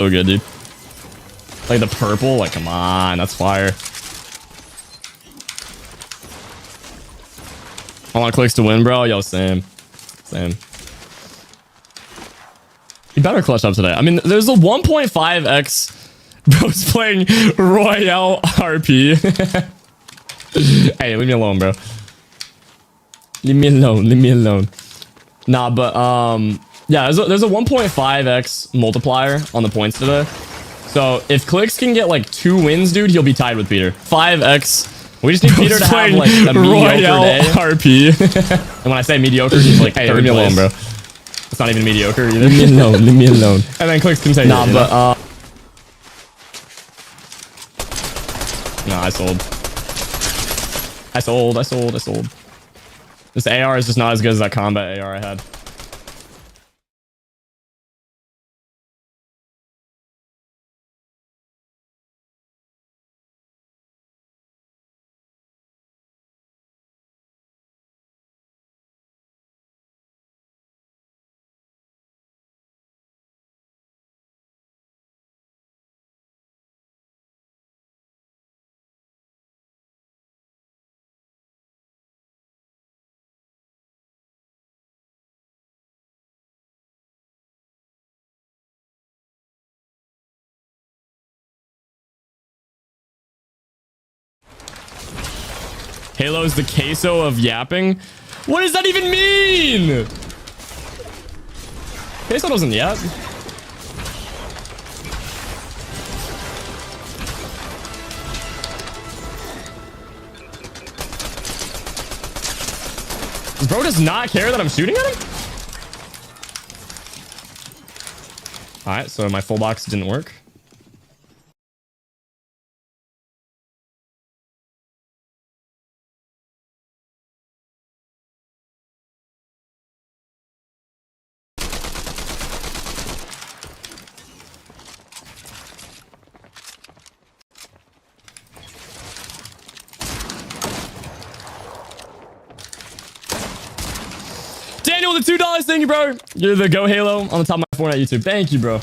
So good, dude. Like the purple, like come on, that's fire. I want Clix to win, bro. Yo, same. You better clutch up today. I mean, there's a 1.5x. Bro's playing Royale RP. Hey, leave me alone, bro. Leave me alone. Nah, but yeah, there's a 1.5x multiplier on the points today. So if Clix can get like 2 wins, dude, he'll be tied with Peter. 5x. We just need Peter to have like a mediocre day. RP. And when I say mediocre, he's like, hey, leave me alone, bro. It's not even mediocre either. Leave me alone. And then Clix can say, nah, but nah, I sold. This AR is just not as good as that combat AR I had. Halo is the queso of yapping. What does that even mean? Queso doesn't yap. Bro does not care that I'm shooting at him? Alright, so my full box didn't work. Daniel with the $2. Thank you, bro. You're the Go Halo on the top of my Fortnite YouTube. Thank you, bro.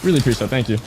Really appreciate it. Thank you.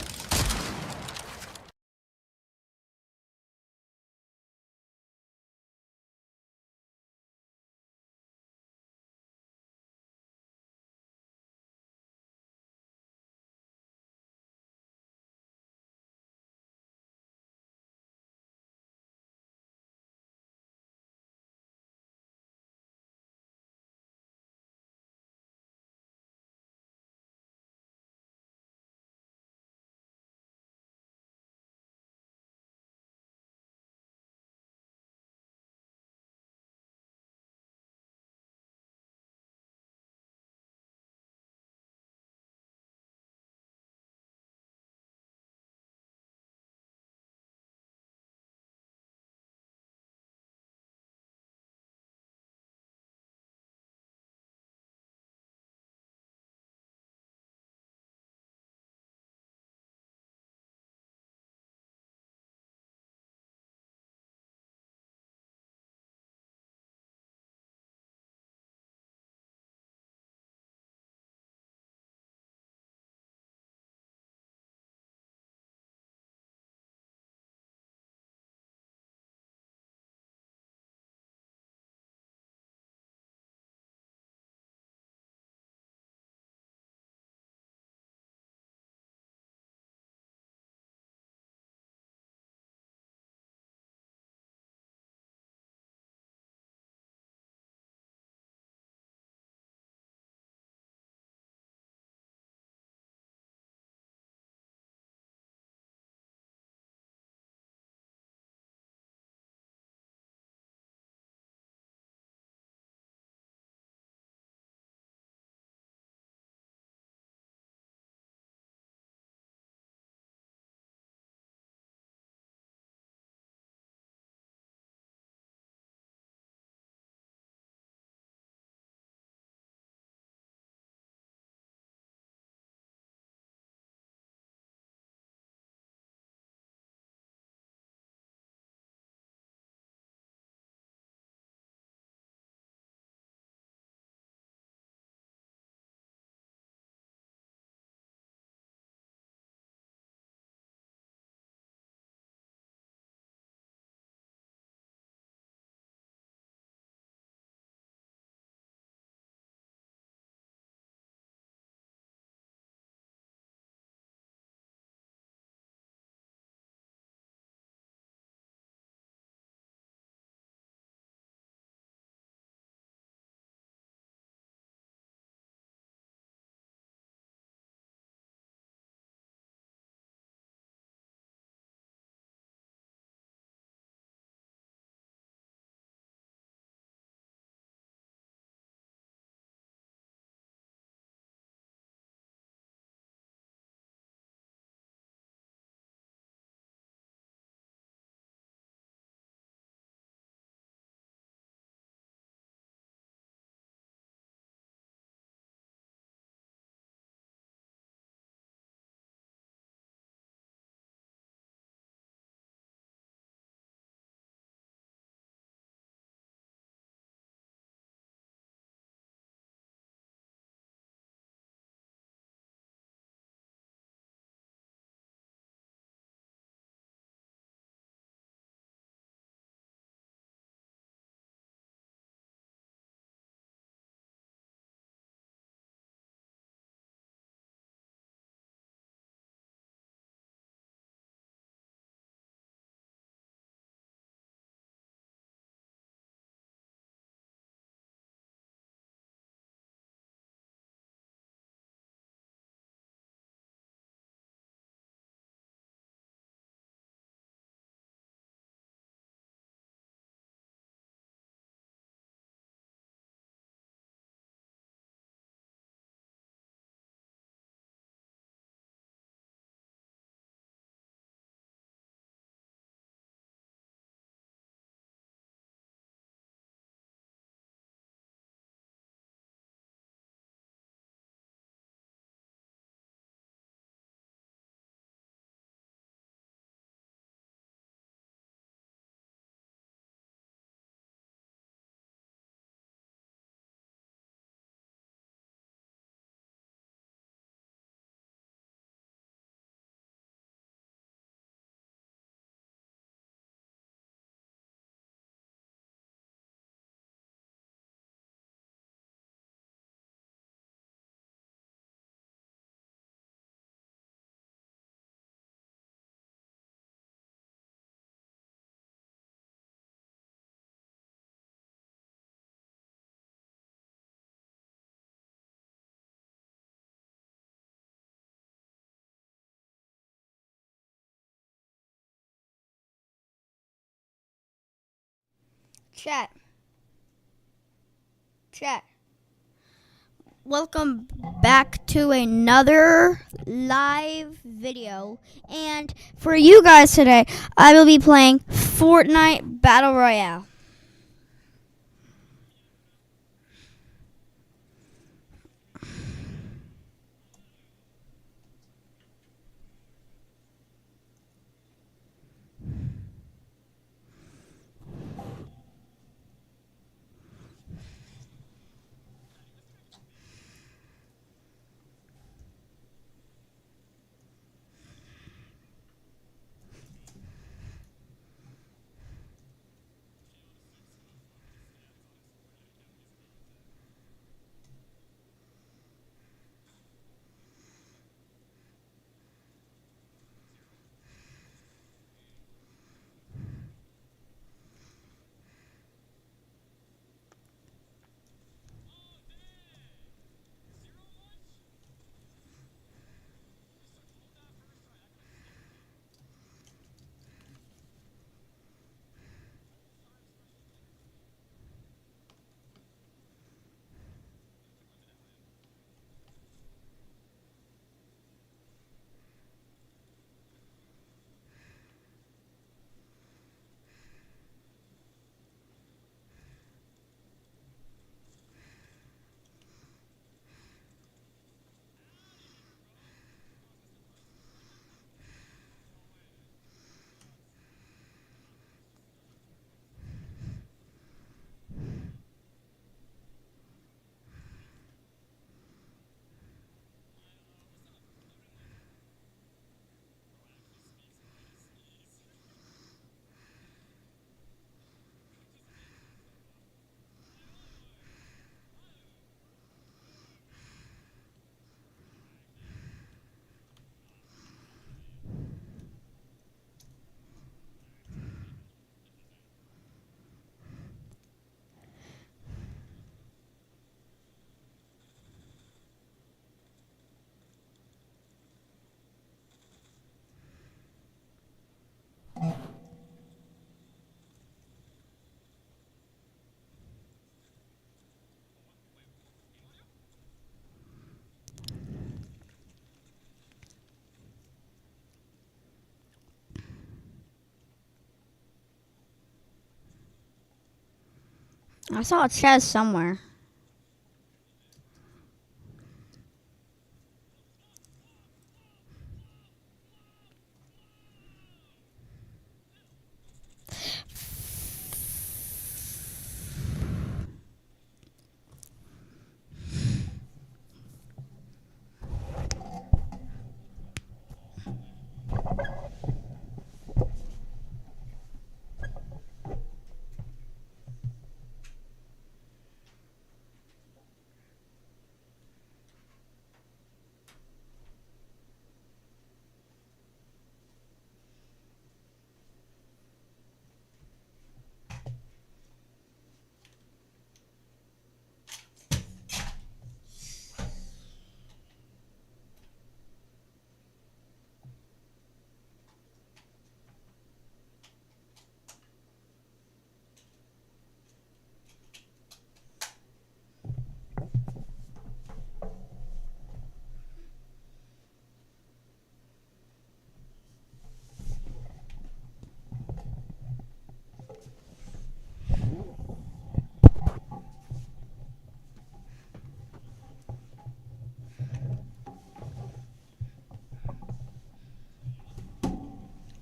Chat. Chat. Welcome back to another live video. And for you guys today, I will be playing Fortnite Battle Royale. I saw a chest somewhere.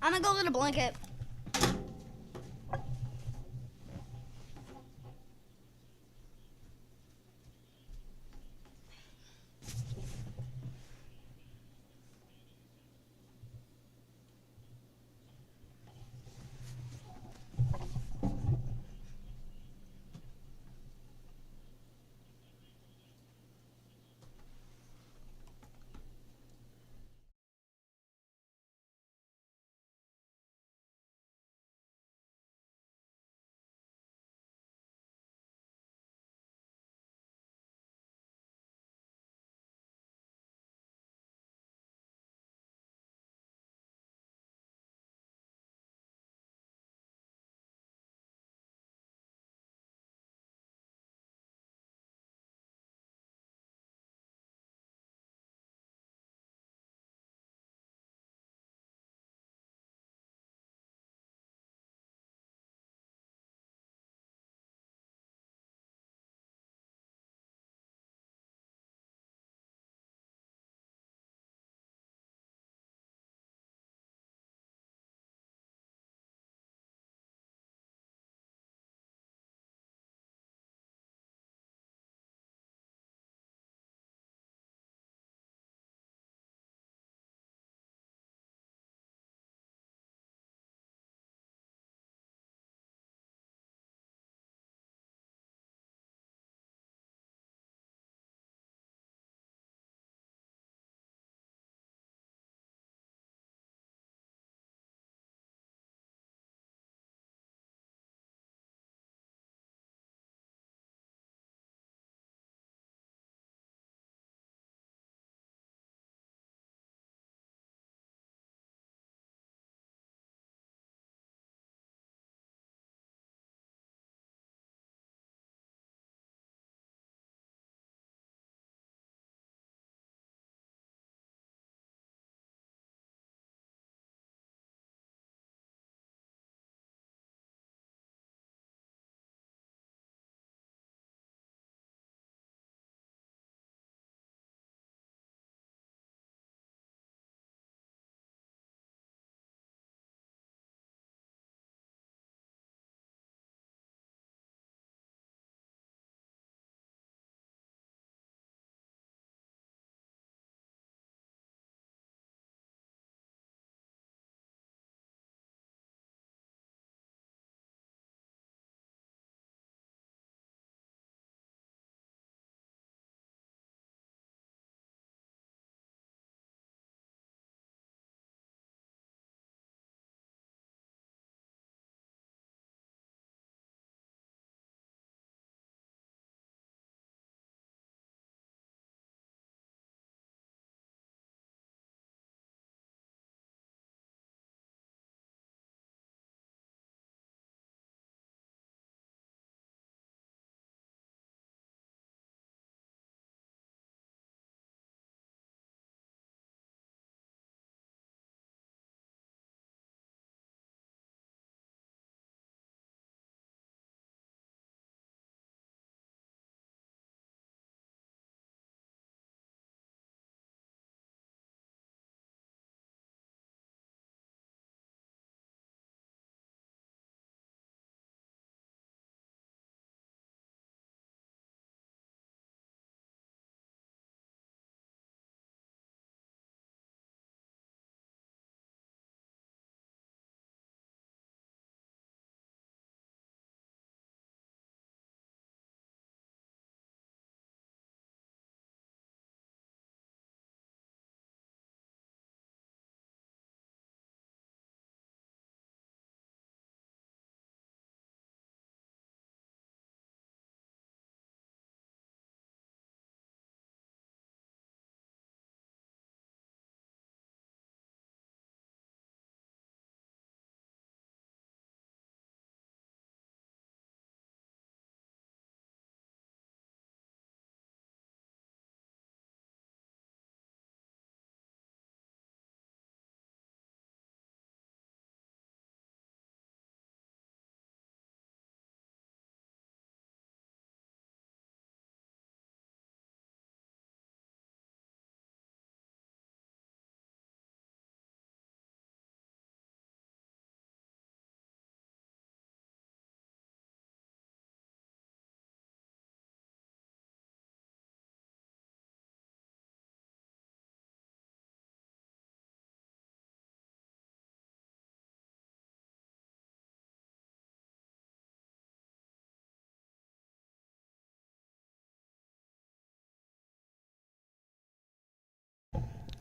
I'm gonna go get a blanket.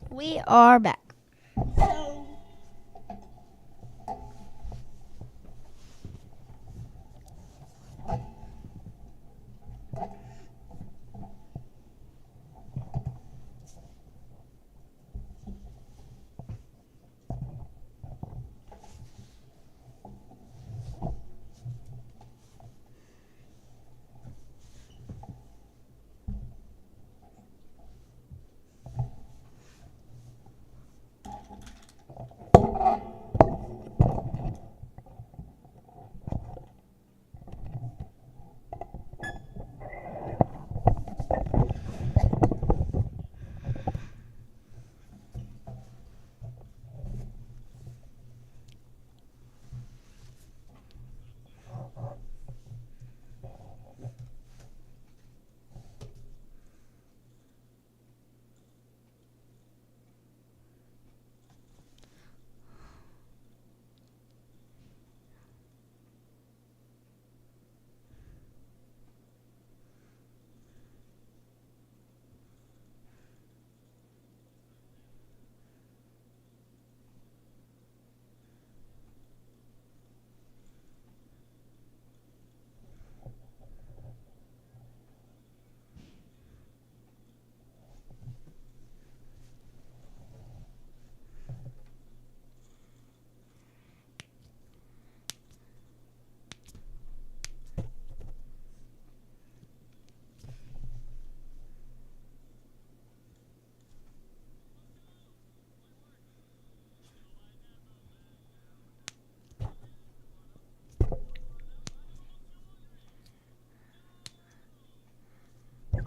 We are back.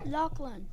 Lachlan.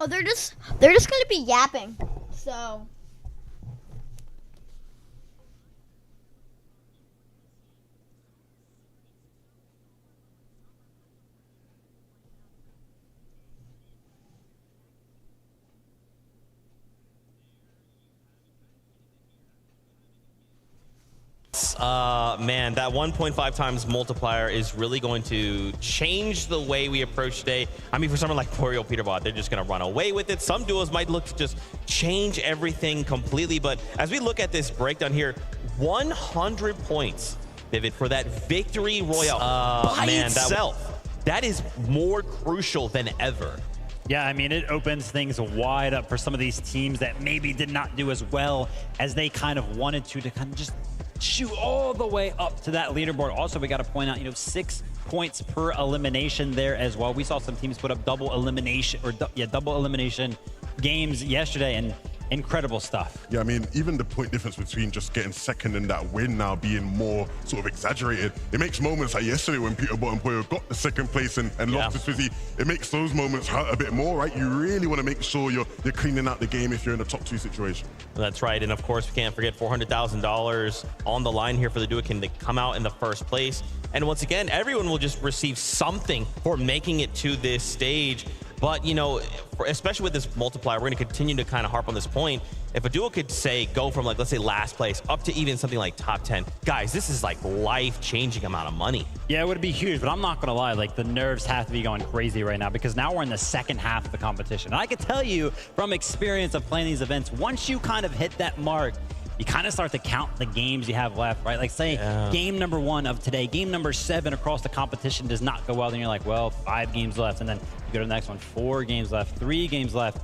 Oh, they're just gonna be yapping. So. Man, that 1.5 times multiplier is really going to change the way we approach today. I mean, for someone like Boreal Peterbot, they're just going to run away with it. Some duos might look to just change everything completely. But as we look at this breakdown here, 100 points, Vivid, for that victory royale by itself. That is more crucial than ever. Yeah, I mean, it opens things wide up for some of these teams that maybe did not do as well as they kind of wanted to kind of just shoot all the way up to that leaderboard. Also, we got to point out, 6 points per elimination there as well. We saw some teams put up double elimination games yesterday, and incredible stuff. Yeah, I mean, even the point difference between just getting second and that win now being more sort of exaggerated, it makes moments like yesterday when Peterbot and Boyle got the second place and lost to Swizzy, it makes those moments hurt a bit more, right? You really want to make sure you're cleaning out the game if you're in a top 2 situation. That's right, and of course, we can't forget $400,000 on the line here for the duo. Can they come out in the first place? And once again, everyone will just receive something for making it to this stage. But, especially with this multiplier, we're going to continue to kind of harp on this point. If a duo could say go from, like, let's say last place up to even something like top 10, guys, this is like life-changing amount of money. Yeah, it would be huge, but I'm not going to lie. Like, the nerves have to be going crazy right now because now we're in the second half of the competition. And I can tell you from experience of playing these events, once you kind of hit that mark, you kind of start to count the games you have left, right? Like, say game number 1 of today, game number 7 across the competition does not go well. Then you're like, well, 5 games left. And then you go to the next one, 4 games left, 3 games left.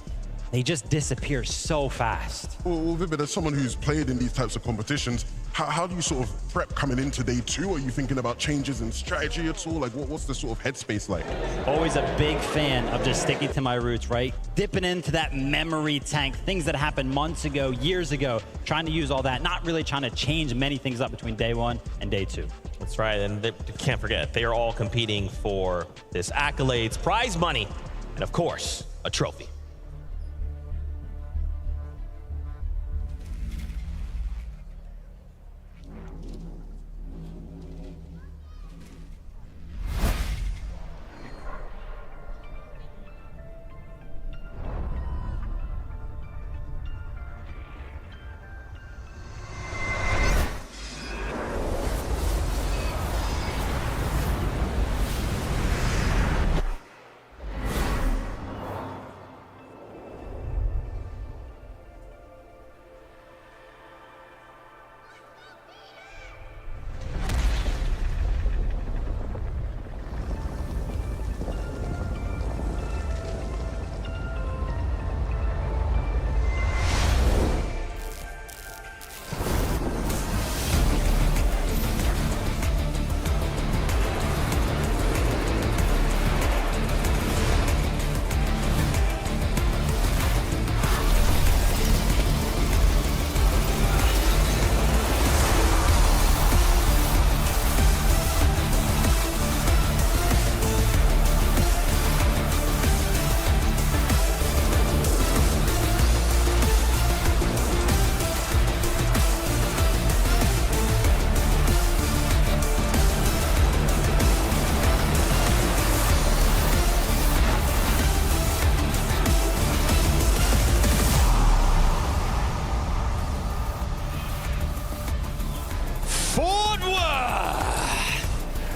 They just disappear so fast. Well, Vivid, as someone who's played in these types of competitions, how do you sort of prep coming into day 2? Are you thinking about changes in strategy at all? Like, what's the sort of headspace like? Always a big fan of just sticking to my roots, right? Dipping into that memory tank, things that happened months ago, years ago, trying to use all that, not really trying to change many things up between day 1 and day 2. That's right, and they can't forget, they are all competing for this accolades, prize money, and of course, a trophy.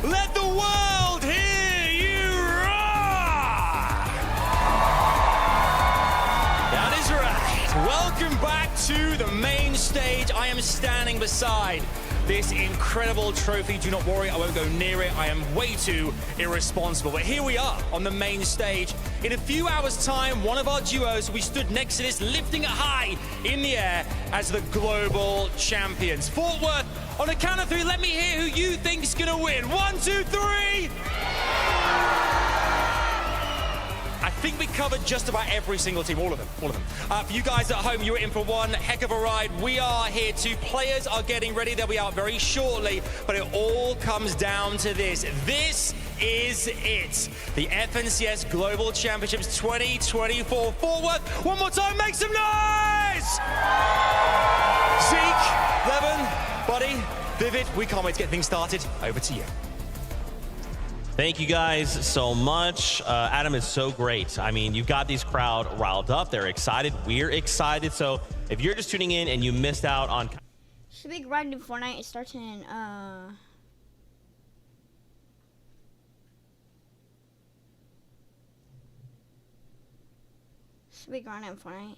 Let the world hear you roar! That is right. Welcome back to the main stage. I am standing beside this incredible trophy. Do not worry, I won't go near it. I am way too irresponsible. But here we are on the main stage. In a few hours' time, one of our duos, we stood next to this, lifting it high in the air as the global champions. Fort Worth, on a count of 3, let me hear who you think is gonna win. 1, 2, 3! I think think we covered just about every single team, all of them. For you guys at home, you're in for one heck of a ride. We are here too. Players are getting ready. They'll be out very shortly, but it all comes down to this. This is it. The FNCS Global Championships 2024. Fort Worth, one more time, make some noise! Zeke, Levin, Buddy, Vivid, we can't wait to get things started. Over to you. Thank you guys so much. Adam is so great. I mean, you've got these crowd riled up. They're excited. We're excited. So if you're just tuning in and you missed out on... Should we grind in Fortnite? It starts in, Should we grind in Fortnite?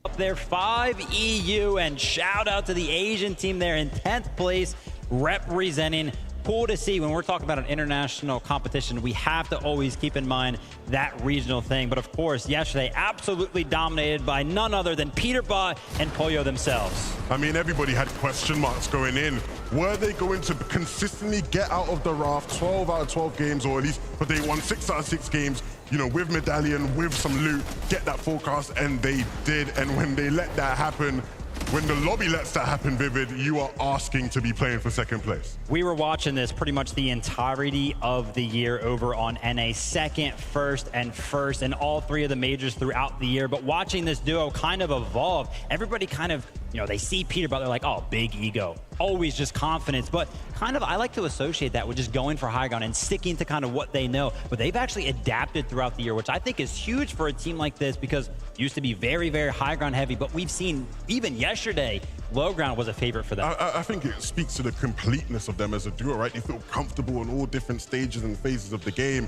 Up there, 5 EU, and shout out to the Asian team there in 10th place, representing. Cool to see when we're talking about an international competition, we have to always keep in mind that regional thing. But of course, yesterday, absolutely dominated by none other than Peterbot and Pollo themselves. I mean, everybody had question marks going in. Were they going to consistently get out of the raft 12 out of 12 games, or at least, but they won 6 out of 6 games, you know, with medallion, with some loot, get that forecast, and they did. And when they let that happen, when the lobby lets that happen, Vivid, you are asking to be playing for second place. We were watching this pretty much the entirety of the year over on NA, second, first, and first in all 3 of the majors throughout the year. But watching this duo kind of evolve, everybody kind of, you know, they see Peterbot, they're like, oh, big ego, always just confidence. But kind of, I like to associate that with just going for high ground and sticking to kind of what they know. But they've actually adapted throughout the year, which I think is huge for a team like this, because it used to be very, very high ground heavy. But we've seen even yesterday, low ground was a favorite for them. I think it speaks to the completeness of them as a duo, right? They feel comfortable in all different stages and phases of the game.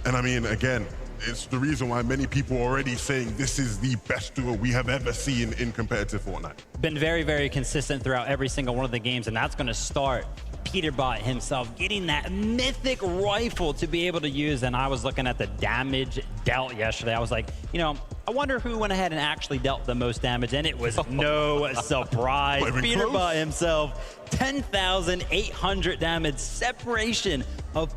And I mean, again, it's the reason why many people are already saying this is the best duo we have ever seen in competitive Fortnite. Been very, very consistent throughout every single one of the games, and that's going to start Peterbot himself getting that mythic rifle to be able to use. And I was looking at the damage dealt yesterday. I was like, you know, I wonder who went ahead and actually dealt the most damage, and it was no surprise. Peterbot himself, 10,800 damage, separation of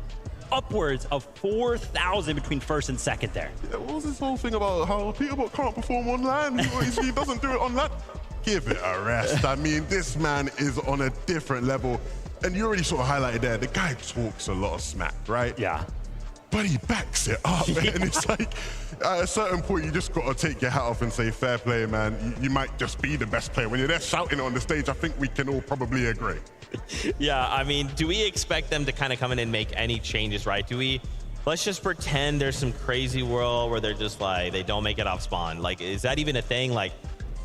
upwards of 4,000 between first and second there. Yeah, what was this whole thing about how Peterbot can't perform on land? He doesn't do it on land. Give it a rest. I mean, this man is on a different level. And you already sort of highlighted there, the guy talks a lot of smack, right? Yeah. But he backs it up, man. And it's like, at a certain point, you just got to take your hat off and say, fair play, man. You might just be the best player. When you're there shouting on the stage, I think we can all probably agree. Yeah, I mean, do we expect them to kind of come in and make any changes, right? Let's just pretend there's some crazy world where they're just like, they don't make it off spawn. Like, is that even a thing? Like,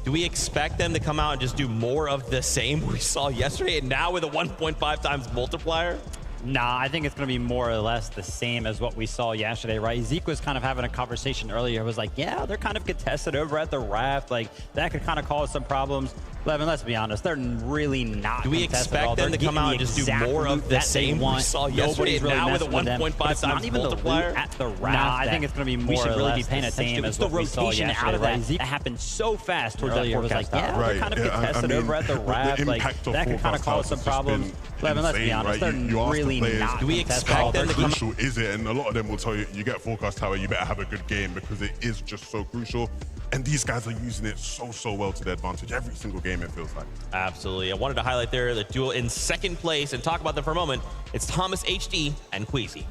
do we expect them to come out and just do more of the same we saw yesterday, and now with a 1.5 times multiplier? Nah, I think it's going to be more or less the same as what we saw yesterday, right? Zeke was kind of having a conversation earlier. It was like, yeah, they're kind of contested over at the raft. Like, that could kind of cause some problems. Levin, let's be honest, they're really not. Do we expect them to come out and just do more of the same we saw yesterday, really now with a 1.5 times multiplier? At the raft. Nah, I think it's going to be more. We should really be paying attention to the rotation out of that. Zeke happened so fast towards that forecast. Like, yeah, they're kind of contested over at the raft. Like, that could kind of cause some problems. Levin, let's be honest, they're really not. Do we expect them to come? Crucial is it? And a lot of them will tell you, you get forecast tower, you better have a good game, because it is just so crucial. And these guys are using it so well to their advantage every single game, it feels like. Absolutely. I wanted to highlight there the duel in second place and talk about them for a moment. It's Thomas HD and Queasy.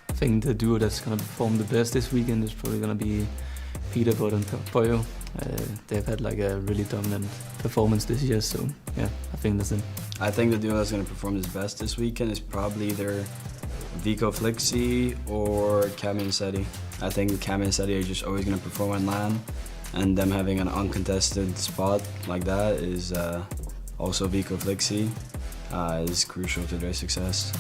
I think the duo that's going to perform the best this weekend is probably going to be Peterbot and Pollo. They've had like a really dominant performance this year, so yeah, I think that's them. I think the duo that's going to perform the best this weekend is probably either Vico Flixi or Cam and Seti. I think Cam and Seti are just always going to perform on LAN, and them having an uncontested spot like that is also Vico Flixi is crucial to their success.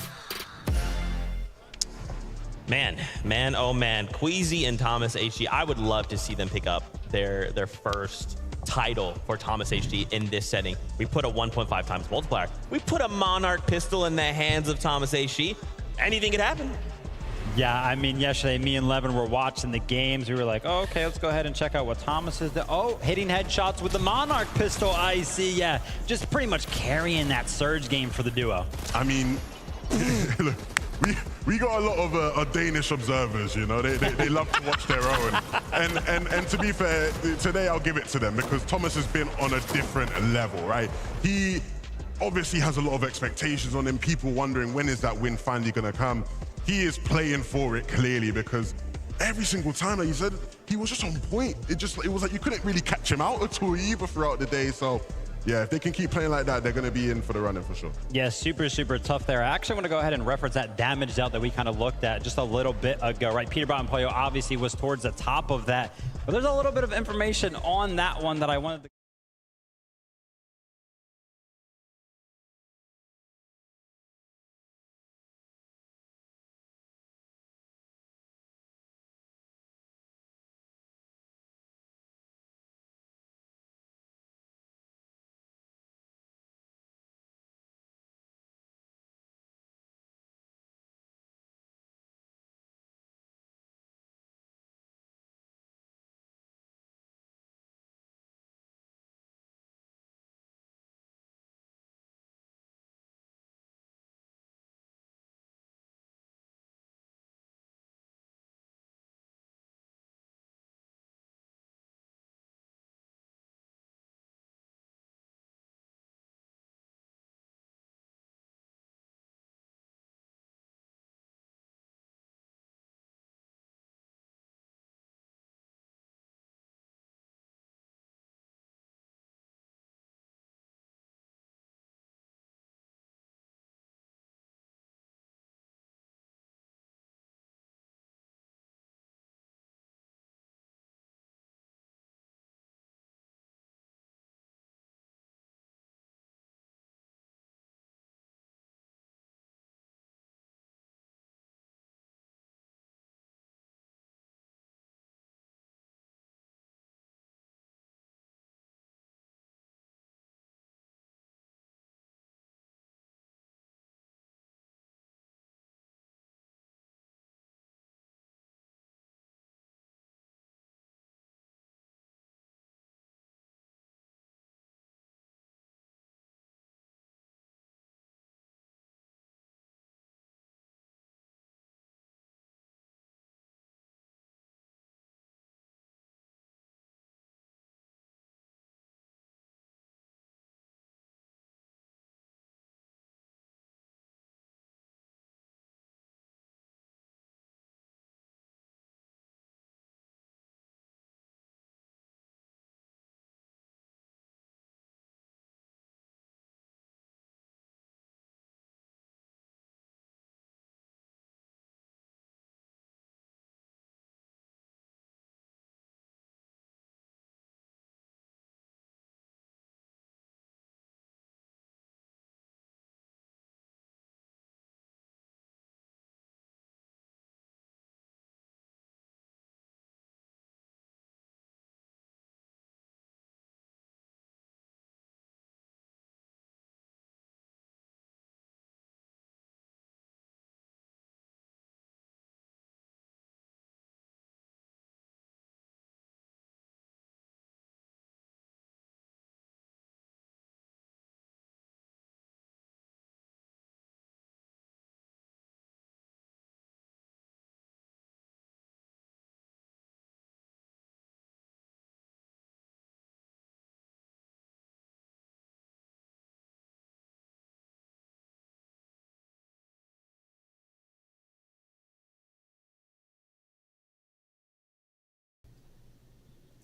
Man, oh man, Queasy and Thomas HD. I would love to see them pick up their first title for Thomas HD in this setting. We put a 1.5 times multiplier. We put a Monarch pistol in the hands of Thomas HD. Anything could happen. Yeah, I mean, yesterday, me and Levin were watching the games. We were like, oh, okay, let's go ahead and check out what Thomas is doing. Oh, hitting headshots with the Monarch pistol, I see. Yeah, just pretty much carrying that Surge game for the duo. I mean, look, we got a lot of Danish observers, you know, they love to watch their own. And to be fair, today I'll give it to them because Thomas has been on a different level, right? He obviously has a lot of expectations on him, people wondering when is that win finally gonna come. He is playing for it clearly because every single time, like you said, he was just on point. It was like you couldn't really catch him out at all either throughout the day. So yeah, if they can keep playing like that, they're going to be in for the running for sure. Yeah, super, super tough there. I actually want to go ahead and reference that damage dealt that we kind of looked at just a little bit ago, right? Peterbot and Pollo obviously was towards the top of that, but there's a little bit of information on that one that I wanted to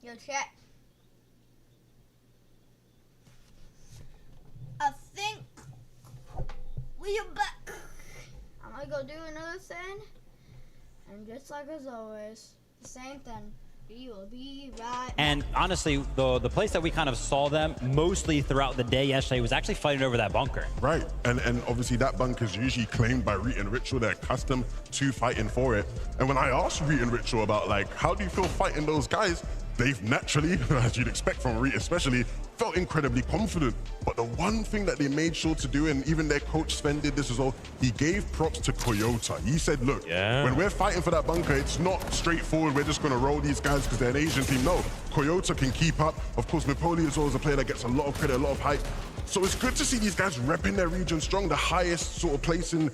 Yo, chat. I think we are back. I'm gonna go do another thing. And just like as always, the same thing. We will be right. And honestly, the place that we kind of saw them mostly throughout the day yesterday was actually fighting over that bunker. Right, and obviously that bunker is usually claimed by Reet and Ritual. They're accustomed to fighting for it. And when I asked Reet and Ritual about like, how do you feel fighting those guys? they've naturally, as you'd expect from Reed especially, felt incredibly confident. But the one thing that they made sure to do, and even their coach Sven did this as well, he gave props to Koyota. He said, look, when we're fighting for that bunker, it's not straightforward, we're just going to roll these guys because they're an Asian team. No, Koyota can keep up. Of course, Napoli as well is a player that gets a lot of credit, a lot of hype. So it's good to see these guys repping their region strong, the highest sort of place in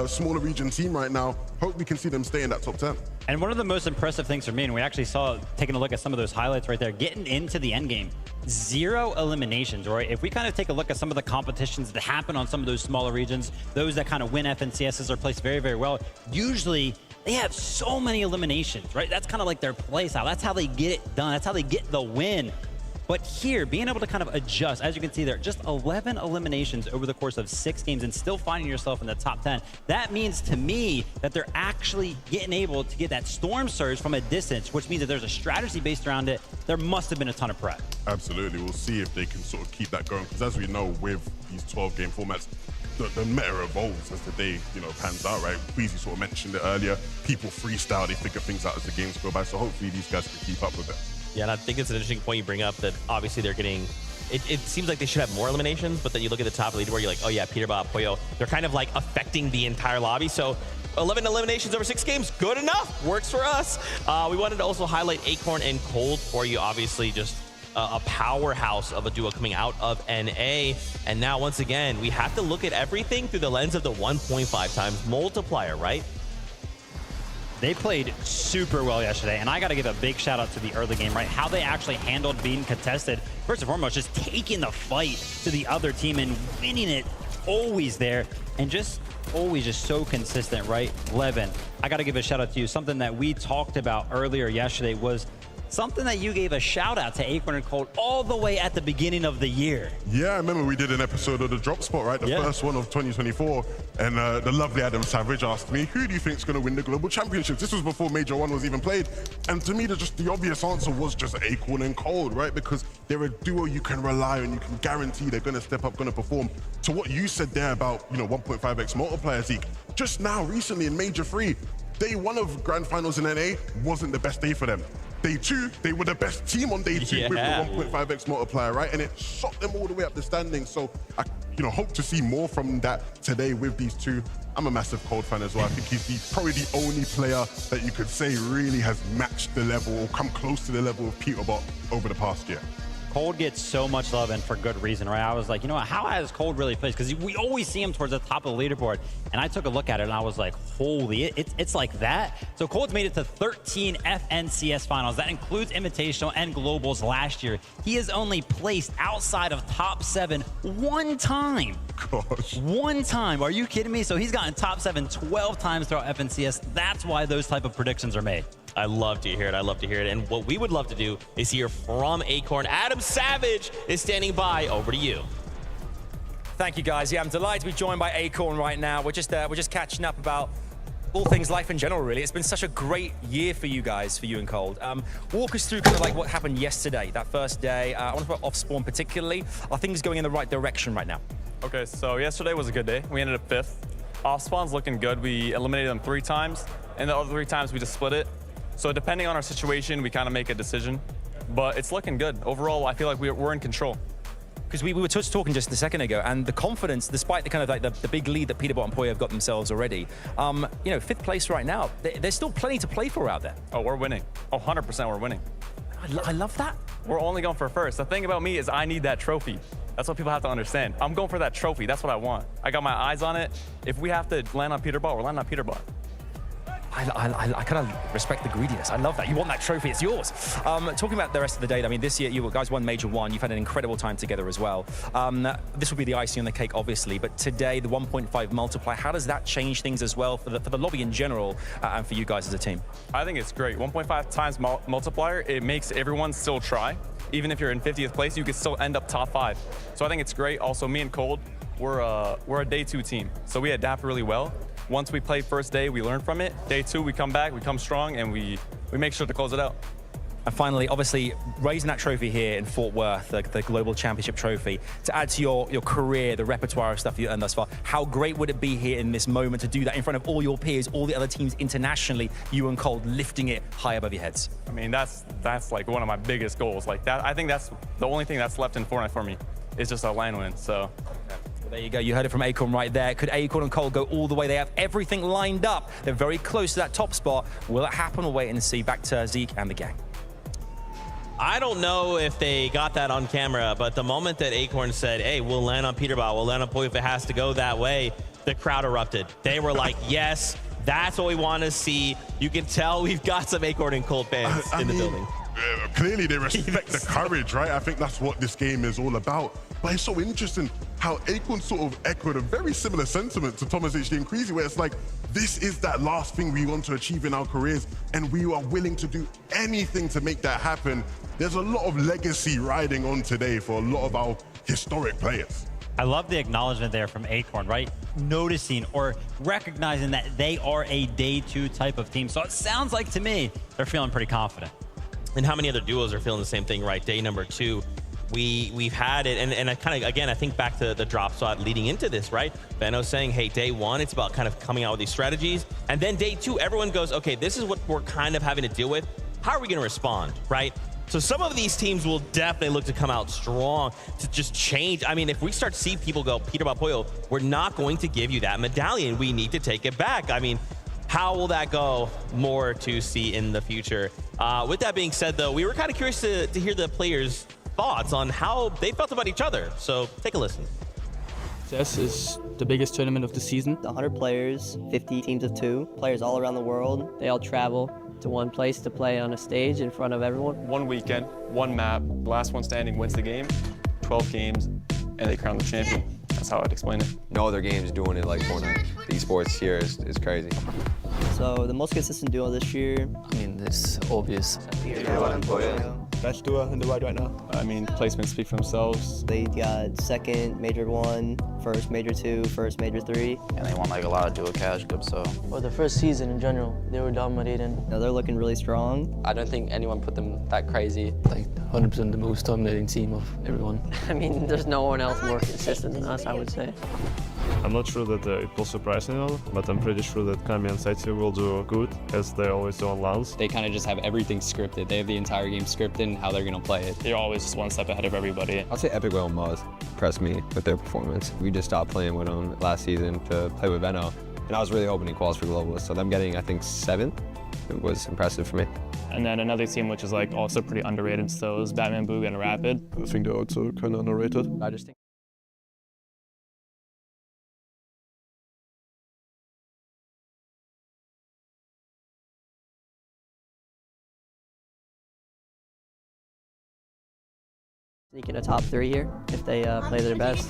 smaller region team right now. Hope we can see them stay in that top 10. And one of the most impressive things for me, and we actually saw, taking a look at some of those highlights right there, getting into the end game, 0 eliminations, right? If we kind of take a look at some of the competitions that happen on some of those smaller regions, those that kind of win FNCSs are placed very, very well, usually they have so many eliminations, right? That's kind of like their play style. That's how they get it done. That's how they get the win. But here, being able to kind of adjust, as you can see there, just 11 eliminations over the course of 6 games and still finding yourself in the top 10. That means to me that they're actually getting able to get that storm surge from a distance, which means that there's a strategy based around it. There must have been a ton of prep. Absolutely. We'll see if they can sort of keep that going. Because as we know, with these 12-game formats, the meta evolves as the day, pans out, right? Queasy sort of mentioned it earlier. People freestyle, they figure things out as the games go by. So hopefully these guys can keep up with it. Yeah, and I think it's an interesting point you bring up that obviously they're getting, it seems like they should have more eliminations, but then you look at the top of the leaderboard, you're like, oh yeah, Peterbot, Poyo, they're kind of like affecting the entire lobby. So 11 eliminations over 6 games, good enough, works for us. We wanted to also highlight Acorn and Cold for you, obviously just a powerhouse of a duo coming out of NA. And now once again, we have to look at everything through the lens of the 1.5 times multiplier, right? They played super well yesterday, and I got to give a big shout out to the early game, right? How they actually handled being contested. First and foremost, just taking the fight to the other team and winning it, always there, and just always just so consistent, right? Levin, I got to give a shout out to you. Something that we talked about earlier yesterday was something that you gave a shout out to Acorn and Cold all the way at the beginning of the year. Yeah, I remember we did an episode of the Drop Spot, right? The first one of 2024. And the lovely Adam Savage asked me, who do you think is going to win the Global Championships? This was before Major 1 was even played. And to me, the obvious answer was just Acorn and Cold, right? Because they're a duo you can rely on, you can guarantee they're going to step up, going to perform. To what you said there about, 1.5x multiplier, Zeke, just now, recently in Major 3, day 1 of Grand Finals in NA wasn't the best day for them. Day 2, they were the best team on day 2 with the 1.5x multiplier, right? And it shot them all the way up the standings. So I, hope to see more from that today with these two. I'm a massive Cold fan as well. I think he's probably the only player that you could say really has matched the level or come close to the level of Peterbot over the past year. Cold gets so much love, and for good reason, right? I was like, how has Cold really played? Because we always see him towards the top of the leaderboard. And I took a look at it, and I was like, holy, it's like that? So Cold's made it to 13 FNCS finals. That includes Invitational and Globals last year. He has only placed outside of top 7 one time. Gosh. One time. Are you kidding me? So he's gotten top 7 12 times throughout FNCS. That's why those type of predictions are made. I love to hear it. I love to hear it. And what we would love to do is hear from Acorn. Adam Savage is standing by. Over to you. Thank you, guys. Yeah, I'm delighted to be joined by Acorn right now. We're just catching up about all things life in general, really. It's been such a great year for you guys, for you and Cold. Walk us through kind of like what happened yesterday, that first day. I want to put off spawn particularly. Are things going in the right direction right now? Okay, so yesterday was a good day. We ended up 5th. Off spawn's looking good. We eliminated them 3 times, and the other 3 times we just split it. So depending on our situation, we kind of make a decision, but it's looking good. Overall, I feel like we're in control. Because we were just talking just a second ago, and the confidence, despite the kind of like the big lead that Peterbot and Poyo have got themselves already, 5th place right now, there's still plenty to play for out there. Oh, we're winning. Oh, 100% we're winning. I love that. We're only going for first. The thing about me is I need that trophy. That's what people have to understand. I'm going for that trophy. That's what I want. I got my eyes on it. If we have to land on Peterbot, we're landing on Peterbot. I kind of respect the greediness. I love that. You want that trophy, it's yours. Talking about the rest of the day, I mean, this year you guys won Major 1. You've had an incredible time together as well. This will be the icing on the cake, obviously, but today, the 1.5 multiplier, how does that change things as well for the lobby in general and for you guys as a team? I think it's great. 1.5 times multiplier, it makes everyone still try. Even if you're in 50th place, you could still end up top 5. So I think it's great. Also, me and Cold, we're a day 2 team, so we adapt really well. Once we play first day, we learn from it. Day 2, we come back, we come strong, and we make sure to close it out. And finally, obviously, raising that trophy here in Fort Worth, the Global Championship trophy, to add to your career, the repertoire of stuff you've earned thus far, how great would it be here in this moment to do that in front of all your peers, all the other teams internationally, you and Cold lifting it high above your heads? I mean, that's like one of my biggest goals. Like that, I think that's the only thing that's left in Fortnite for me is just a LAN win. So. Well, there you go. You heard it from Acorn right there. Could Acorn and Cole go all the way? They have everything lined up. They're very close to that top spot. Will it happen? We'll wait and see. Back to Zeke and the gang. I don't know if they got that on camera, but the moment that Acorn said, hey, we'll land on Peterbot, we'll land on Poi if it has to go that way, the crowd erupted. They were like, yes, that's what we want to see. You can tell we've got some Acorn and Cold fans in the building. Clearly they respect the courage, right? I think that's what this game is all about. But it's so interesting how Acorn sort of echoed a very similar sentiment to Thomas HD and Creasy, where it's like, this is that last thing we want to achieve in our careers, and we are willing to do anything to make that happen. There's a lot of legacy riding on today for a lot of our historic players. I love the acknowledgement there from Acorn, right? Noticing or recognizing that they are a day 2 type of team. So it sounds like to me, they're feeling pretty confident. And how many other duos are feeling the same thing, right? Day number 2, we've had it, and I kind of, again, I think back to the drop spot leading into this, right? Benno saying, hey, day 1, it's about kind of coming out with these strategies. And then day 2, everyone goes, okay, this is what we're kind of having to deal with. How are we going to respond, right? So some of these teams will definitely look to come out strong to just change. I mean, if we start to see people go, Peterbot Poyo, we're not going to give you that medallion. We need to take it back. I mean, how will that go? More to see in the future. With that being said, though, we were kind of curious to hear the players' thoughts on how they felt about each other. So take a listen. This is the biggest tournament of the season. 100 players, 50 teams of 2, players all around the world. They all travel to one place to play on a stage in front of everyone. One weekend, one map, last one standing wins the game, 12 games, and they crown the champion. That's how I'd explain it. No other game's doing it like Fortnite. The esports here is crazy. So the most consistent duo this year, I mean, it's obvious. Best duo in the world right now. I mean, placements speak for themselves. they got second Major 1, first Major 2, first Major 3. And they won like a lot of dual cash cups, so. Well, the first season in general, they were dominating. Now they're looking really strong. I don't think anyone put them that crazy. Like 100% the most dominating team of everyone. I mean, there's no one else more consistent than us, I would say. I'm not sure that it will surprise anyone, but I'm pretty sure that Kami and Saitsu will do good, as they always do on LANs. They kind of just have everything scripted. They have the entire game scripted and how they're going to play it. They're always just one step ahead of everybody. I'll say Epic Whale and Muzz impressed me with their performance. We just stopped playing with them last season to play with Benno, and I was really hoping he quals for Globalists. So them getting, I think, 7th, it was impressive for me. And then another team which is like also pretty underrated still is Batman Boog and Rapid. I think they're also kind of underrated. I just think Sneaking a top 3 here if they play their best.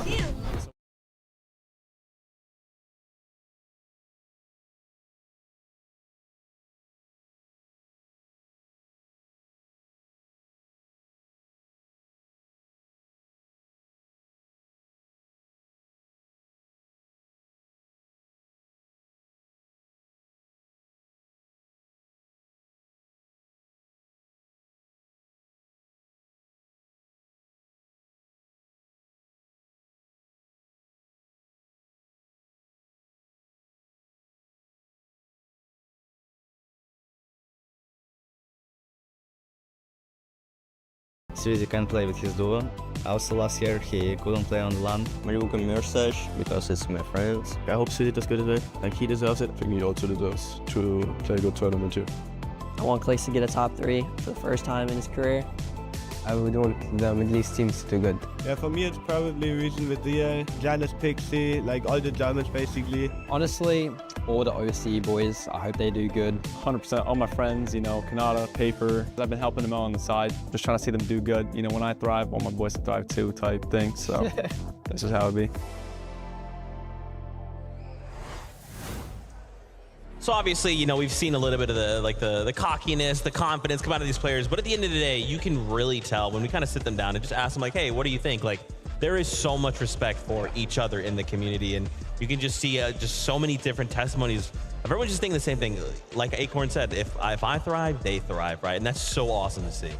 Suzy can play with his duo. Also last year he couldn't play on the LAN. Mariuka Mirsesh because it's my friends. I hope Suzy does good today. Like, he deserves it. I think he also deserves to play a good tournament too. I want Clix to get a top 3 for the first time in his career. I would want the Middle East teams to do good. Yeah, for me it's probably Region with DA, Janus Pixie, like all the Germans basically. honestly, all the OC boys, I hope they do good. 100% all my friends, you know, Kanata, Paper. I've been helping them out on the side, just trying to see them do good. You know, when I thrive, I want my boys to thrive too type thing. So this is how it be. So obviously, you know, we've seen a little bit of the cockiness, the confidence come out of these players. But at the end of the day, you can really tell when we kind of sit them down and just ask them like, hey, what do you think? Like, there is so much respect for each other in the community. And you can just see just so many different testimonies everyone's just thinking the same thing. Like Acorn said, if I thrive, they thrive, right? And that's so awesome to see.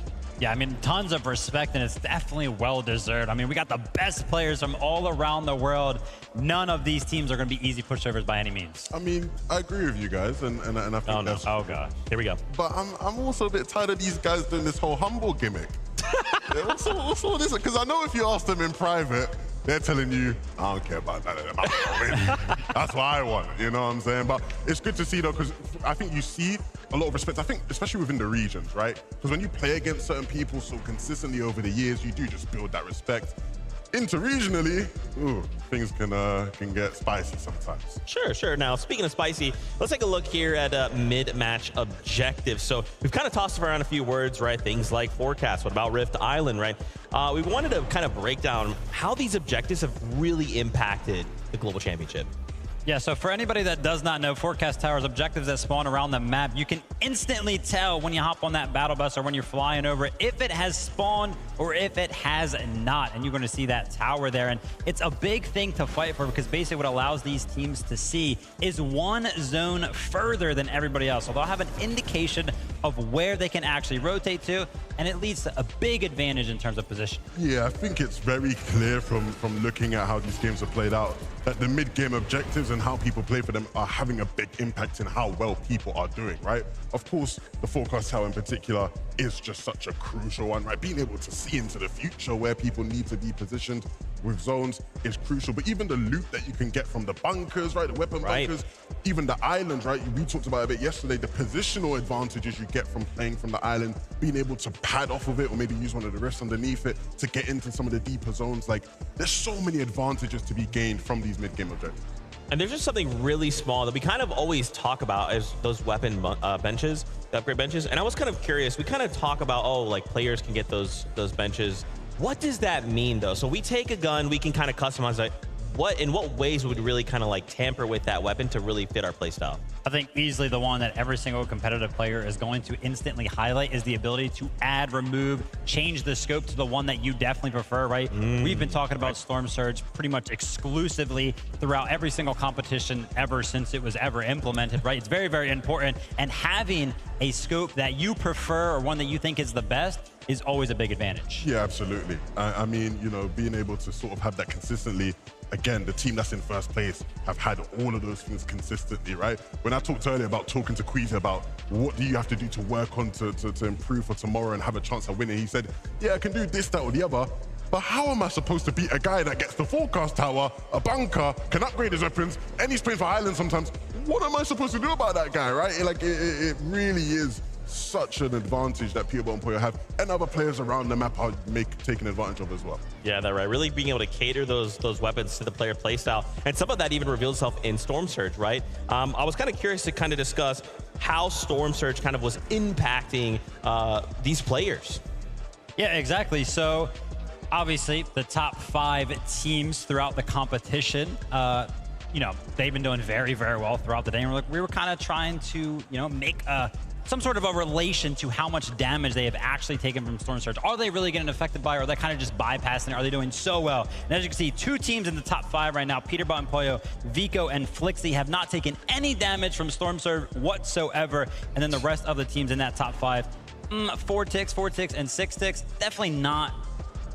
Yeah, I mean, tons of respect, and it's definitely well-deserved. I mean, we got the best players from all around the world. None of these teams are going to be easy pushovers by any means. I mean, I agree with you guys, and I think that's... Oh, God. Here we go. But I'm also a bit tired of these guys doing this whole humble gimmick. What's all this? Because I know if you ask them in private, they're telling you, I don't care about that. That's what I want, you know what I'm saying? But it's good to see, though, because I think you see a lot of respect, I think, especially within the regions, right? Because when you play against certain people so consistently over the years, you do just build that respect. Interregionally, things can get spicy sometimes. Sure. Now, speaking of spicy, let's take a look here at mid-match objectives. So we've kind of tossed around a few words, right? Things like forecast. What about Rift Island, right? We wanted to kind of break down how these objectives have really impacted the Global Championship. Yeah, so for anybody that does not know, Forecast Tower's objectives that spawn around the map, you can instantly tell when you hop on that battle bus or when you're flying over it, if it has spawned or if it has not. And you're going to see that tower there. And it's a big thing to fight for because basically what allows these teams to see is one zone further than everybody else. So they'll have an indication of where they can actually rotate to, and it leads to a big advantage in terms of position. Yeah, I think it's very clear from looking at how these games are played out that the mid-game objectives and how people play for them are having a big impact in how well people are doing, right? Of course, the Forecast Tower in particular is just such a crucial one, right? Being able to see into the future where people need to be positioned with zones is crucial. But even the loot that you can get from the bunkers, right? The weapon bunkers, even the islands, right? We talked about it a bit yesterday, the positional advantages you get from playing from the island, being able to pad off of it or maybe use one of the rifts underneath it to get into some of the deeper zones. Like, there's so many advantages to be gained from these mid-game objectives. And there's just something really small that we kind of always talk about as those weapon benches, the upgrade benches. And I was kind of curious, we kind of talk about, oh, like players can get those benches. What does that mean though? So we take a gun, we can kind of customize it. In what ways would we really kind of like tamper with that weapon to really fit our playstyle? I think easily the one that every single competitive player is going to instantly highlight is the ability to add, remove, change the scope to the one that you definitely prefer, right? We've been talking about Storm Surge pretty much exclusively throughout every single competition ever since it was ever implemented, right? It's very, very important. And having a scope that you prefer or one that you think is the best is always a big advantage. Yeah, absolutely. I mean, you know, being able to sort of have that consistently. Again, the team that's in first place have had all of those things consistently, right? When I talked earlier about talking to Queasy about what do you have to do to work on to improve for tomorrow and have a chance of winning, he said, yeah, I can do this, that, or the other, but how am I supposed to beat a guy that gets the Forecast Tower, a bunker, can upgrade his weapons, and he's playing for Island sometimes? What am I supposed to do about that guy, right? Like, it really is such an advantage that Peter and Poyo have, and other players around the map are taking advantage of as well. Yeah, that's right. Really being able to cater those weapons to the player playstyle, and some of that even revealed itself in Storm Surge, right? I was kind of curious to kind of discuss how Storm Surge kind of was impacting these players. Yeah, exactly. So obviously the top 5 teams throughout the competition, you know, they've been doing very, very well throughout the day. And we were kind of trying to, you know, make some sort of a relation to how much damage they have actually taken from Storm Surge. Are they really getting affected by it, or are they kind of just bypassing it? Are they doing so well? And as you can see, 2 teams in the top 5 right now, Peterbot and Poyo, Vico and Flixy, have not taken any damage from Storm Surge whatsoever. And then the rest of the teams in that top 5, 4 ticks, and 6 ticks, definitely not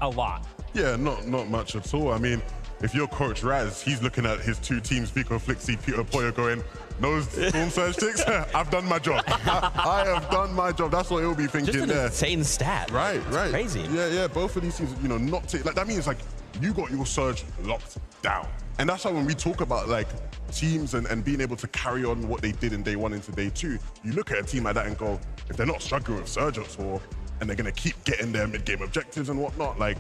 a lot. Yeah, not much at all. I mean, if you're Coach Raz, he's looking at his 2 teams, Vico, Flixy, Peter, Poyo, going, no Storm Surge ticks, I've done my job. I have done my job. That's what he'll be thinking Just an there. insane stat. Right. Crazy. Yeah. Both of these teams, you know, not like that means like you got your Surge locked down. And that's why when we talk about like teams and being able to carry on what they did in day 1 into day 2, you look at a team like that and go, if they're not struggling with Surge at all, and they're gonna keep getting their mid-game objectives and whatnot, like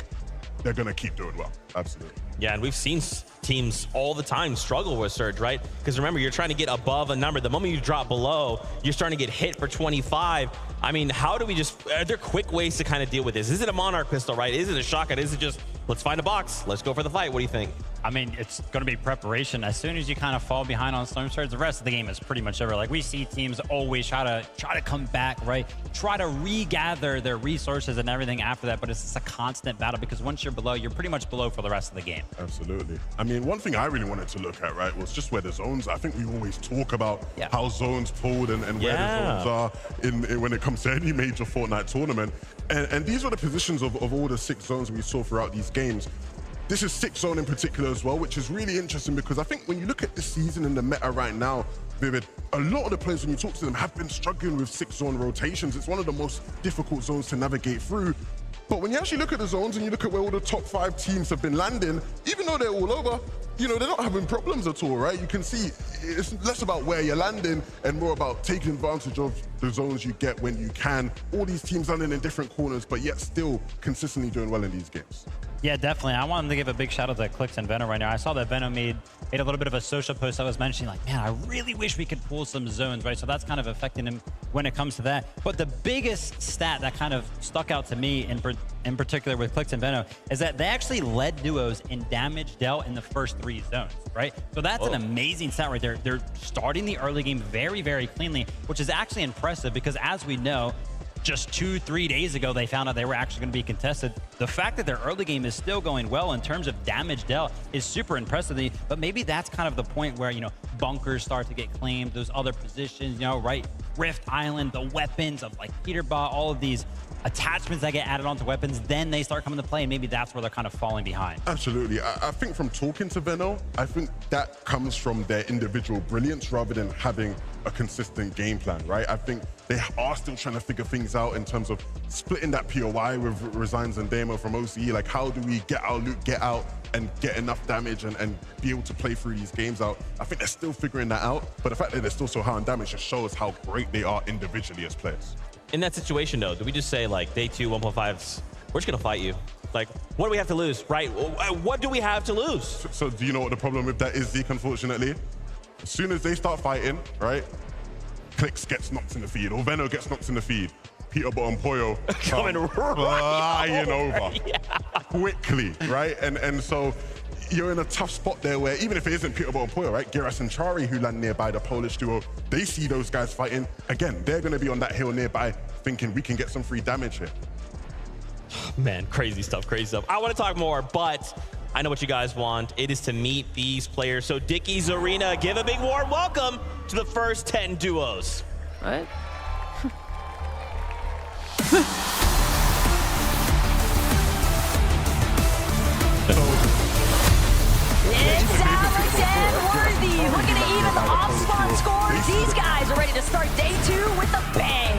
they're gonna keep doing well. Absolutely. Yeah, and we've seen teams all the time struggle with Surge, right? Because remember, you're trying to get above a number. The moment you drop below, you're starting to get hit for 25. I mean, how do we are there quick ways to kind of deal with this? Is it a Monarch pistol, right? Is it a shotgun? Is it just, let's find a box, let's go for the fight? What do you think? I mean, it's going to be preparation. As soon as you kind of fall behind on Storm Surge, the rest of the game is pretty much over. Like, we see teams always try to come back, right? Try to regather their resources and everything after that, but it's just a constant battle because once you're below, you're pretty much below for the rest of the game. Absolutely. I mean, one thing I really wanted to look at, right, was just where the zones are. I think we always talk about how zones pulled and where the zones are in when it comes to any major Fortnite tournament. And these are the positions of all the 6 zones we saw throughout these games. This is 6 zone in particular as well, which is really interesting because I think when you look at this season and the meta right now, Vivid, a lot of the players, when you talk to them, have been struggling with 6 zone rotations. It's one of the most difficult zones to navigate through. But when you actually look at the zones and you look at where all the top 5 teams have been landing, even though they're all over, you know, they're not having problems at all, right? You can see it's less about where you're landing and more about taking advantage of the zones you get when you can. All these teams landing in different corners, but yet still consistently doing well in these games. Yeah, definitely. I wanted to give a big shout out to Clix and Venom right now. I saw that Venom made a little bit of a social post I was mentioning, like, man, I really wish we could pull some zones, right? So that's kind of affecting him when it comes to that. But the biggest stat that kind of stuck out to me in particular with Clix and Venom is that they actually led duos in damage dealt in the first 3 zones, right? So that's an amazing stat right there. They're starting the early game very, very cleanly, which is actually impressive because as we know, just 2-3 days ago, they found out they were actually going to be contested. The fact that their early game is still going well in terms of damage dealt is super impressive to me, but maybe that's kind of the point where, you know, bunkers start to get claimed, those other positions, you know, right? Rift Island, the weapons of like Peterbot, all of these attachments that get added onto weapons, then they start coming to play, and maybe that's where they're kind of falling behind. Absolutely. I think from talking to Venno, I think that comes from their individual brilliance rather than having a consistent game plan, right? I think they are still trying to figure things out in terms of splitting that POI with Resigns and Demo from OCE. Like, how do we get our loot, get out, and get enough damage and be able to play through these games out? I think they're still figuring that out, but the fact that they're still so high on damage just shows how great they are individually as players. In that situation, though, do we just say, like, day 2, 1.5s, we're just going to fight you? Like, what do we have to lose, right? What do we have to lose? So do you know what the problem with that is, Zeke, unfortunately? As soon as they start fighting, right, Clix gets knocked in the feed, or Venno gets knocked in the feed, Peterbot and Poyo coming flying over quickly, right? And so you're in a tough spot there where even if it isn't Peterbot and Poyo, right, Giras and Chari, who land nearby, the Polish duo, they see those guys fighting. Again, they're going to be on that hill nearby thinking we can get some free damage here. Man, crazy stuff, crazy stuff. I want to talk more, but I know what you guys want. It is to meet these players. So Dickie's Arena, give a big warm welcome to the first 10 duos. What? It's Alex and Worthy looking to even the off-spawn score. These guys are ready to start day 2 with a bang.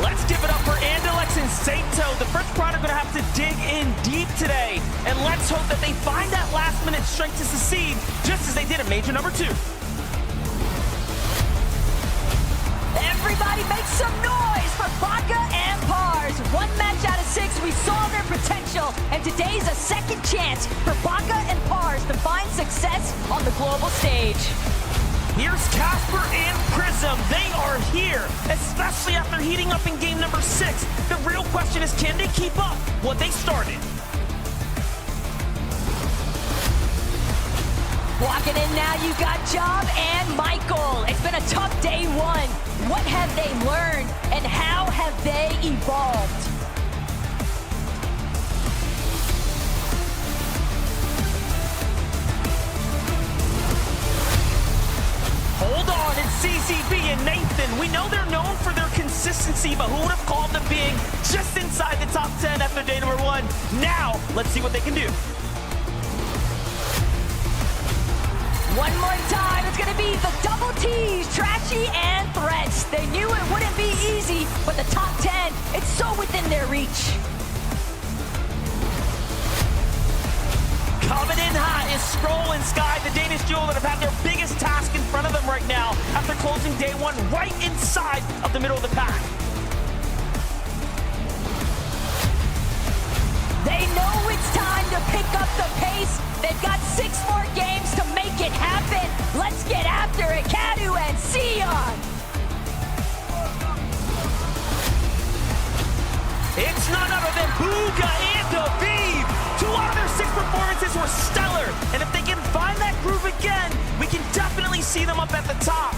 Let's give it up for Andalex and Sato. The first crowd are going to have to dig in deep today. And let's hope that they find that last-minute strength to succeed, just as they did in Major number 2. Everybody make some noise for Baka and Pars. 1 match out of 6, we saw their potential, and today's a second chance for Baka and Pars to find success on the global stage. Here's Casper and Prism. They are here, especially after heating up in game number 6. The real question is, can they keep up what they started? Walking in now, you got Job and Michael. It's been a tough day 1. What have they learned, and how have they evolved? Hold on, it's CCB and Nathan. We know they're known for their consistency, but who would have called them being just inside the top 10 after day number 1? Now, let's see what they can do. One more time, it's gonna be the double T's, Trashy and Threats. They knew it wouldn't be easy, but the top 10, it's so within their reach. Coming in hot is Skrull and Sky, the Danish duo that have had their biggest task in front of them right now after closing day 1 right inside of the middle of the pack. They know it's time to pick up the pace. They've got 6 more games to make it happen. Let's get after it, Kadu and Sion. It's Booga and Aviv. 2 out of their 6 performances were stellar. And if they can find that groove again, we can definitely see them up at the top.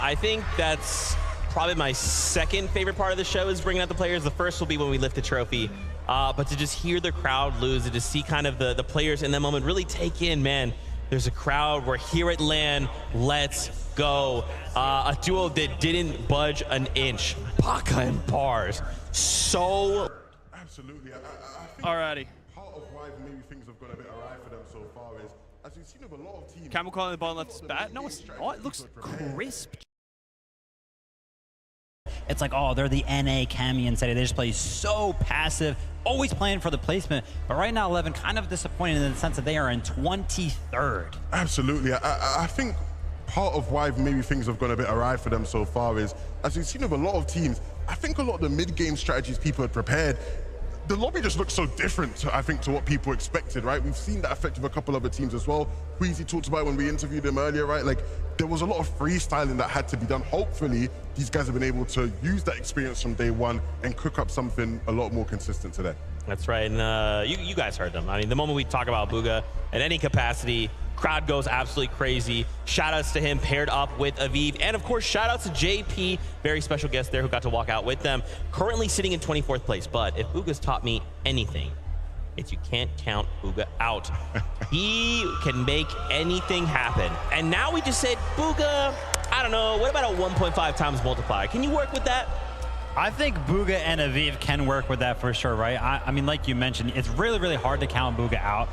I think that's probably my second favorite part of the show is bringing out the players. The first will be when we lift the trophy. But to just hear the crowd lose and to see kind of the players in that moment really take in, man, there's a crowd. We're here at LAN. Let's go. A duo that didn't budge an inch. Baka and Bars. So. Absolutely. I think Alrighty. part of why maybe things have gone a bit awry for them so far is, as we've seen with a lot of teams. Camel calling the bottom left is bad. No, it's not. It looks crisp. It's like, oh, they're the NA Cammy and Seti. They just play so passive, always playing for the placement. But right now, 11 kind of disappointed in the sense that they are in 23rd. Absolutely. I think part of why maybe things have gone a bit awry for them so far is, as we've seen with a lot of teams, I think a lot of the mid-game strategies people had prepared, the lobby just looks so different, I think, to what people expected, right? We've seen that effect with a couple other teams as well. Queasy talked about it when we interviewed him earlier, right? Like, there was a lot of freestyling that had to be done. Hopefully, these guys have been able to use that experience from day one and cook up something a lot more consistent today. That's right, and you guys heard them. I mean, the moment we talk about Booga in any capacity, crowd goes absolutely crazy. Shout outs to him paired up with Aviv, and of course, shout outs to JP, very special guest there who got to walk out with them. Currently sitting in 24th place, but if Booga's taught me anything, it's you can't count Booga out. He can make anything happen. And now we just said, Booga, I don't know, what about a 1.5 times multiplier? Can you work with that? I think Booga and Aviv can work with that for sure, right? I mean, like you mentioned, it's really, really hard to count Booga out.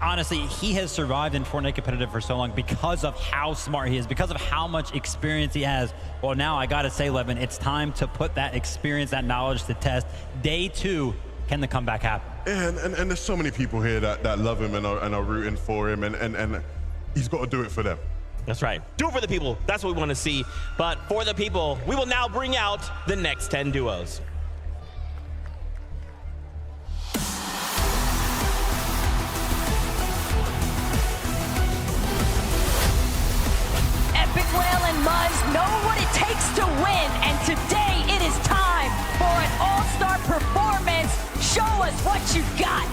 Honestly, he has survived in Fortnite competitive for so long because of how smart he is, because of how much experience he has. Well, now I gotta say, Levin, it's time to put that experience, that knowledge to test. Day 2, can the comeback happen? And there's so many people here that love him and are rooting for him, and he's got to do it for them. That's right. Do it for the people. That's what we want to see. But for the people, we will now bring out the next 10 duos. Epic Whale and Muzz know what it takes to win, and today it is time for an all-star performance. Show us what you got.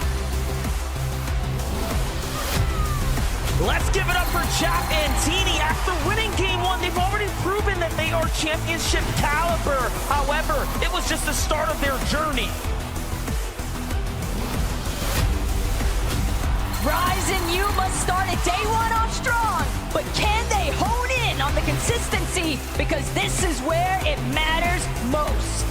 Let's give it up for Chap and Teeny. After winning Game 1, they've already proven that they are championship caliber. However, it was just the start of their journey. Rise and you must start at day 1 off strong, but can they hone in on the consistency? Because this is where it matters most.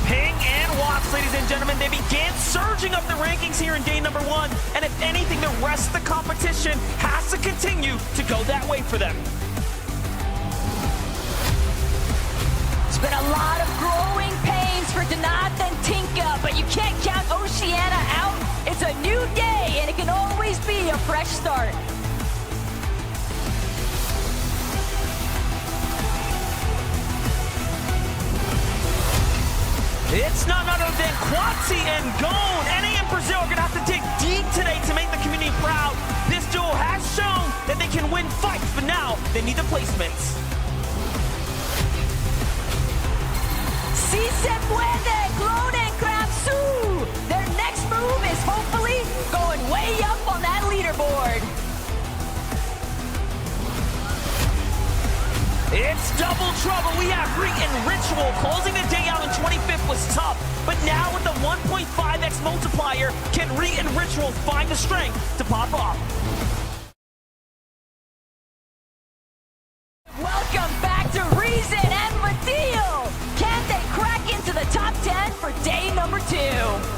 Ping and Watts, ladies and gentlemen, they began surging up the rankings here in day number 1, and if anything, the rest of the competition has to continue to go that way for them. It's been a lot of growing pains for Danath and Tinka, but you can't count Oceana out. It's a new day, and it can always be a fresh start. It's none other than Quatsi and Gone. NA and Brazil are going to have to dig deep today to make the community proud. This duo has shown that they can win fights, but now they need the placements. Si se puede, Clone and Krabsu. Their next move is hopefully going way up on that leaderboard. It's double trouble. We have Reet and Ritual. Closing the day out in 25th was tough, but now with the 1.5x multiplier, can Reet and Ritual find the strength to pop off? Welcome back to Reason and Mateo. Can they crack into the top 10 for day number 2?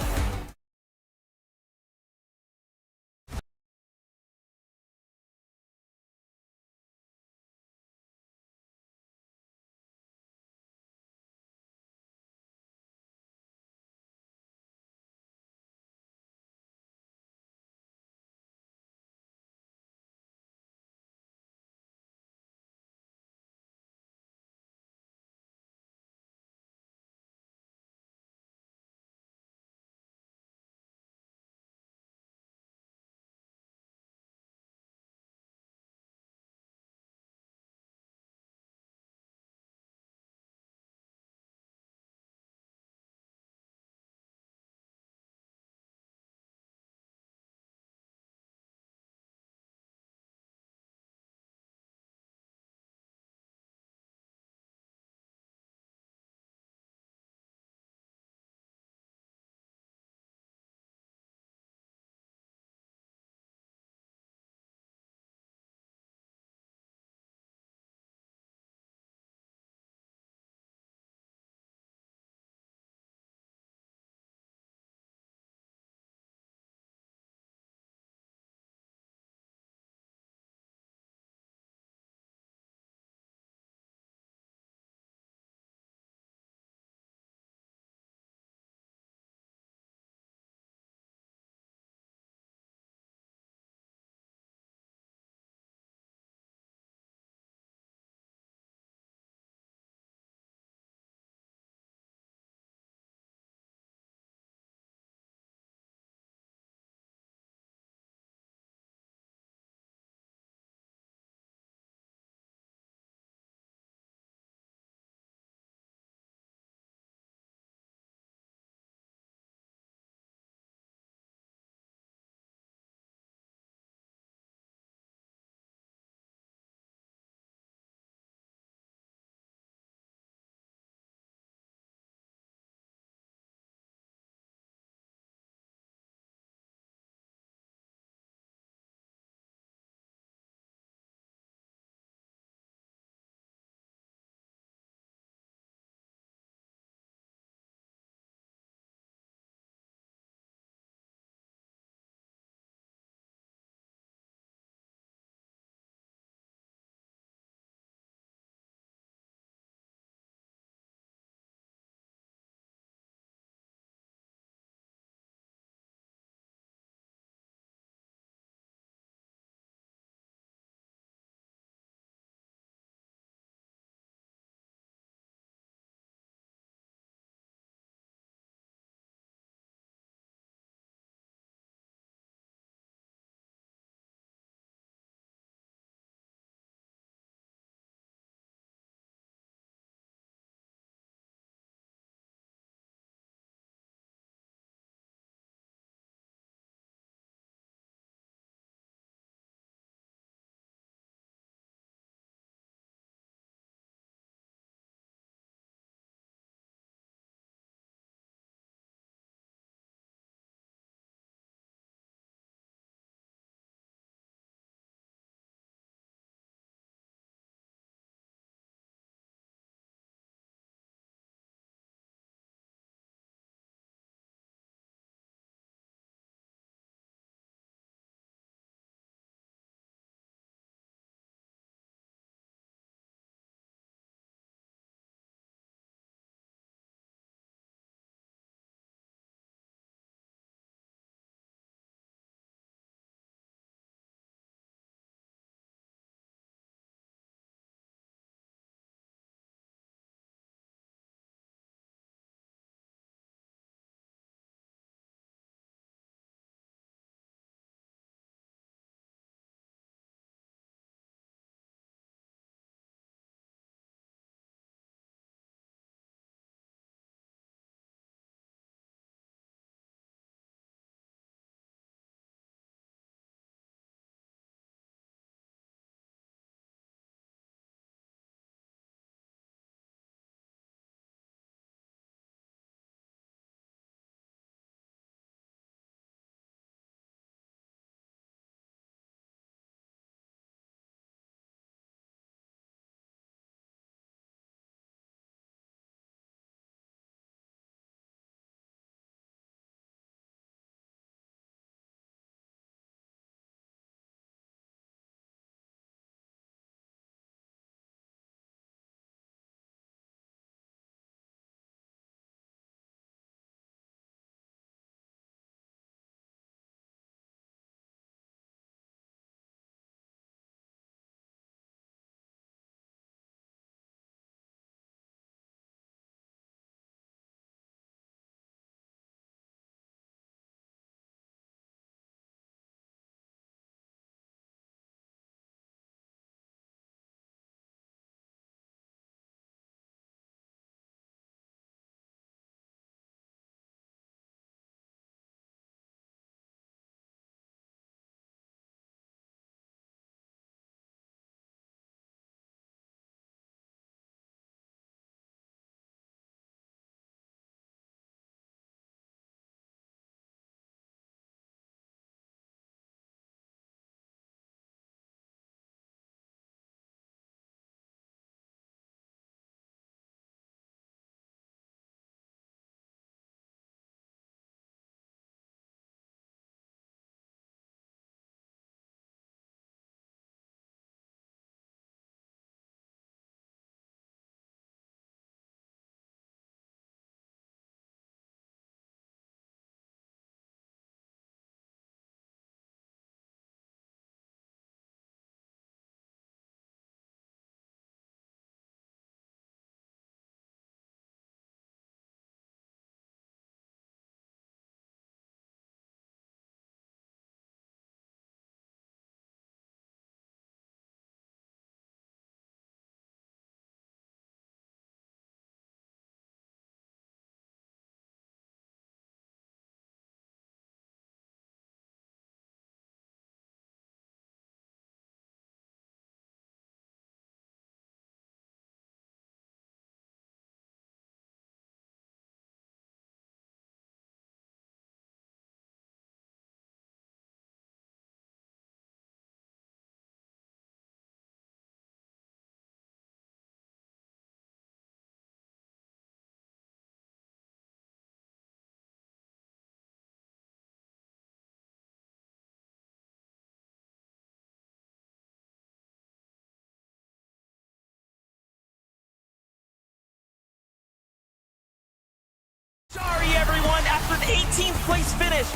Sorry, everyone. After the 18th place finish,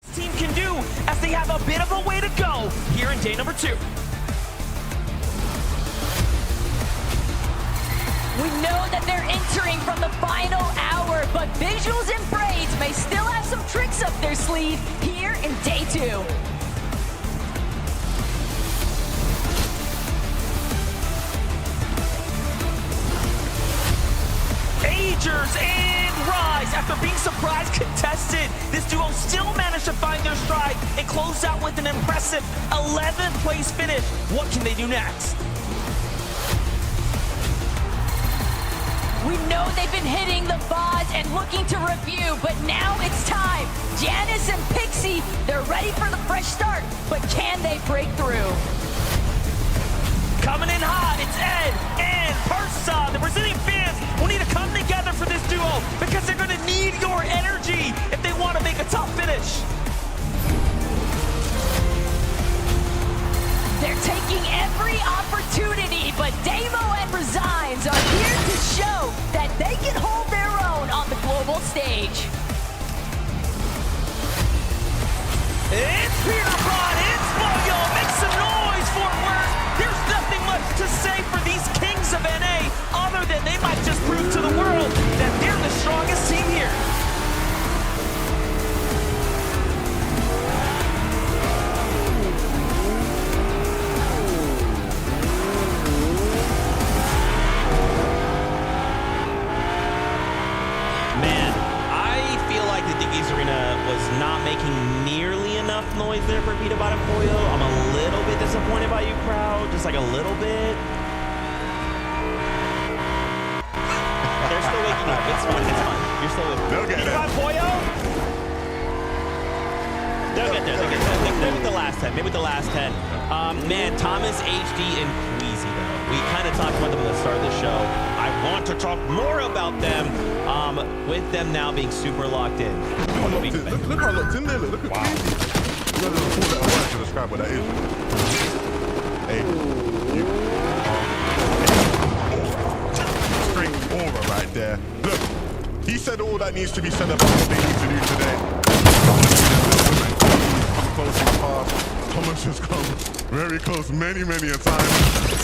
this team can do as they have a bit of a way to go here in day number 2. We know that they're entering from the final hour, but Visuals and Braids may still have some tricks up their sleeve here in day 2. Agers and Rise, after being surprise contested, this duo still managed to find their stride and close out with an impressive 11th place finish. What can they do next? We know they've been hitting the VODs and looking to review, but now it's time. Janice and Pixie, they're ready for the fresh start, but can they break through? Coming in hot, it's Ed and Persa. The Brazilian fans will need to come together for this duo because they're going to need your energy if they want to make a top finish. They're taking every opportunity, but Damo and Resigns are here to show that they can hold their own on the global stage. It's Peter Bond, it's Boyo. Make some noise for Worth. There's nothing much to say for these kings of NA other than they might just prove to the world that they're the strongest team here. Man, I feel like the Dickies Arena was not making nearly enough noise there for Peter Bottom Pollo. I'm a little bit disappointed by you, crowd. Just like a little bit. They're still waking up. It's fine. It's fine. You're still with They'll get Peter Bottom Pollo? They'll get there. They'll get there. Maybe with the last 10. Maybe with the last 10. Man, Thomas, HD, and Queasy, though. We kind of talked about them at the start of the show. I want to talk more about them with them now being super locked in. Look how locked in there. Look at Queasy. There's a four-letter word to describe what that is. Hey, you. Straight aura right there. Look, he said all that needs to be said about what they need to do today. Come close in the past. Thomas has come very close many a time.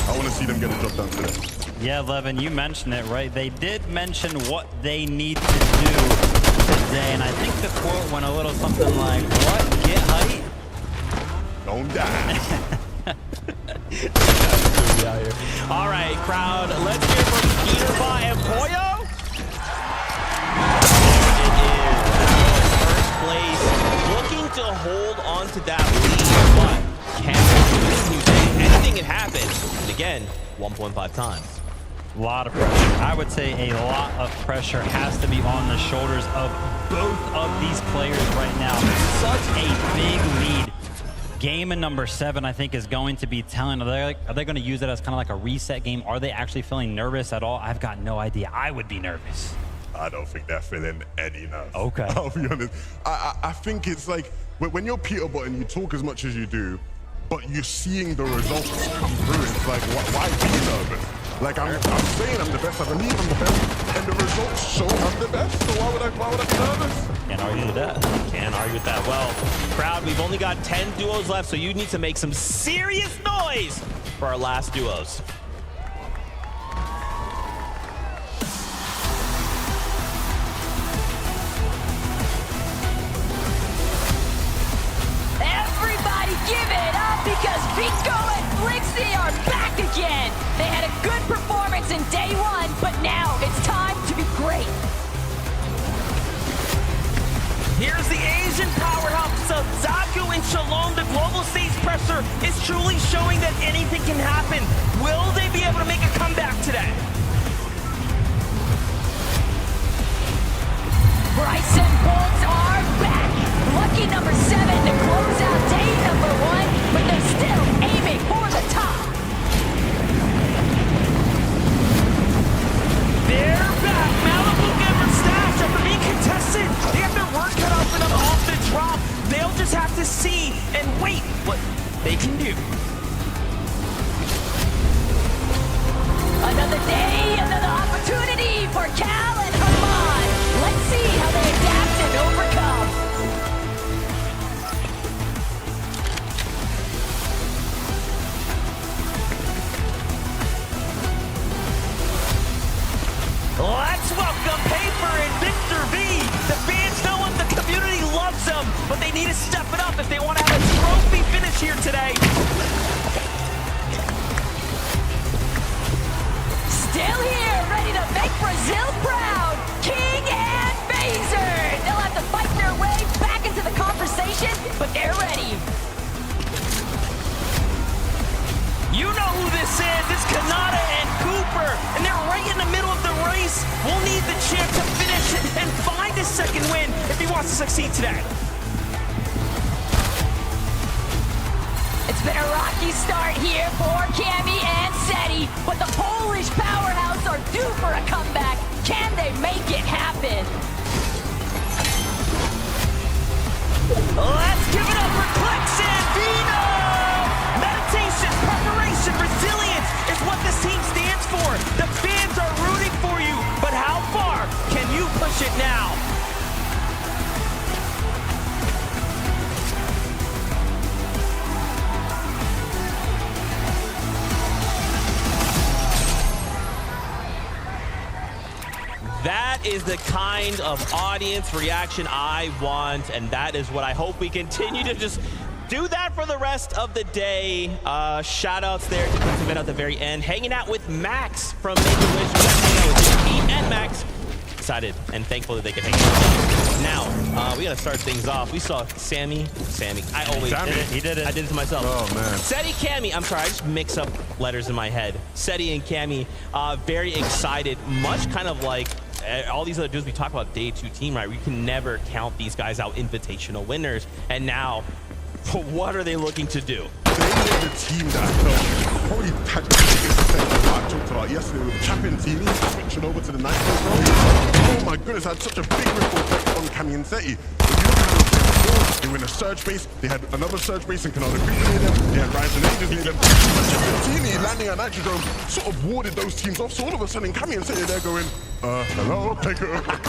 I want to see them get a job done today. Yeah, Levin, you mentioned it, right? They did mention what they need to do today, and I think the quote went a little something like, what? Get height? Don't die. All right, crowd, let's hear from Peterbot and Pollo. There it is. First place, looking to hold on to that lead, but can they do anything can happen? And again, 1.5 times. A lot of pressure. I would say a lot of pressure has to be on the shoulders of both of these players right now. Such a big lead. Game in number 7, I think, is going to be telling. Are they going to use it as kind of like a reset game? Are they actually feeling nervous at all? I've got no idea. I would be nervous. I don't think they're feeling any nerves. Okay. I'll be honest. I think it's like when you're Peterbot and you talk as much as you do, but you're seeing the results come through. It's like, why be nervous? Like, I'm saying I'm the best. I believe I'm the best. And the results show I'm the best. So why would I be nervous? Can't argue with that. Can't argue with that. Well, crowd, we've only got 10 duos left, so you need to make some serious noise for our last duos. Everybody give it up because Vico and Flixie are back again. They had a good performance in day 1, but now it's time to be great. Here's the Asian powerhouse of Zaku and Shalom. The global stage pressure is truly showing that anything can happen. Will they be able to make a comeback today? Bryce and Bolts are back. Lucky number 7 to close out day number 1, but they're still aiming for the top. They're back. Malibu and Mustache after being contested. They have their work cut out for them off the drop. They'll just have to see and wait what they can do. need to step it up if they want to have a trophy finish here today. Still here, ready to make Brazil proud. King and Phaser. They'll have to fight their way back into the conversation, but they're ready. You know who this is. It's Kanata and Cooper, and they're right in the middle of the race. We'll need the champ to finish and find his second win if he wants to succeed today. It's been a rocky start here for Cammy and Seti, but the Polish powerhouse are due for a comeback. Can they make it happen? Let's give it up for Clix and Vino! Meditation, preparation, resilience is what this team stands for. The fans are rooting for you, but how far can you push it now? That is the kind of audience reaction I want, and that is what I hope we continue to just do that for the rest of the day. Shout outs there to Clix event at the very end. Hanging out with Max from Make-A-Wish. We got to hang out with Pete and Max. Excited and thankful that they could hang out. Now, we got to start things off. We saw Sammy. I always did it. He did it. I did it to myself. Oh, man. Seti, Cammy. I'm sorry, I just mix up letters in my head. Seti and Cammy, very excited. Much kind of like all these other dudes we talk about day 2 team, right? We can never count these guys out invitational winners. And now, what are they looking to do? They are the team that probably had the biggest effect on what I talked about yesterday with Chapin TV switching over to the night mode. Oh my goodness, had such a big ripple effect on Cammy and Seti. They were in a surge base, they had another surge base in Canada Creek near them, they had Rise and Angels near them. Chapin landing at Nitrodrome sort of warded those teams off, so all of a sudden Cammy and Seti are there going, hello, like,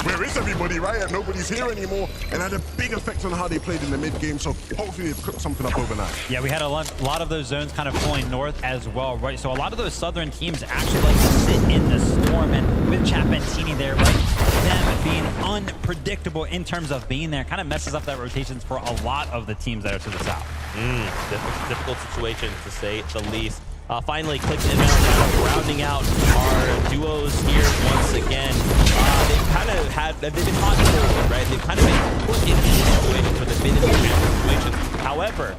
where is everybody, right? And nobody's here anymore, and had a big effect on how they played in the mid-game, so hopefully they've cooked something up overnight. Yeah, we had a lot of those zones kind of flowing north as well, right? So a lot of those southern teams actually like to sit in the storm, and with Chapentini there, right, them being unpredictable in terms of being there kind of messes up that rotations for a lot of the teams that are to the south. Difficult situation, to say the least. Finally, Clix and Mel rounding out our duos here once again. They've kind of they've been hot and cold, right? They've kind of been put in these situations where they've been in these situations. However,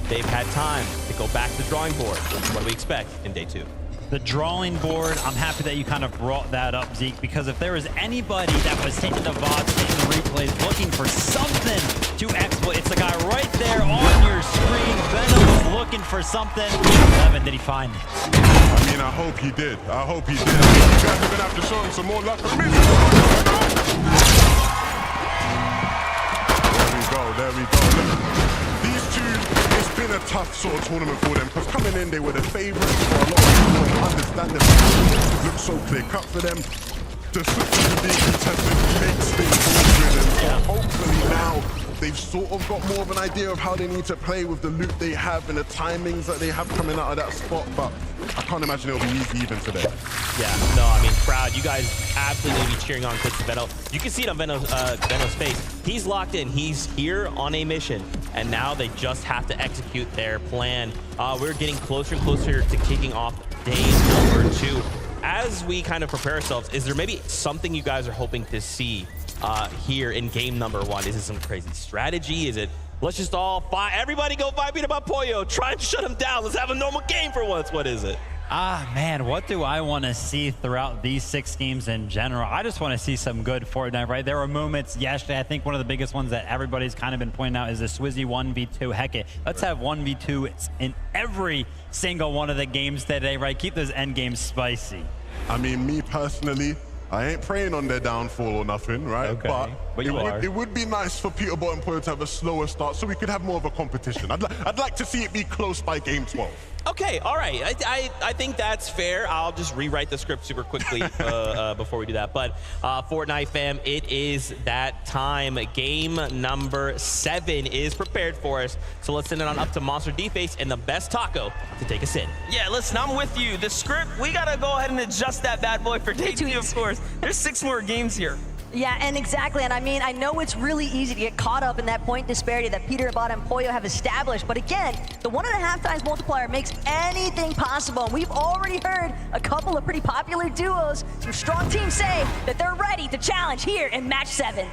they've had time to go back to the drawing board. What do we expect in day 2? The drawing board, I'm happy that you kind of brought that up, Zeke, because if there was anybody that was taking the VODs, taking the replays, looking for something to exploit, it's the guy right there on your screen. Venom's looking for something. 11, did he find it? I mean, I hope he did. I hope he did. I mean, you guys are going to have to show him some more luck from me. There we go. Look, these two, it's been a tough sort of tournament for them because coming in, they were the favorites for a lot of people and understand them. It looks so clear-cut for them. The switches of being contested makes things easier, and so hopefully now they've sort of got more of an idea of how they need to play with the loot they have and the timings that they have coming out of that spot, but I can't imagine it'll be easy even today. Yeah, no, I mean, proud. You guys absolutely going to be cheering on Clix and Veno. You can see it on Veno's face. He's locked in. He's here on a mission, and now they just have to execute their plan. We're getting closer and closer to kicking off day number 2. As we kind of prepare ourselves, is there maybe something you guys are hoping to see here in game number 1? Is it some crazy strategy? Is it, let's just all fight, everybody go 5 feet about Pollo, try and shut him down, let's have a normal game for once? What is it? Man, what do I want to see throughout these 6 games in general? I just want to see some good Fortnite, right? There were moments yesterday. I think one of the biggest ones that everybody's kind of been pointing out is the Swizzy 1v2. Heck it, let's have 1v2 in every single one of the games today, right? Keep those end games spicy. I mean, me personally, I ain't praying on their downfall or nothing, right? Okay. But it would be nice for Peterborough and Pollo to have a slower start so we could have more of a competition. I'd like to see it be close by game 12. Okay, all right. I think that's fair. I'll just rewrite the script super quickly before we do that. But Fortnite fam, it is that time. Game number 7 is prepared for us. So let's send it on up to Monster D-Face and the best taco to take us in. Yeah, listen, I'm with you. The script, we got to go ahead and adjust that bad boy for day 2, of course. There's 6 more games here. Yeah, and exactly, and I mean, I know it's really easy to get caught up in that point disparity that Peter, Bot, and Pollo have established, but again, the 1.5 times multiplier makes anything possible. We've already heard a couple of pretty popular duos, some strong teams say that they're ready to challenge here in match 7.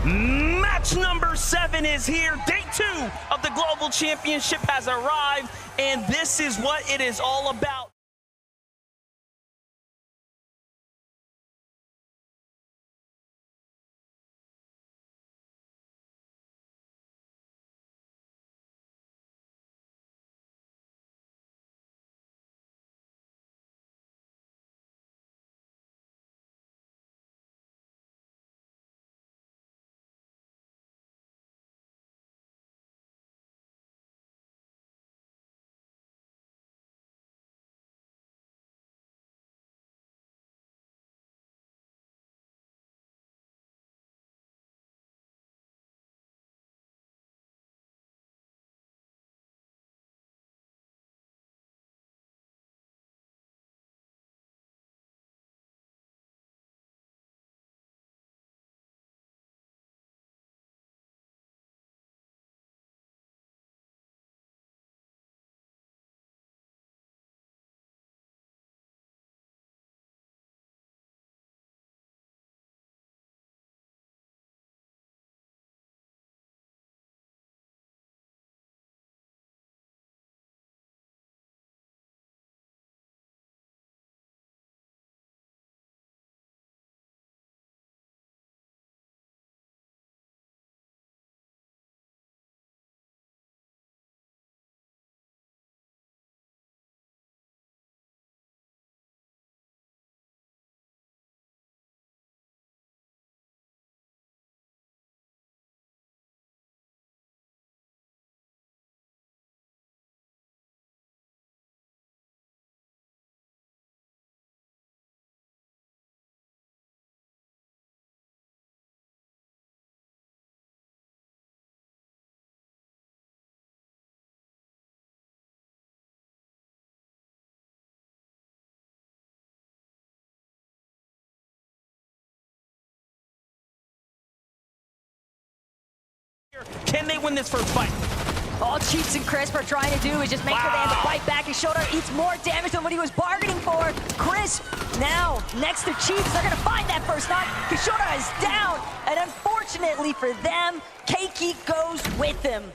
Match number 7 is here. Day 2 of the Global Championship has arrived, and this is what it is all about. Can they win this first fight? All Cheats and Crisp are trying to do is just make sure they have to fight back. His shoulder eats more damage than what he was bargaining for. Crisp now next to Cheats. They're going to find that first knock. Kishota is down, and unfortunately for them, Keiki goes with him.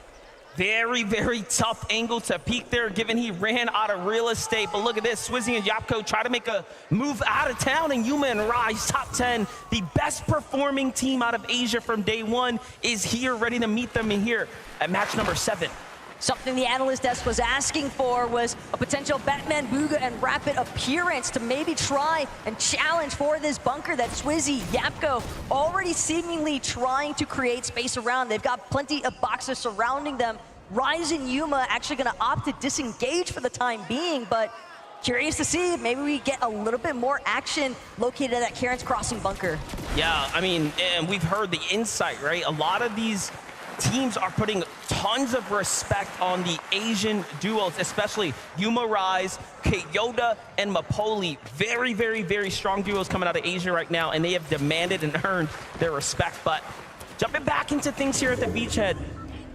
Very, very tough angle to peek there, given he ran out of real estate. But look at this, Swizzy and Yapko try to make a move out of town, and Yuma and Rise, top 10. The best performing team out of Asia from day 1 is here, ready to meet them in here at match number 7. Something the analyst desk was asking for was a potential Batman Booga and Rapid appearance to maybe try and challenge for this bunker that Swizzy, Yapko already seemingly trying to create space around. They've got plenty of boxes surrounding them. Rise and Yuma actually going to opt to disengage for the time being, but curious to see if maybe we get a little bit more action located at that Karen's Crossing bunker. Yeah, I mean, and we've heard the insight, right? A lot of these teams are putting tons of respect on the Asian duos, especially Yuma Rise, Yoda, and Mapoli. Very, very, very strong duos coming out of Asia right now, and they have demanded and earned their respect. But jumping back into things here at the beachhead,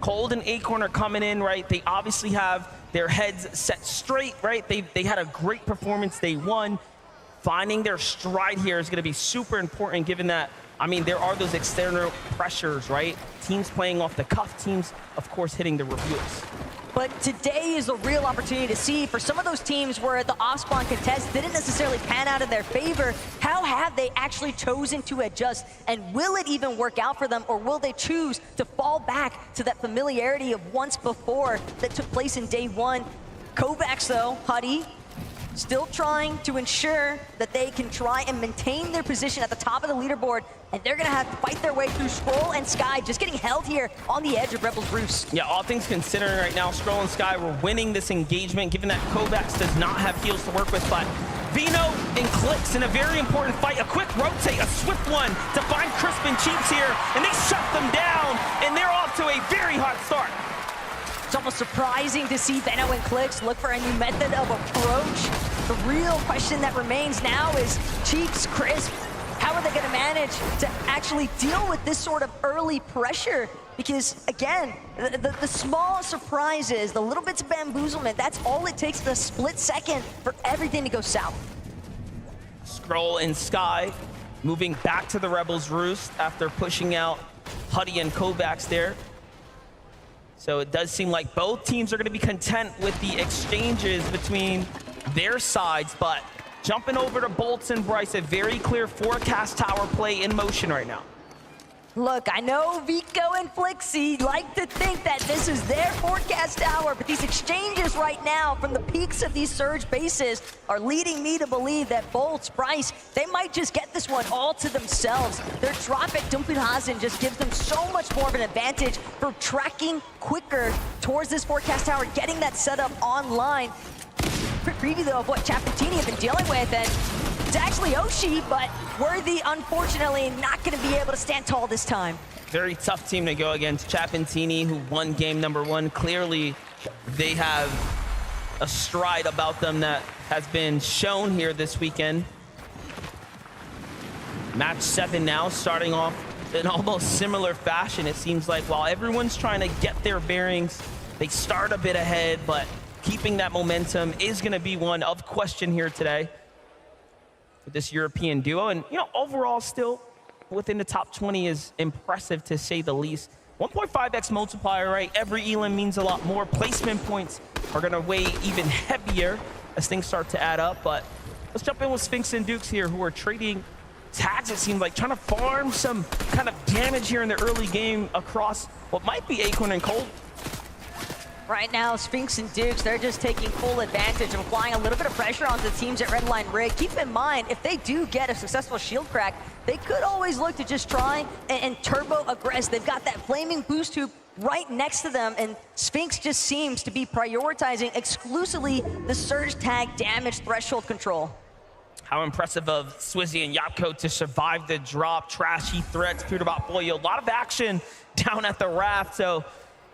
Cold and Acorn are coming in, right? They obviously have their heads set straight, right? They had a great performance day 1. Finding their stride here is going to be super important, given that, I mean, there are those external pressures, right? Teams playing off the cuff, teams, of course, hitting the reveals. But today is a real opportunity to see for some of those teams where the off-spawn contest didn't necessarily pan out in their favor, how have they actually chosen to adjust? And will it even work out for them, or will they choose to fall back to that familiarity of once before that took place in day 1? Kovacs, though, Huddy, still trying to ensure that they can try and maintain their position at the top of the leaderboard, and they're gonna have to fight their way through Scroll and Sky, just getting held here on the edge of Rebel's Roost. Yeah, all things considering right now, Scroll and Sky were winning this engagement, given that Kovacs does not have heals to work with, but Vino and Clix in a very important fight, a quick rotate, a swift one to find Crisp and Cheats here, and they shut them down, and they're off to a very hot start. It's almost surprising to see Benno and Clix look for a new method of approach. The real question that remains now is Cheeks, Crisp, how are they going to manage to actually deal with this sort of early pressure? Because again, the small surprises, the little bits of bamboozlement, that's all it takes in a split second for everything to go south. Scroll and Sky moving back to the Rebels' roost after pushing out Huddy and Kovacs there. So it does seem like both teams are going to be content with the exchanges between their sides, but jumping over to Bolts and Bryce, a very clear forecast tower play in motion right now. Look, I know Vico and Flixie like to think that this is their forecast hour, but these exchanges right now from the peaks of these Surge bases are leading me to believe that Bolts, Bryce, they might just get this one all to themselves. Their drop at Dumpenhausen just gives them so much more of an advantage for tracking quicker towards this forecast tower, getting that setup online. Quick preview though of what Chapter have been dealing with, and it's actually Oshi, but Worthy, unfortunately, not going to be able to stand tall this time. Very tough team to go against. Chapentini, who won game number 1. Clearly, they have a stride about them that has been shown here this weekend. Match 7 now, starting off in almost similar fashion. It seems like while everyone's trying to get their bearings, they start a bit ahead, but keeping that momentum is going to be one of question here today with this European duo. And, you know, overall still within the top 20 is impressive to say the least. 1.5x multiplier, right? Every elim means a lot more. Placement points are going to weigh even heavier as things start to add up. But let's jump in with Sphinx and Dukes here, who are trading tags, it seems like, trying to farm some kind of damage here in the early game across what might be Acorn and Cold. Right now, Sphinx and Dukes, they're just taking full advantage of applying a little bit of pressure onto the teams at Redline Rig. Keep in mind, if they do get a successful shield crack, they could always look to just try and turbo aggress. They've got that flaming boost tube right next to them, and Sphinx just seems to be prioritizing exclusively the surge tag damage threshold control. How impressive of Swizzy and Yapko to survive the drop. Trashy threats, Peter Boyo. A lot of action down at the raft, so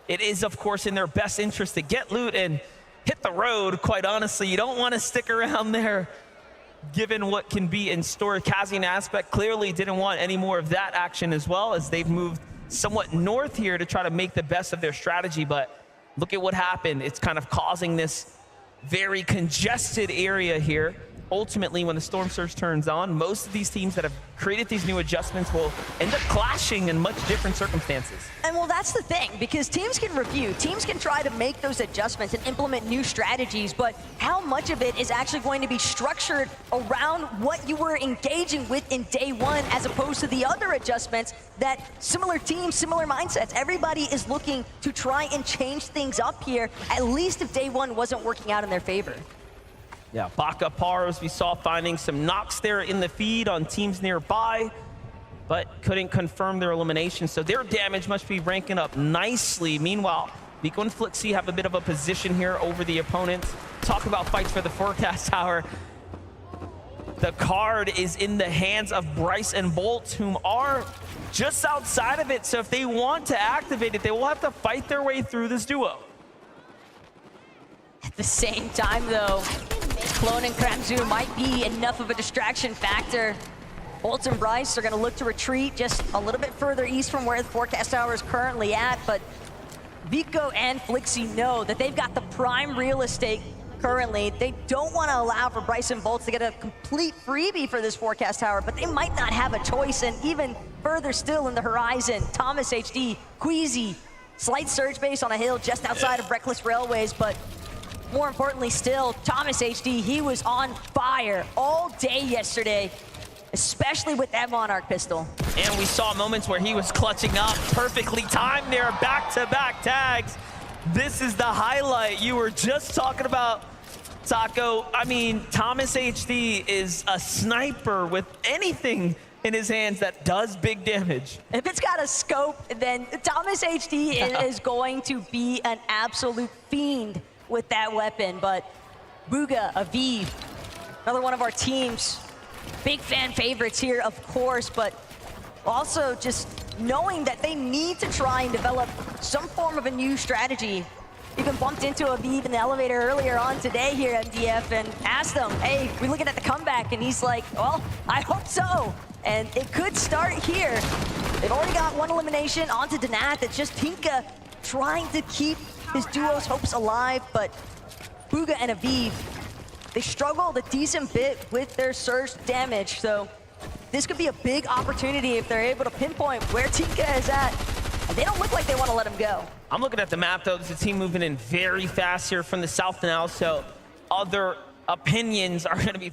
it is, of course, in their best interest to get loot and hit the road, quite honestly. You don't want to stick around there, given what can be in store. Kazi and Aspect clearly didn't want any more of that action as well, as they've moved somewhat north here to try to make the best of their strategy. But look at what happened. It's kind of causing this very congested area here. Ultimately, when the Storm Surge turns on, most of these teams that have created these new adjustments will end up clashing in much different circumstances. And well, that's the thing, because teams can review, teams can try to make those adjustments and implement new strategies, but how much of it is actually going to be structured around what you were engaging with in day one, as opposed to the other adjustments that similar teams, similar mindsets, everybody is looking to try and change things up here, at least if day one wasn't working out in their favor. Yeah, Baka Paros, we saw finding some knocks there in the feed on teams nearby, but couldn't confirm their elimination, so their damage must be ranking up nicely. Meanwhile, Vico and Flixie have a bit of a position here over the opponents. Talk about fights for the forecast tower. The card is in the hands of Bryce and Bolt, whom are just outside of it, so if they want to activate it, they will have to fight their way through this duo. At the same time, though, Clone and Kramzu might be enough of a distraction factor. Bolt and Bryce are going to look to retreat just a little bit further east from where the forecast tower is currently at, but Vico and Flixie know that they've got the prime real estate currently. They don't want to allow for Bryce and Bolts to get a complete freebie for this forecast tower, but they might not have a choice. And even further still in the horizon, Thomas HD, Queasy, slight surge base on a hill just outside of Reckless Railways, but more importantly still, Thomas HD, he was on fire all day yesterday, especially with that Monarch pistol. And we saw moments where he was clutching up, perfectly timed there, back-to-back tags. This is the highlight you were just talking about, Taco. I mean, Thomas HD is a sniper with anything in his hands that does big damage. If it's got a scope, then Thomas HD is going to be an absolute fiend with that weapon. But Booga, Aviv, another one of our team's big fan favorites here, of course, but also just knowing that they need to try and develop some form of a new strategy even bumped into Aviv in the elevator earlier on today here at MDF and asked him, hey, we're looking at the comeback, and he's like, well, I hope so. And it could start here. They've already got one elimination onto Danath. It's just Tinka trying to keep his duo's hopes alive, but Bugha and Aviv, they struggled a decent bit with their surge damage, so this could be a big opportunity if they're able to pinpoint where Tinka is at. And they don't look like they want to let him go. I'm looking at the map, though. There's a team moving in very fast here from the south now, so other opinions are going to be...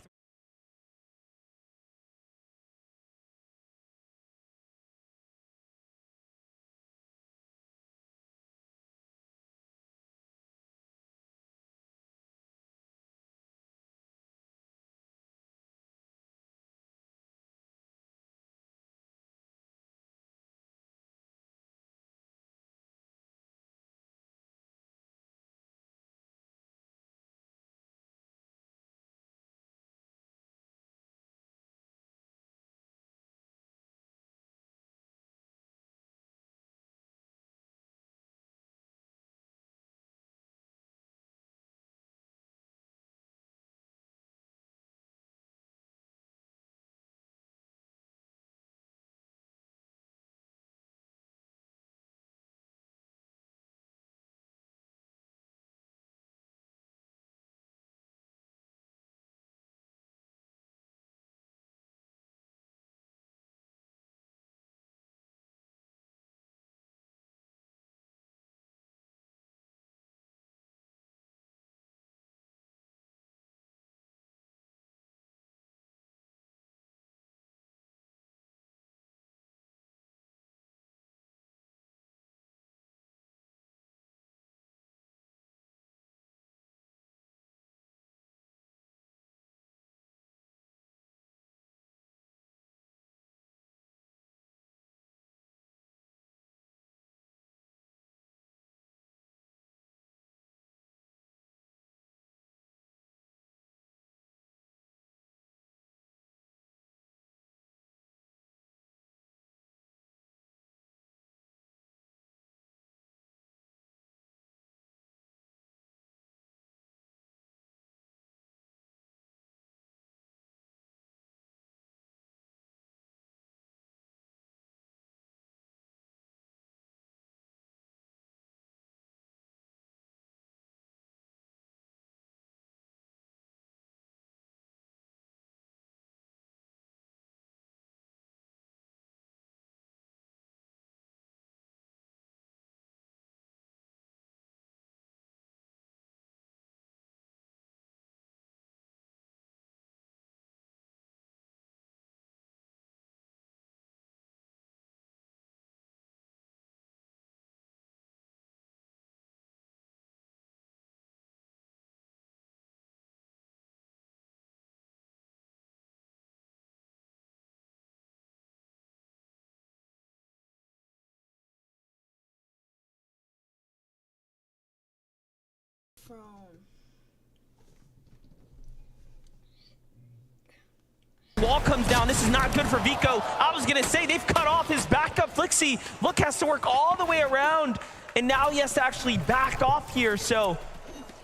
Wall comes down. This is not good for Vico. I was going to say they've cut off his backup. Flixie, look, has to work all the way around, and now he has to actually back off here. So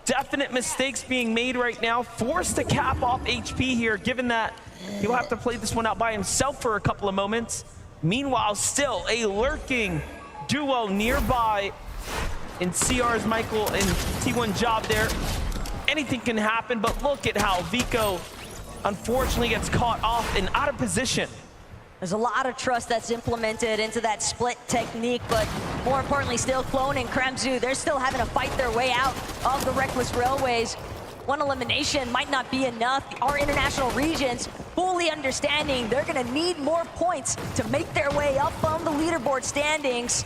definite mistakes being made right now. Forced to cap off HP here, given that he'll have to play this one out by himself for a couple of moments. Meanwhile, still a lurking duo nearby in CR's Michael and T1 Job there. Anything can happen, but look at how Vico unfortunately gets caught off and out of position. There's a lot of trust that's implemented into that split technique, but more importantly still, Clone and Kremzu, they're still having to fight their way out of the Reckless Railways. One elimination might not be enough. Our international regions fully understanding they're gonna need more points to make their way up on the leaderboard standings.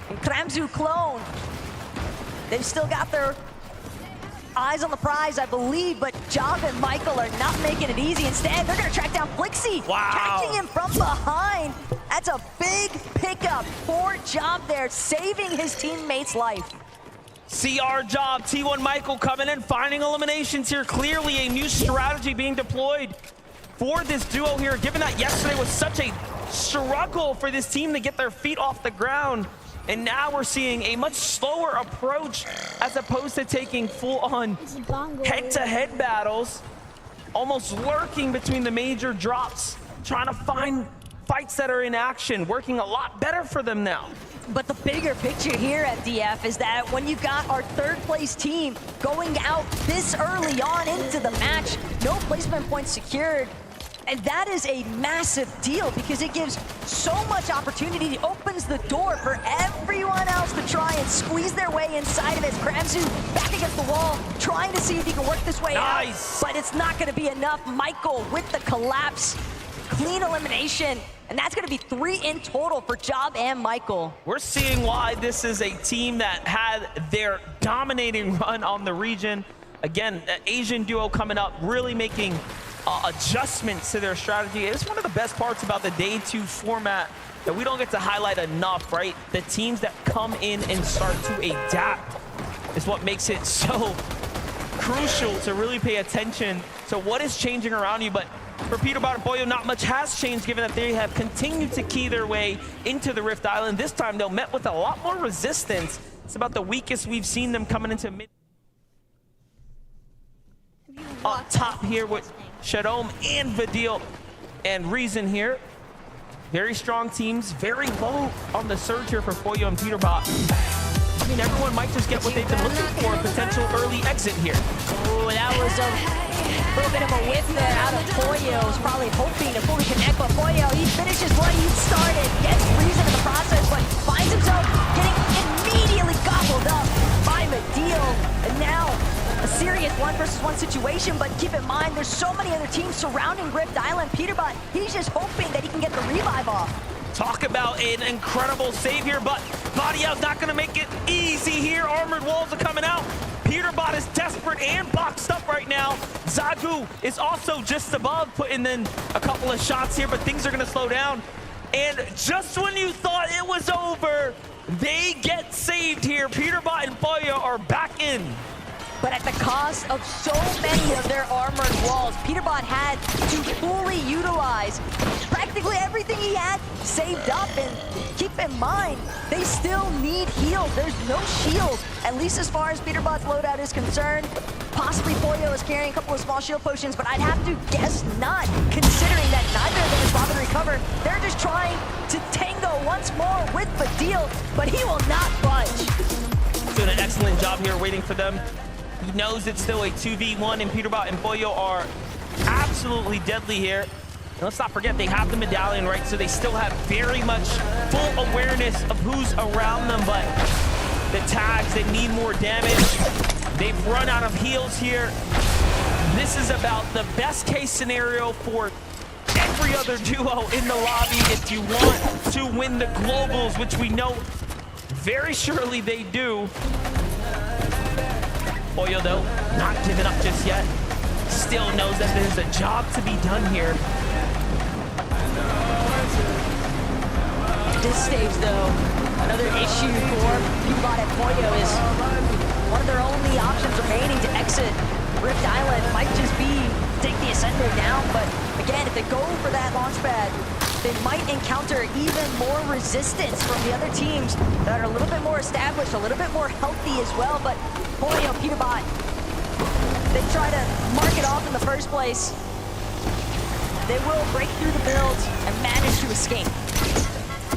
And Kremzu, Clone, they've still got their eyes on the prize, I believe, but Job and Michael are not making it easy. Instead, they're going to track down Flixie, catching him from behind. That's a big pickup for Job there, saving his teammate's life. CR Job, T1 Michael coming in, finding eliminations here. Clearly a new strategy being deployed for this duo here, given that yesterday was such a struggle for this team to get their feet off the ground. And now we're seeing a much slower approach as opposed to taking full-on head-to-head battles, almost lurking between the major drops, trying to find fights that are in action, working a lot better for them now. But the bigger picture here at DF is that when you've got our third place team going out this early on into the match, no placement points secured, and that is a massive deal because it gives so much opportunity. It opens the door for everyone else to try and squeeze their way inside of it. Kramzu back against the wall, trying to see if he can work this way out. But it's not going to be enough. Michael with the collapse, clean elimination. And that's going to be 3 in total for Job and Michael. We're seeing why this is a team that had their dominating run on the region. Again, the Asian duo coming up, really making adjustments to their strategy. It's one of the best parts about the Day 2 format that we don't get to highlight enough, right? The teams that come in and start to adapt is what makes it so crucial to really pay attention to what is changing around you. But for Peterbot and Boyo, not much has changed given that they have continued to key their way into the Rift Island. This time, they'll met with a lot more resistance. It's about the weakest we've seen them coming into mid. Up top here with Shadome and Vidil and Reason here. Very strong teams, very low on the surge here for Boyo and Peterbot. I mean, everyone might just get what they've been looking for, a potential early exit here. Oh, that was a little bit of a whiff there out of Boyo. Was probably hoping to fully connect, but Boyo, he finishes what he started, gets Reason in the process, but finds himself getting immediately gobbled up by Vidil. And now a serious 1-versus-1 situation, but keep in mind, there's so many other teams surrounding Rift Island. Peterbot, he's just hoping that he can get the revive off. Talk about an incredible save here, but Body Out's not going to make it easy here. Armored walls are coming out. Peterbot is desperate and boxed up right now. Zagu is also just above, putting in a couple of shots here, but things are going to slow down. And just when you thought it was over, they get saved here. Peterbot and Boyo are back in. But at the cost of so many of their armored walls, Peterbot had to fully utilize practically everything he had saved up. And keep in mind, they still need heals. There's no shield, at least as far as Peterbot's loadout is concerned. Possibly Boyo is carrying a couple of small shield potions, but I'd have to guess not, considering that neither of them is bothered to recover. They're just trying to tango once more with Vidil, but he will not budge. Doing an excellent job here waiting for them. He knows it's still a 2v1, and Peterbot and Boyo are absolutely deadly here. And let's not forget, they have the medallion, right? So they still have very much full awareness of who's around them, but the tags, they need more damage. They've run out of heals here. This is about the best case scenario for every other duo in the lobby if you want to win the globals, which we know very surely they do. Boyo, though, not giving up just yet. Still knows that there's a job to be done here. At this stage, though, another issue for Peterbot and Boyo is one of their only options remaining to exit Rift Island might just be take the Ascender down, but again, if they go for that launch pad, they might encounter even more resistance from the other teams that are a little bit more established, a little bit more healthy as well. But Boyo, Peterbot, they try to mark it off in the first place. They will break through the builds and manage to escape.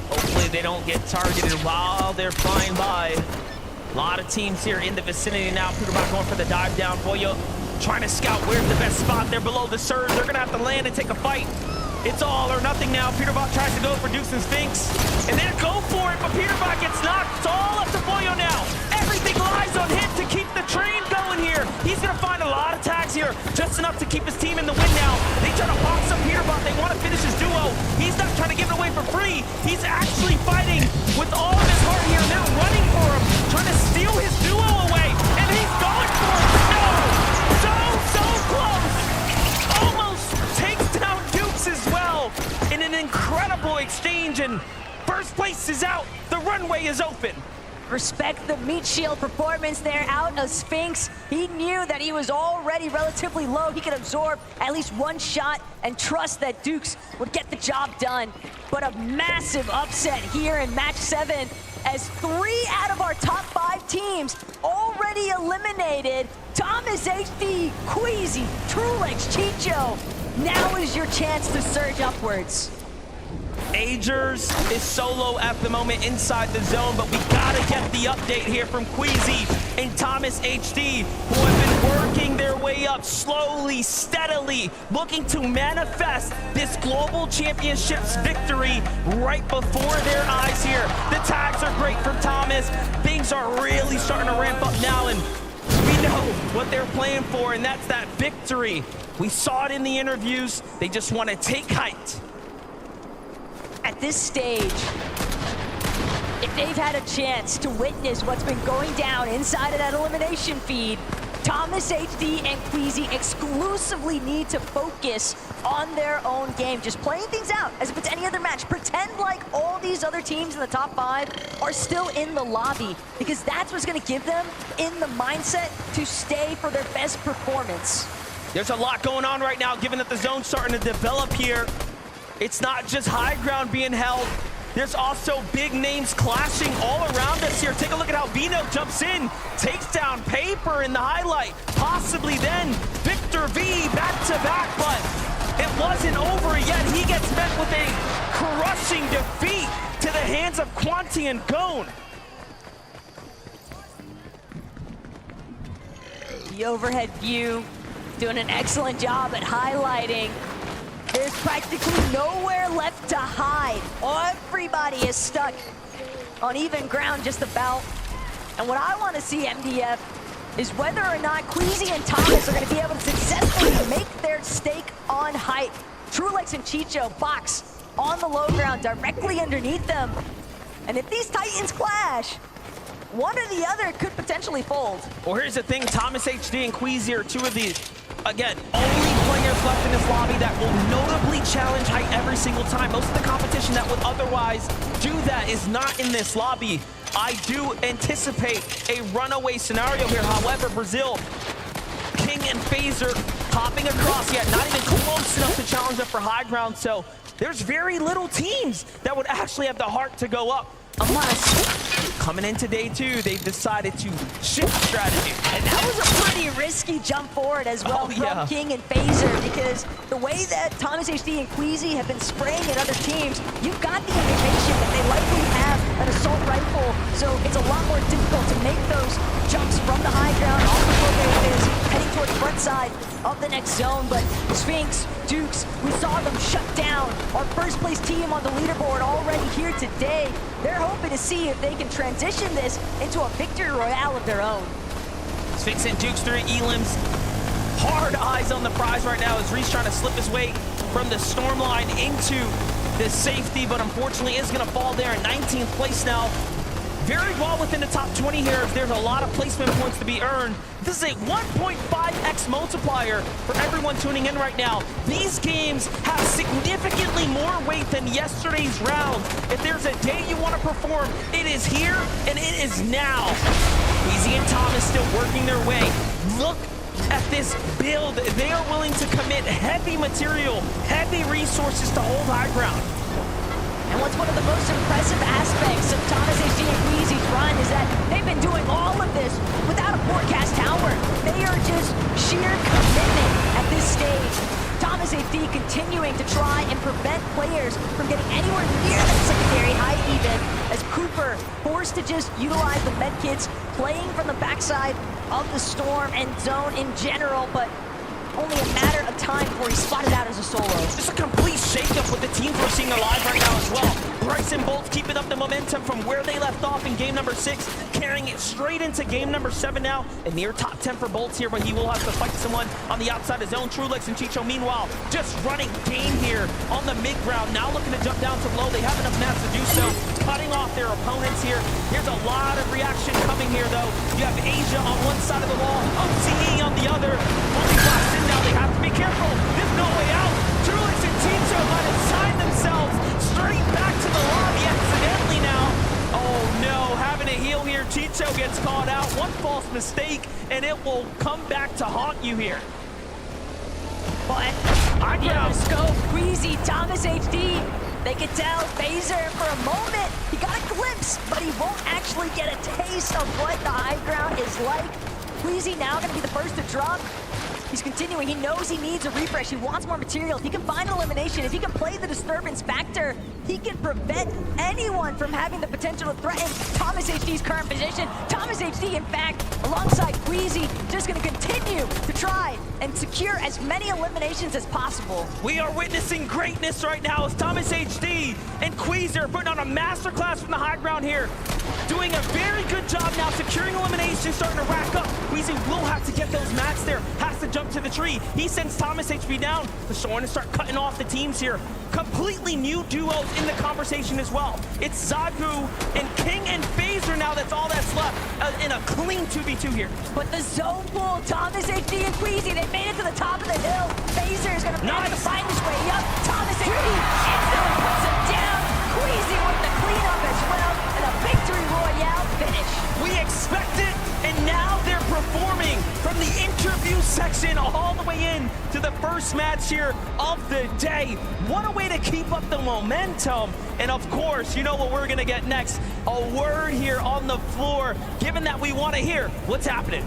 Hopefully they don't get targeted while they're flying by. A lot of teams here in the vicinity now. Peterbot going for the dive down. Boyo trying to scout where's the best spot. They're below the surge. They're going to have to land and take a fight. It's all or nothing now. Peterbot tries to go for Dukes and Sphinx. And then go for it, but Peterbot gets knocked. It's all up to Boyo now. Everything lies on him to keep the train going here. He's going to find a lot of tags here, just enough to keep his team in the win now. They try to box up Peterbot. They want to finish his duo. He's not trying to give it away for free. He's actually fighting with all of his heart here. They're running for him, trying to steal his duo away. And he's going for it. No! So close. Almost takes down Dukes as well in an incredible exchange. And first place is out. The runway is open. Respect the meat shield performance there out of Sphinx. He knew that he was already relatively low. He could absorb at least one shot and trust that Dukes would get the job done. But a massive upset here in match 7 as 3 out of our top 5 teams already eliminated. Thomas HD, Queasy, Trulex, Chicho. Now is your chance to surge upwards. Agers is solo at the moment inside the zone, but we gotta get the update here from Queasy and Thomas HD, who have been working their way up slowly, steadily, looking to manifest this global championships victory right before their eyes here. The tags are great for Thomas. Things are really starting to ramp up now, and we know what they're playing for, and that's that victory. We saw it in the interviews. They just want to take height. At this stage, if they've had a chance to witness what's been going down inside of that elimination feed, Thomas HD and Queasy exclusively need to focus on their own game, just playing things out as if it's any other match. Pretend like all these other teams in the top 5 are still in the lobby, because that's what's going to give them in the mindset to stay for their best performance. There's a lot going on right now, given that the zone's starting to develop here. It's not just high ground being held. There's also big names clashing all around us here. Take a look at how Vino jumps in, takes down Paper in the highlight. Possibly then Victor V back-to-back, but it wasn't over yet. He gets met with a crushing defeat to the hands of Quanti and Gone. The overhead view doing an excellent job at highlighting. There's practically nowhere left to hide. Everybody is stuck on even ground just about. And what I want to see, MDF, is whether or not Queasy and Thomas are going to be able to successfully make their stake on height. Trulex and Chicho box on the low ground directly underneath them. And if these Titans clash, one or the other could potentially fold. Well, here's the thing. Thomas HD and Queasy are two of the, again, only players left in this lobby that will notably challenge height every single time. Most of the competition that would otherwise do that is not in this lobby. I do anticipate a runaway scenario here. However, Brazil, King and Phaser hopping across, yet not even close enough to challenge up for high ground. So there's very little teams that would actually have the heart to go up. Unless, coming into day 2, they've decided to shift strategy. And that was a pretty risky jump forward as well from King and Phaser, because the way that Thomas HD and Queasy have been spraying at other teams, you've got the indication that they likely have an assault rifle, so it's a lot more difficult to make those jumps from the high ground off the floor is heading toward the front side of the next zone. But Sphinx, Dukes, we saw them shut down our first place team on the leaderboard already here today. They're hoping to see if they can transition this into a victory royale of their own. Sphinx and Dukes through Elims. Hard eyes on the prize right now as Reese trying to slip his way from the storm line into the safety, but unfortunately is going to fall there in 19th place now. Very well within the top 20 here. There's a lot of placement points to be earned. This is a 1.5x multiplier for everyone tuning in right now. These games have significantly more weight than yesterday's round. If there's a day you want to perform, it is here and it is now. Queasy and Thomas still working their way. Look at this build. They are willing to commit heavy material, heavy resources to hold high ground. And what's one of the most impressive aspects of Thomas HD and Queasy's run is that they've been doing all of this without a forecast tower. They are just sheer commitment at this stage. Thomas HD continuing to try and prevent players from getting anywhere near that secondary height even, as Cooper forced to just utilize the medkits, playing from the backside of the storm and zone in general, but only a matter of time before he spotted out as a solo. Just a complete shakeup with the teams we're seeing alive right now as well. Bryce and Bolts keeping up the momentum from where they left off in game number 6, carrying it straight into game number 7 now. A near top 10 for Bolts here, but he will have to fight someone on the outside of zone. Trulex and Chicho, meanwhile, just running game here on the mid ground. Now looking to jump down to low. They have enough mats to do so, cutting off their opponents here. Here's a lot of reaction coming here, though. You have Asia on one side of the wall, OCE on the other. Only blocks in now. They have to be careful. There's no way out. Trulex and Chicho might have signed themselves straight back to the lobby accidentally now. Oh no, having a heal here Chicho gets caught out. One false mistake, and it will come back to haunt you here. But the scope, Queasy, Thomas HD. They could tell Phaser for a moment. He got a glimpse, but he won't actually get a taste of what the high ground is like. Queasy now going to be the first to drop. He's continuing. He knows he needs a refresh. He wants more material. If he can find an elimination, if he can play the disturbance factor, he can prevent anyone from having the potential to threaten Thomas HD's current position. Thomas HD, in fact, alongside Queasy, just going to continue to try and secure as many eliminations as possible. We are witnessing greatness right now as Thomas HD and Queasy are putting on a masterclass from the high ground here. Doing a very good job now securing eliminations, starting to rack up. Queasy will have to get those mats there, has to jump to the tree. He sends Thomas HP down. The Soren to start cutting off the teams here. Completely new duos in the conversation as well. It's Zagu and King and Phaser now. That's all that's left in a clean 2v2 here. But the zone pool, Thomas HD and Queasy, they made it to the top of the hill. Phaser is going to have to find his way up. Thomas HD instantly puts him down. Queasy with the cleanup as well, and a victory royale finish. We expect it, and now they're performing from the interview section all the way in to the first match here of the day. What a way to keep up the momentum. And of course, you know what we're gonna get next. A word here on the floor, given that we wanna hear what's happening.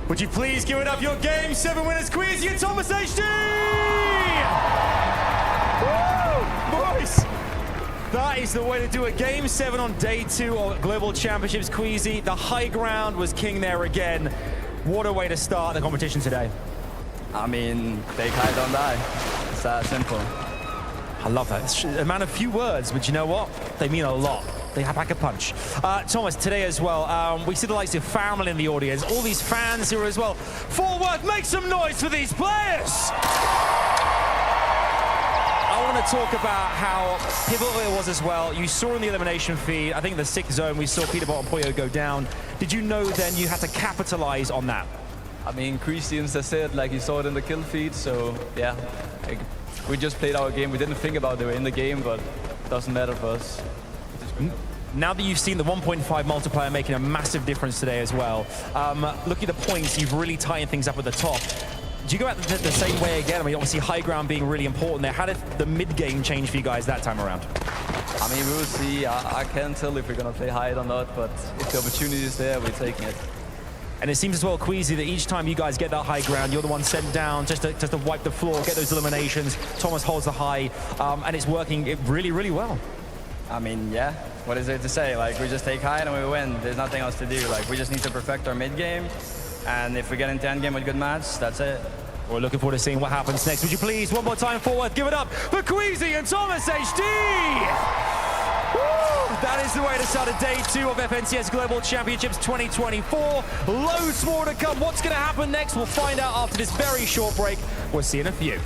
Would you please give it up your Game 7 winners, Queasy and Thomas HD! Woo! Boys! That is the way to do a Game 7 on day 2 of Global Championships, Queasy. The high ground was king there again. What a way to start the competition today. I mean, take high, don't die. It's that simple. I love that. It's a man of few words, but you know what? They mean a lot. They pack a punch. Thomas, today as well, we see the likes of family in the audience, all these fans here as well. Fort Worth, make some noise for these players! I want to talk about how pivotal it was as well. You saw in the elimination feed, I think the 6th zone, we saw Peterbot and Poyo go down. Did you know then you had to capitalize on that? I mean, Christians has said, like, you saw it in the kill feed, so yeah. Like, we just played our game. We didn't think about it in the game, but it doesn't matter for us. Now that you've seen the 1.5 multiplier making a massive difference today as well, look at the points, you've really tightened things up at the top. Do you go out the same way again? I mean, obviously high ground being really important there. How did the mid-game change for you guys that time around? I mean, we will see. I can't tell if we're going to play high or not, but if the opportunity is there, we're taking it. And it seems as well, Queasy, that each time you guys get that high ground, you're the one sent down just to wipe the floor, get those eliminations. Thomas holds the high, and it's working really, really well. I mean, yeah. What is there to say? Like, we just take high and we win. There's nothing else to do. Like, we just need to perfect our mid-game. And if we get into endgame with good match, that's it. We're looking forward to seeing what happens next. Would you please, one more time forward, give it up for Queasy and Thomas HD! Woo! That is the way to start a day 2 of FNCS Global Championships 2024. Loads more to come. What's going to happen next? We'll find out after this very short break. We'll see you in a few.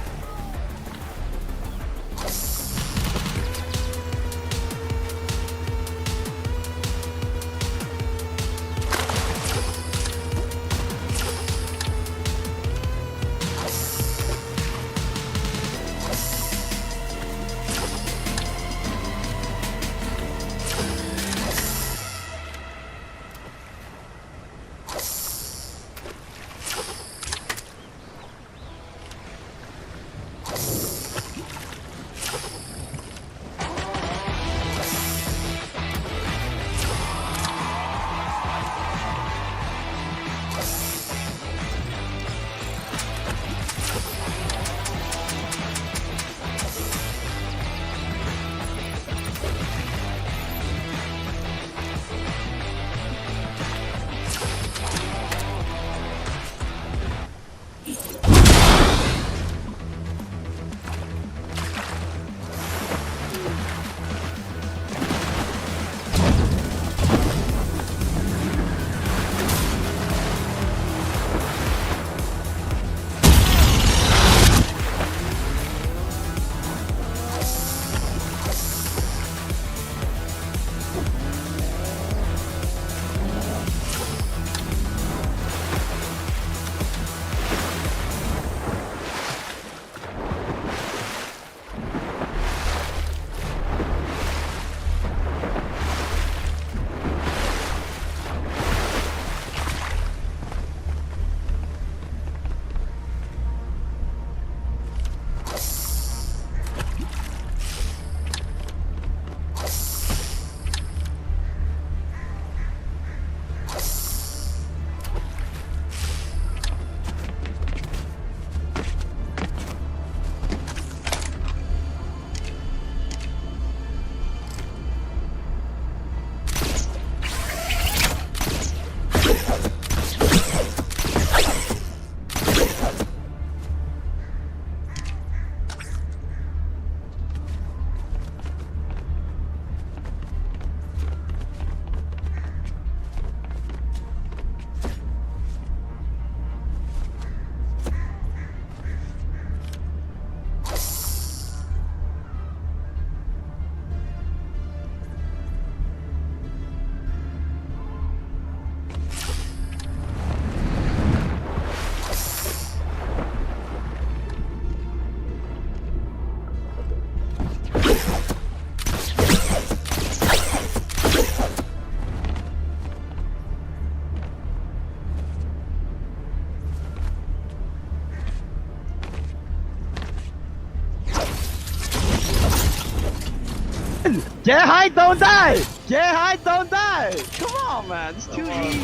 Get high, don't die! Get high, don't die! Come on, man. It's too easy.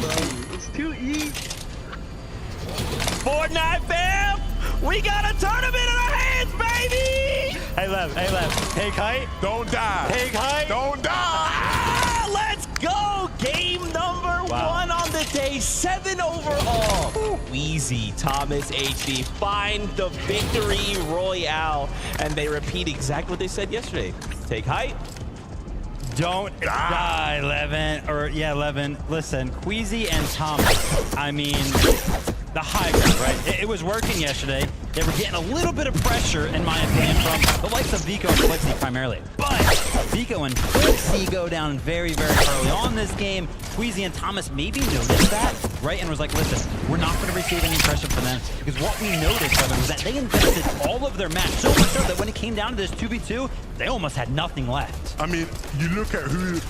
It's too easy. Fortnite fam, we got a tournament in our hands, baby! Hey, Lev. Hey, Kite. Don't die. Hey, Kite. Don't die. Ah, let's go! Game number 1 on the day, 7 overall. Wheezy, Thomas, HD find the victory royale, and they repeat exactly what they said yesterday. Take height. Don't die, Levin. Levin. Listen, Queasy and Thomas. I mean, the high ground, right? It was working yesterday. They were getting a little bit of pressure, in my opinion, from the likes of Vico and Clixy primarily. But Vico and Clixy go down very, very early on this game. Queasy and Thomas maybe noticed that, right? And was like, listen, we're not going to receive any pressure from them. Because what we noticed, Levin, was that they invested all of their match. So much so that when it came down to this 2v2, they almost had nothing left. I mean, you look at who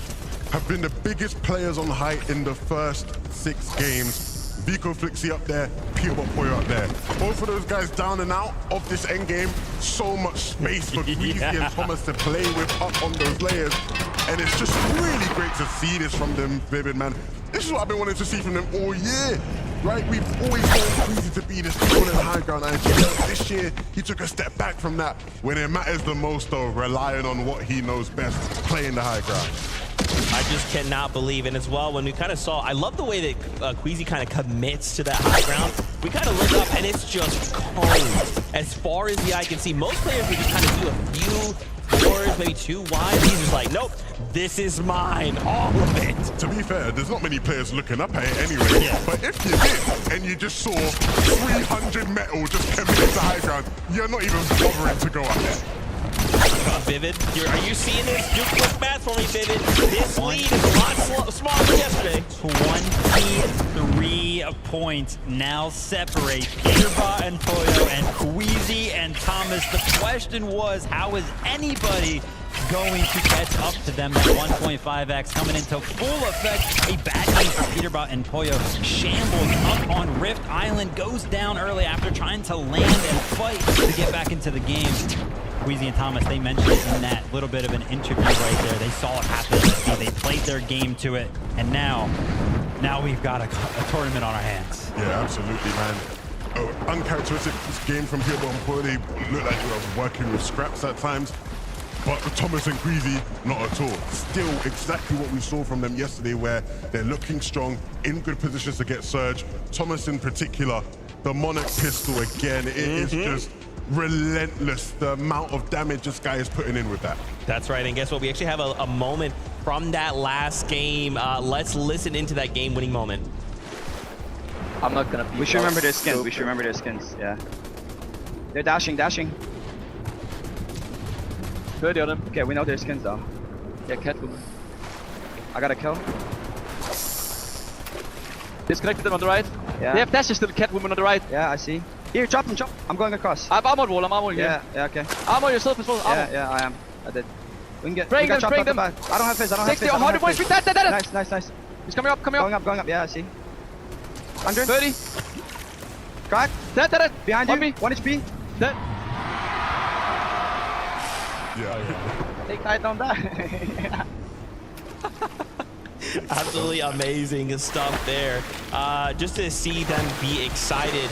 have been the biggest players on height in the first 6 games. Vico Flixie up there, Peterbot Poyo up there. Both of those guys down and out of this end game. So much space for Queasy and Thomas to play with up on those layers. And it's just really great to see this from them, Vivid, man. This is what I've been wanting to see from them all year, right? We've always known Queasy to be this dominant high ground. And this year, he took a step back from that. When it matters the most, though, relying on what he knows best, playing the high ground. I just cannot believe, and as well, when we kind of saw, I love the way that Queasy kind of commits to that high ground. We kind of look up, and it's just cold. As far as the eye can see, most players would just kind of do a few fours, maybe 2 wide. He's just like, nope, this is mine, all of it. To be fair, there's not many players looking up at it anyway. Yeah. But if you did, and you just saw 300 metal just commit to high ground, you're not even bothering to go up there. Vivid, are you seeing this? Do quick math for me, Vivid. This lead is a lot smaller than yesterday. 23 points now separate Peterbot and Poyo and Queasy and Thomas. The question was, how is anybody going to catch up to them? That 1.5x coming into full effect. A bad game for Peterbot and Poyo. Shambles up on Rift Island, goes down early after trying to land and fight to get back into the game. Queasy and Thomas, they mentioned it in that little bit of an interview right there. They saw it happen. They played their game to it, and now we've got a tournament on our hands. Yeah, absolutely, man. Oh, uncharacteristic game from Peterbot and Poyo. They look like they were working with scraps at times. But Thomas and Queasy, not at all. Still exactly what we saw from them yesterday, where they're looking strong, in good positions to get Surge. Thomas in particular, the Monarch pistol again, it is just relentless, the amount of damage this guy is putting in with that. That's right, and guess what? We actually have a moment from that last game. Let's listen into that game-winning moment. I'm not gonna be. We should remember their skins. We should remember their skins. Yeah. They're dashing. Good on them. Okay, we know their skins though. Yeah, Catwoman. I got a kill. Disconnected them on the right. Yeah. They have dashes to the Catwoman on the right. Yeah, I see. Here, chop them, chop. I'm going across. I'm on wall. I'm on wall. Yeah, okay. Armor yourself as well. Yeah, I am. I did. We can get. Spraying them. I don't have fizz. 60 or 100 points. Nice. He's coming up. Going up. Yeah, I see. 100. 30. Crack. Dead. Behind you. 1 HP. Dead. Yeah. Take that, don't die. Absolutely amazing stuff there. Just to see them be excited.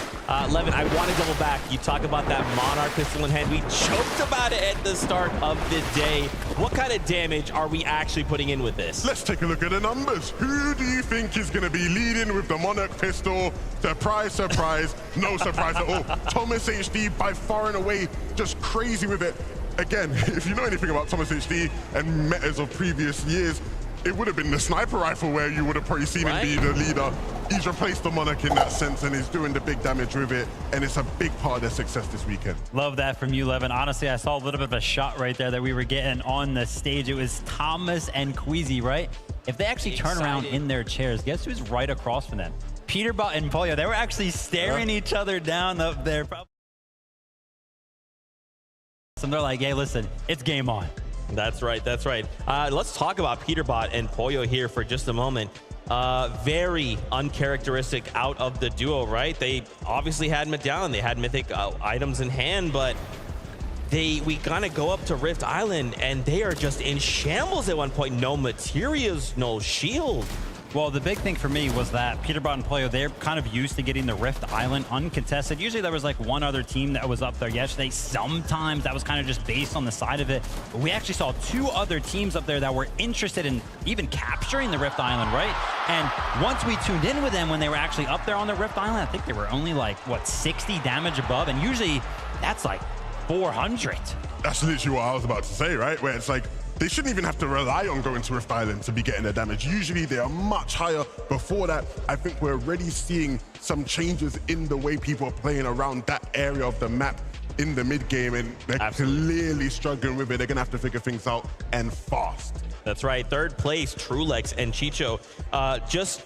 Levin, I want to double back. You talk about that Monarch pistol in hand. We joked about it at the start of the day. What kind of damage are we actually putting in with this? Let's take a look at the numbers. Who do you think is going to be leading with the Monarch pistol? Surprise, surprise. No surprise at all. Thomas HD by far and away just crazy with it. Again, if you know anything about Thomas HD and metas of previous years, it would have been the sniper rifle where you would have probably seen him be the leader. He's replaced the Monarch in that sense and is doing the big damage with it, and it's a big part of their success this weekend. Love that from you, Levin. Honestly, I saw a little bit of a shot right there that we were getting on the stage. It was Thomas and Queasy, right? If they actually turn around in their chairs, guess who's right across from them? Peterbot and Poyo. They were actually staring each other down up there. And they're like, hey, listen, it's game on. That's right. Let's talk about Peterbot and Poyo here for just a moment. Very uncharacteristic out of the duo, right? They obviously had Medallion. They had mythic items in hand, but we kind of go up to Rift Island and they are just in shambles at one point. No materials, no shield. Well, the big thing for me was that Peterbot and Pollo, they're kind of used to getting the Rift Island uncontested. Usually there was like one other team that was up there yesterday. Sometimes that was kind of just based on the side of it. But we actually saw 2 other teams up there that were interested in even capturing the Rift Island, right? And once we tuned in with them when they were actually up there on the Rift Island, I think they were only like, what, 60 damage above? And usually that's like 400. That's literally what I was about to say, right? Where it's like, they shouldn't even have to rely on going to Rift Island to be getting their damage. Usually they are much higher before that. I think we're already seeing some changes in the way people are playing around that area of the map in the mid game, and they're clearly struggling with it. They're gonna have to figure things out, and fast. That's right. 3rd place, Trulex and Chicho just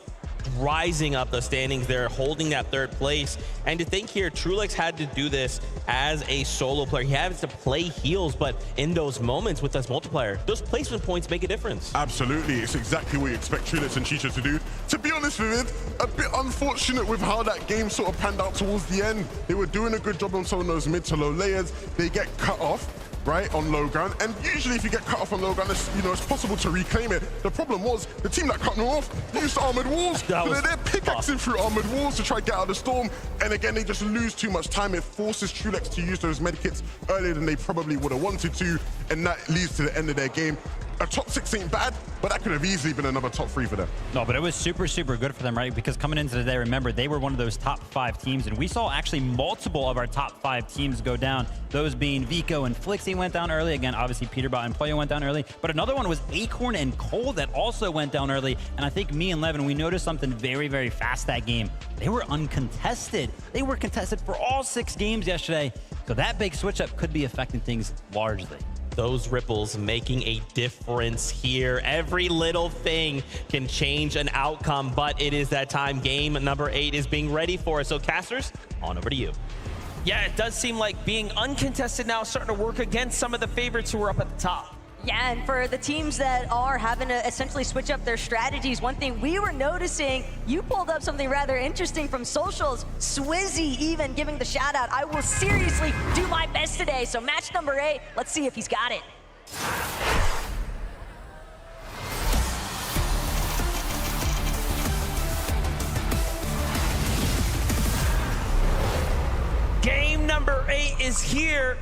rising up the standings. They're holding that 3rd place. And to think here, Trulex had to do this as a solo player. He has to play heals, but in those moments with this multiplier, those placement points make a difference. Absolutely. It's exactly what you expect Trulex and Chicho to do. To be honest with it, a bit unfortunate with how that game sort of panned out towards the end. They were doing a good job on some of those mid to low layers. They get cut off, right, on low ground. And usually if you get cut off on low ground, it's, you know, it's possible to reclaim it. The problem was the team that cut them off used armored walls. So they're pickaxing through armored walls to try to get out of the storm. And again, they just lose too much time. It forces Trulex to use those medkits earlier than they probably would have wanted to. And that leads to the end of their game. A top 6 ain't bad, but that could have easily been another top 3 for them. No, but it was super, super good for them, right? Because coming into the day, remember, they were one of those top 5 teams, and we saw actually multiple of our top 5 teams go down. Those being Vico and Flixie went down early. Again, obviously Peterbot and Pollo went down early, but another one was Acorn and Cole that also went down early. And I think me and Levin, we noticed something very, very fast that game. They were uncontested. They were contested for all 6 games yesterday. So that big switch up could be affecting things largely. Those ripples making a difference here. Every little thing can change an outcome, but it is that time. Game number 8 is being ready for us. So casters, on over to you. Yeah, it does seem like being uncontested now is starting to work against some of the favorites who are up at the top. Yeah, and for the teams that are having to essentially switch up their strategies, one thing we were noticing, you pulled up something rather interesting from socials. Swizzy even giving the shout out. I will seriously do my best today. So match number 8, let's see if he's got it. Game number 8 is here.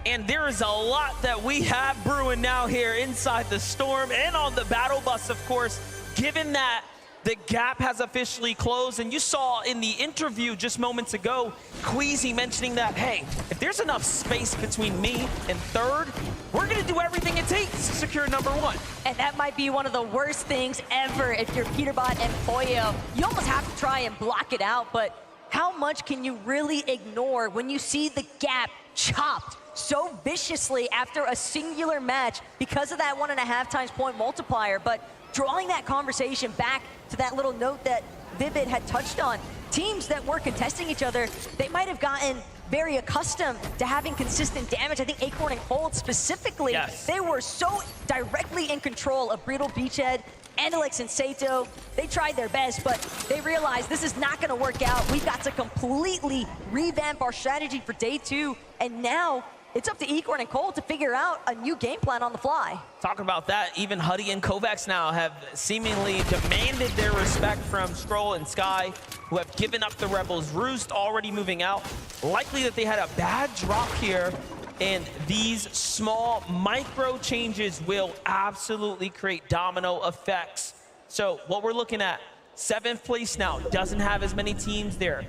And there is a lot that we have brewing now here inside the Storm and on the Battle Bus, of course, given that the gap has officially closed. And you saw in the interview just moments ago, Queasy mentioning that, hey, if there's enough space between me and 3rd, we're going to do everything it takes to secure number 1. And that might be one of the worst things ever if you're Peterbot and Pollo. You almost have to try and block it out, but how much can you really ignore when you see the gap chopped so viciously after a singular match because of that 1.5 times point multiplier? But drawing that conversation back to that little note that Vivid had touched on, teams that were contesting each other, they might have gotten very accustomed to having consistent damage. I think Acorn and Cold specifically, they were so directly in control of Brittle Beachhead, Andelix and Sato. They tried their best, but they realized this is not gonna work out. We've got to completely revamp our strategy for day 2, and now it's up to Acorn and Cole to figure out a new game plan on the fly. Talking about that, even Huddy and Kovacs now have seemingly demanded their respect from Stroll and Sky, who have given up the Rebels. Roost already moving out. Likely that they had a bad drop here, and these small micro changes will absolutely create domino effects. So what we're looking at, 7th place now, doesn't have as many teams there.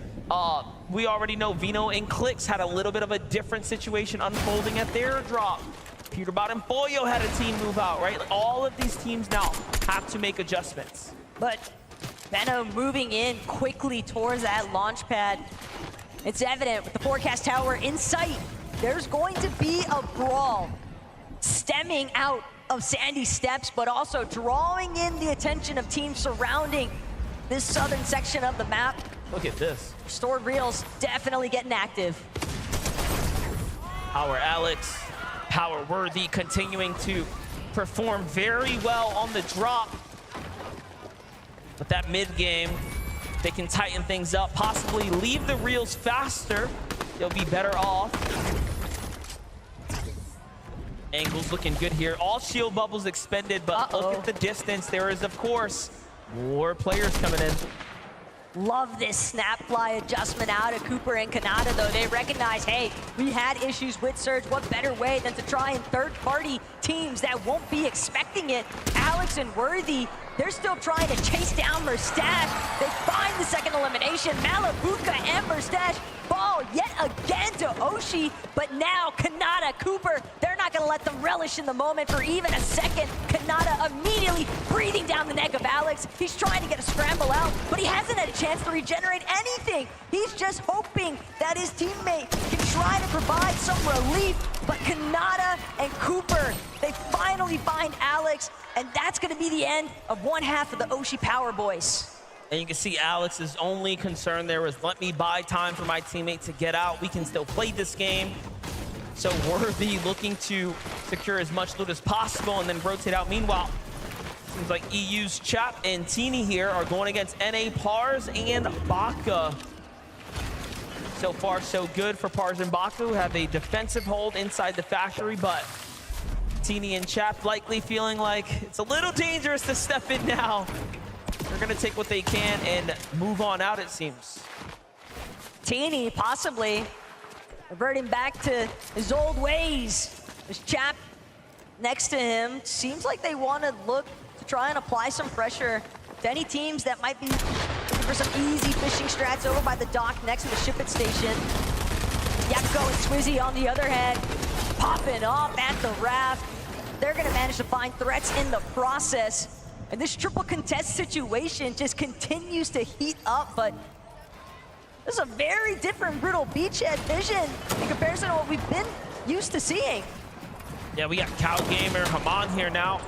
We already know Vino and Clix had a little bit of a different situation unfolding at their drop. Peterbot and Pollo had a team move out, right? All of these teams now have to make adjustments. But Venom moving in quickly towards that launch pad. It's evident with the forecast tower in sight, there's going to be a brawl stemming out of Sandy Steps, but also drawing in the attention of teams surrounding this southern section of the map. Look at this. Stored Reels definitely getting active. Power Alex, Power Worthy continuing to perform very well on the drop. But that mid game, they can tighten things up, possibly leave the Reels faster. They'll be better off. Angle's looking good here. All shield bubbles expended, but look at the distance. There is, of course, more players coming in. Love this snap fly adjustment out of Cooper and Kanata, though. They recognize, hey, we had issues with Surge. What better way than to try and third-party teams that won't be expecting it? Alex and Worthy, they're still trying to chase down Merstash. They find the second elimination. Malabuka and Merstash fall yet again to Oshi, but now Kanata, Cooper, they're not gonna let them relish in the moment for even a second. Kanata immediately breathing down the neck of Alex. He's trying to get a scramble out, but he hasn't had a chance to regenerate anything. He's just hoping that his teammate can try to provide some relief, but Kanata and Cooper, they finally find Alex, and that's gonna be the end of one half of the Oshi Power Boys. And you can see Alex's only concern there was, let me buy time for my teammate to get out. We can still play this game. So Worthy looking to secure as much loot as possible and then rotate out. Meanwhile, seems like EU's Chap and Teeny here are going against NA Pars and Baka. So far, so good for Pars and Baka, who have a defensive hold inside the factory, but Teeny and Chap likely feeling like it's a little dangerous to step in now. They're gonna take what they can and move on out, it seems. Teeny possibly reverting back to his old ways. There's Chap next to him. Seems like they want to look to try and apply some pressure to any teams that might be looking for some easy fishing strats over by the dock next to the ship it station. Yakko and Swizzy on the other hand, popping off at the raft. They're gonna manage to find threats in the process. And this triple contest situation just continues to heat up, but this is a very different Brutal Beachhead vision in comparison to what we've been used to seeing. Yeah, we got Cow Gamer, Haman here now,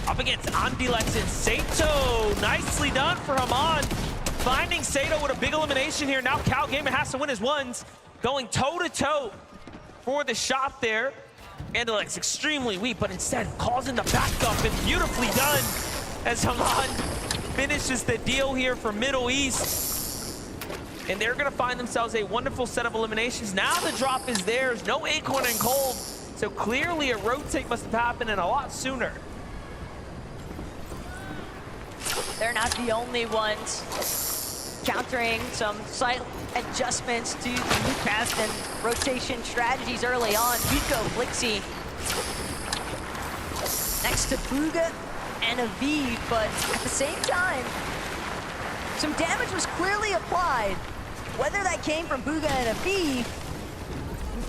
up against Andilex and Sato. Nicely done for Haman, finding Sato with a big elimination here. Now Cow Gamer has to win his ones, going toe-to-toe for the shot there. Andilex extremely weak, but instead causing the backup and beautifully done as Haman finishes the deal here for Middle East. And they're gonna find themselves a wonderful set of eliminations. Now the drop is theirs, no Acorn and Cold. So clearly a rotate must have happened and a lot sooner. They're not the only ones countering some slight adjustments to the new cast and rotation strategies early on. Vico, Flixie, next to Buga and Aviv, but at the same time, some damage was clearly applied. Whether that came from Buga and Aviv,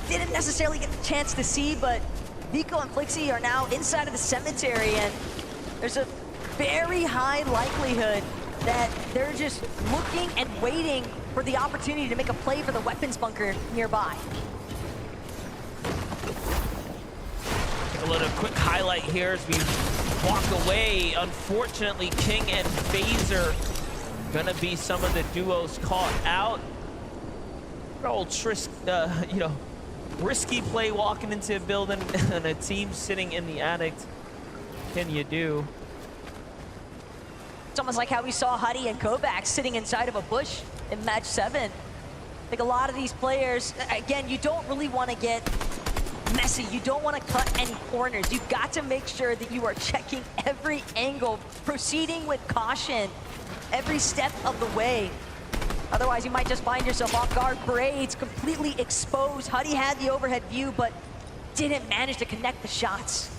didn't necessarily get the chance to see, but Vico and Flixie are now inside of the cemetery, and there's a very high likelihood that they're just looking and waiting for the opportunity to make a play for the weapons bunker nearby. A little quick highlight here as we walk away. Unfortunately, King and Phaser gonna be some of the duos caught out. Old risky play walking into a building and a team sitting in the attic. Can you do? It's almost like how we saw Huddy and Kovacs sitting inside of a bush in match 7. I think a lot of these players, again, you don't really want to get messy. You don't want to cut any corners. You've got to make sure that you are checking every angle, proceeding with caution every step of the way. Otherwise, you might just find yourself off guard. Braids completely exposed. Huddy had the overhead view, but didn't manage to connect the shots.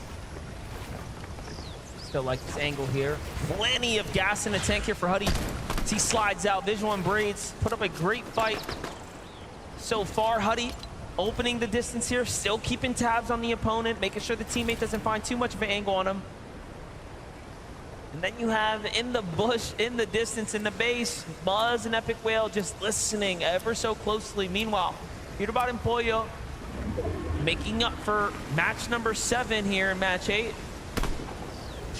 Still like this angle here. Plenty of gas in the tank here for Huddy. As he slides out, Visual and Braids put up a great fight so far. Huddy opening the distance here, still keeping tabs on the opponent, making sure the teammate doesn't find too much of an angle on him. And then you have in the bush, in the distance, in the base, Buzz and Epic Whale just listening ever so closely. Meanwhile, Peterbot and Pollo making up for match number 7 here in match 8.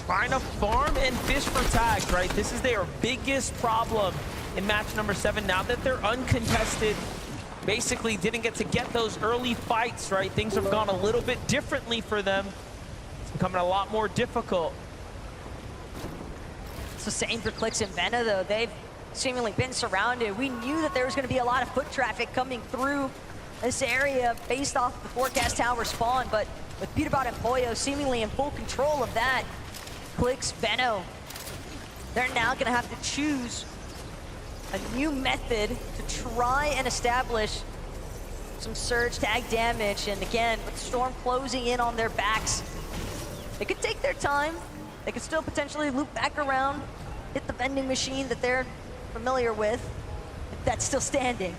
Trying to farm and fish for tags, right? This is their biggest problem in match number 7. Now that they're uncontested, basically didn't get those early fights, right? Things have gone a little bit differently for them. It's becoming a lot more difficult. It's the same for Clix and Vena, though. They've seemingly been surrounded. We knew that there was going to be a lot of foot traffic coming through this area based off the forecast tower spawn, but with Peterbot and Pollo seemingly in full control of that. Clix, Benno, they're now gonna have to choose a new method to try and establish some surge tag damage. And again, with Storm closing in on their backs, they could take their time. They could still potentially loop back around, hit the vending machine that they're familiar with, if that's still standing.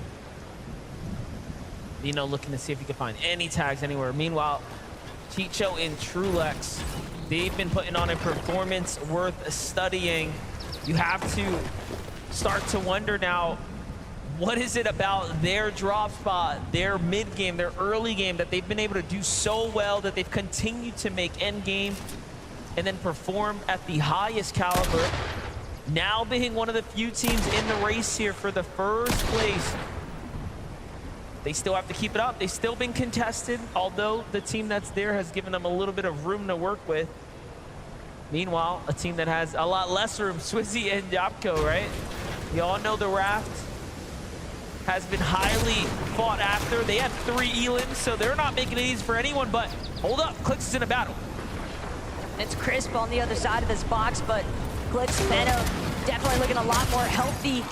Nino looking to see if he can find any tags anywhere. Meanwhile, Chicho and Trulex, they've been putting on a performance worth studying. You have to start to wonder now, what is it about their drop spot, their mid game, their early game that they've been able to do so well, that they've continued to make end game and then perform at the highest caliber, now being one of the few teams in the race here for the first place. They still have to keep it up. They've still been contested, although the team that's there has given them a little bit of room to work with. Meanwhile, a team that has a lot less room, Swizzy and Yapko, right? You all know the Raft has been highly fought after. They have 3 elims, so they're not making it easy for anyone, but hold up, Clix is in a battle. It's Crisp on the other side of this box, but Clix, Benno definitely looking a lot more healthy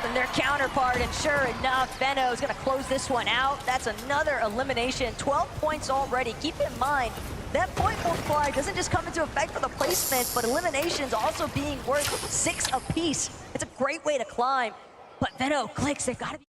than their counterpart, and sure enough, Benno is gonna close this one out. That's another elimination, 12 points already. Keep in mind, that point multiplier doesn't just come into effect for the placement, but eliminations also being worth 6 apiece. It's a great way to climb, but Benno, Clix, they've gotta be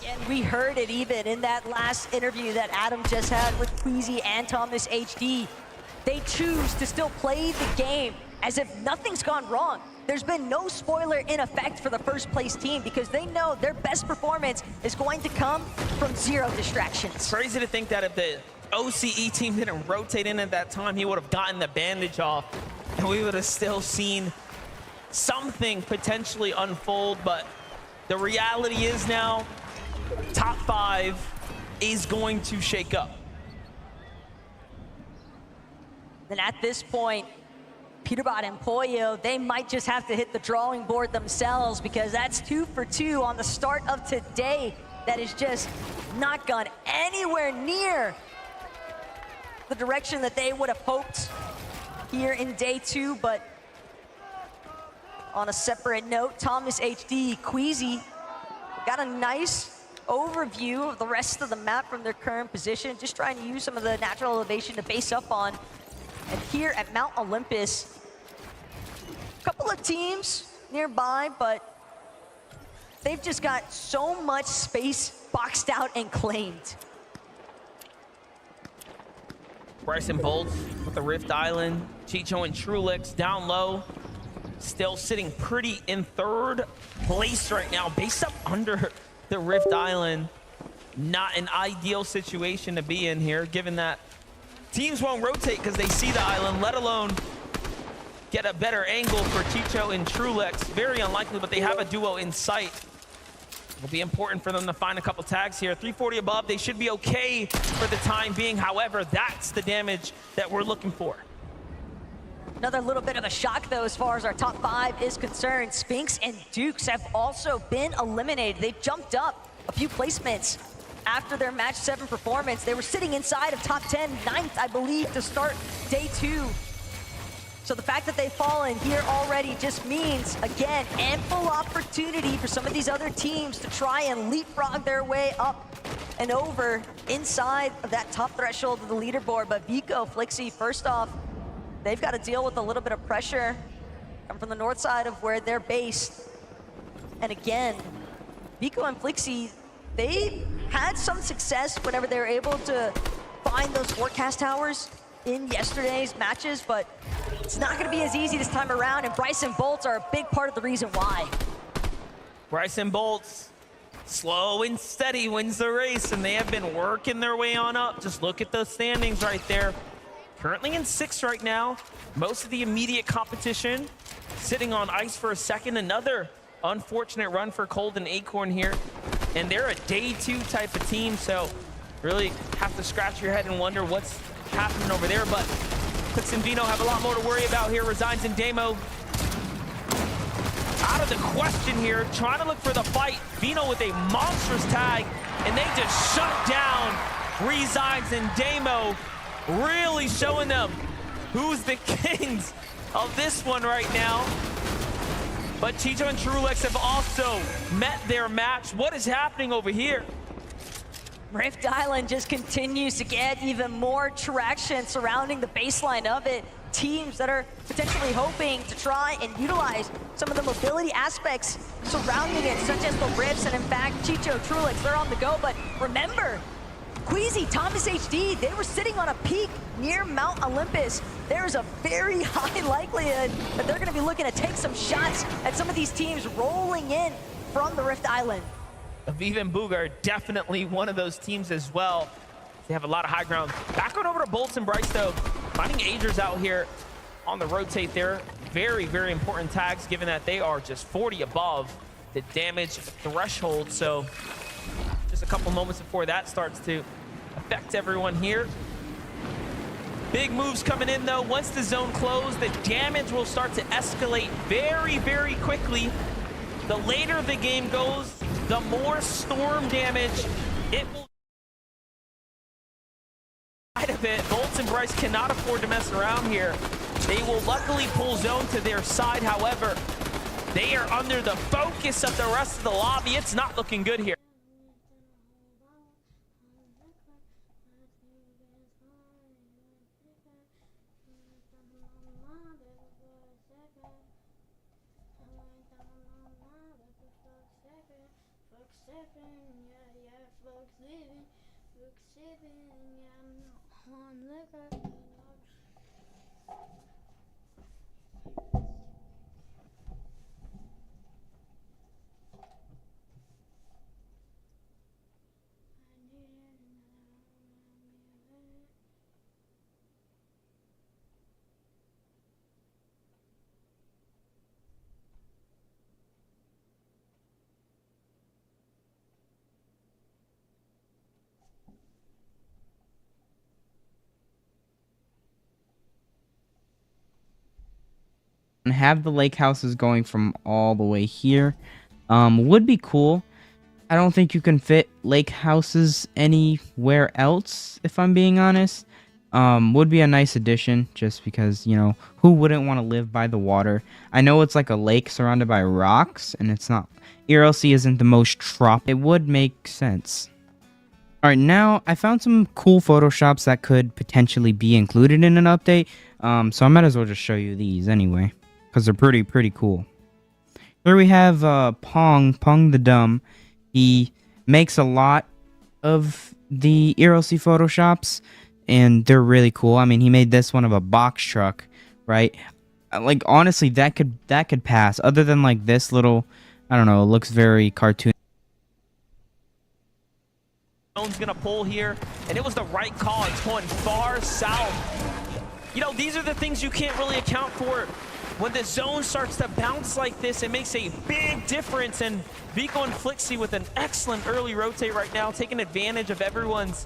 And we heard it even in that last interview that Adam just had with Queasy and Thomas HD. They choose to still play the game as if nothing's gone wrong. There's been no spoiler in effect for the first place team because they know their best performance is going to come from 0 distractions. Crazy to think that if the OCE team didn't rotate in at that time, he would have gotten the bandage off and we would have still seen something potentially unfold. But the reality is now, top 5 is going to shake up. And at this point, Peterbot and Pollo, they might just have to hit the drawing board themselves because that's 2 for 2 on the start of today. That is just not gone anywhere near the direction that they would have hoped here in day 2. But on a separate note, Thomas HD, Queasy got a nice overview of the rest of the map from their current position, just trying to use some of the natural elevation to base up on. And here at Mount Olympus, a couple of teams nearby, but they've just got so much space boxed out and claimed. Bryson Bolts with the Rift Island, Chicho and Trulix down low, still sitting pretty in 3rd place right now, based up under the Rift Island. Not an ideal situation to be in here, given that teams won't rotate because they see the island, let alone get a better angle for Chicho and Trulix. Very unlikely, but they have a duo in sight. It'll be important for them to find a couple tags here. 340 above, they should be okay for the time being. However, that's the damage that we're looking for. Another little bit of a shock, though, as far as our top 5 is concerned. Spinks and Dukes have also been eliminated. They've jumped up a few placements after their match 7 performance. They were sitting inside of top 10, 9th, I believe, to start day 2. So the fact that they've fallen here already just means, again, ample opportunity for some of these other teams to try and leapfrog their way up and over inside of that top threshold of the leaderboard. But Vico, Flixi, first off, they've got to deal with a little bit of pressure coming from the north side of where they're based. And again, Vico and Flixi, they had some success whenever they were able to find those forecast towers in yesterday's matches, but it's not going to be as easy this time around, and Bryson Bolts are a big part of the reason why. Bryson Bolts, slow and steady, wins the race, and they have been working their way on up. Just look at those standings right there. Currently in 6th right now. Most of the immediate competition sitting on ice for a second. Another unfortunate run for Cold and Acorn here. And they're a day 2 type of team, so really have to scratch your head and wonder what's happening over there. But Clix and Vino have a lot more to worry about here. Resigns and Demo out of the question here, trying to look for the fight. Vino with a monstrous tag, and they just shut down Resigns and Demo, really showing them who's the kings of this one right now. But Chicho and Trulix have also met their match. What is happening over here? Rift Island just continues to get even more traction surrounding the baseline of it. Teams that are potentially hoping to try and utilize some of the mobility aspects surrounding it, such as the rifts, and in fact, Chicho, Trulix, they're on the go. But remember, Queasy, Thomas HD, they were sitting on a peak near Mount Olympus. There's a very high likelihood that they're gonna be looking to take some shots at some of these teams rolling in from the Rift Island. Aviv and Boog are definitely one of those teams as well. They have a lot of high ground. Back on over to Bolts and Bryce, though. Finding Agers out here on the rotate there. Very, very important tags, given that they are just 40 above the damage threshold. So just couple moments before that starts to affect everyone here. Big moves coming in though. Once the zone closed, the damage will start to escalate very, very quickly. The later the game goes, the more storm damage it will of it. Bolts and Bryce cannot afford to mess around here. They will luckily pull zone to their side. However, they are under the focus of the rest of the lobby. It's not looking good here. And have the lake houses going from all the way here. Would be cool. I don't think you can fit lake houses anywhere else, if I'm being honest. Would be a nice addition, just because, you know, who wouldn't want to live by the water? I know it's like a lake surrounded by rocks, and it's not... ERLC isn't the most It would make sense. Alright, now I found some cool photoshops that could potentially be included in an update. So I might as well just show you these anyway, because they're pretty cool. Here we have Pong the Dumb. He makes a lot of the ERLC photoshops, and they're really cool. I mean, he made this one of a box truck, right? Like, honestly, that could pass. Other than like this little, I don't know, it looks very cartoon. Zone's gonna pull here, and it was the right call. It's going far south. You know, these are the things you can't really account for. When the zone starts to bounce like this, it makes a big difference. And Vico and Flixie with an excellent early rotate right now, taking advantage of everyone's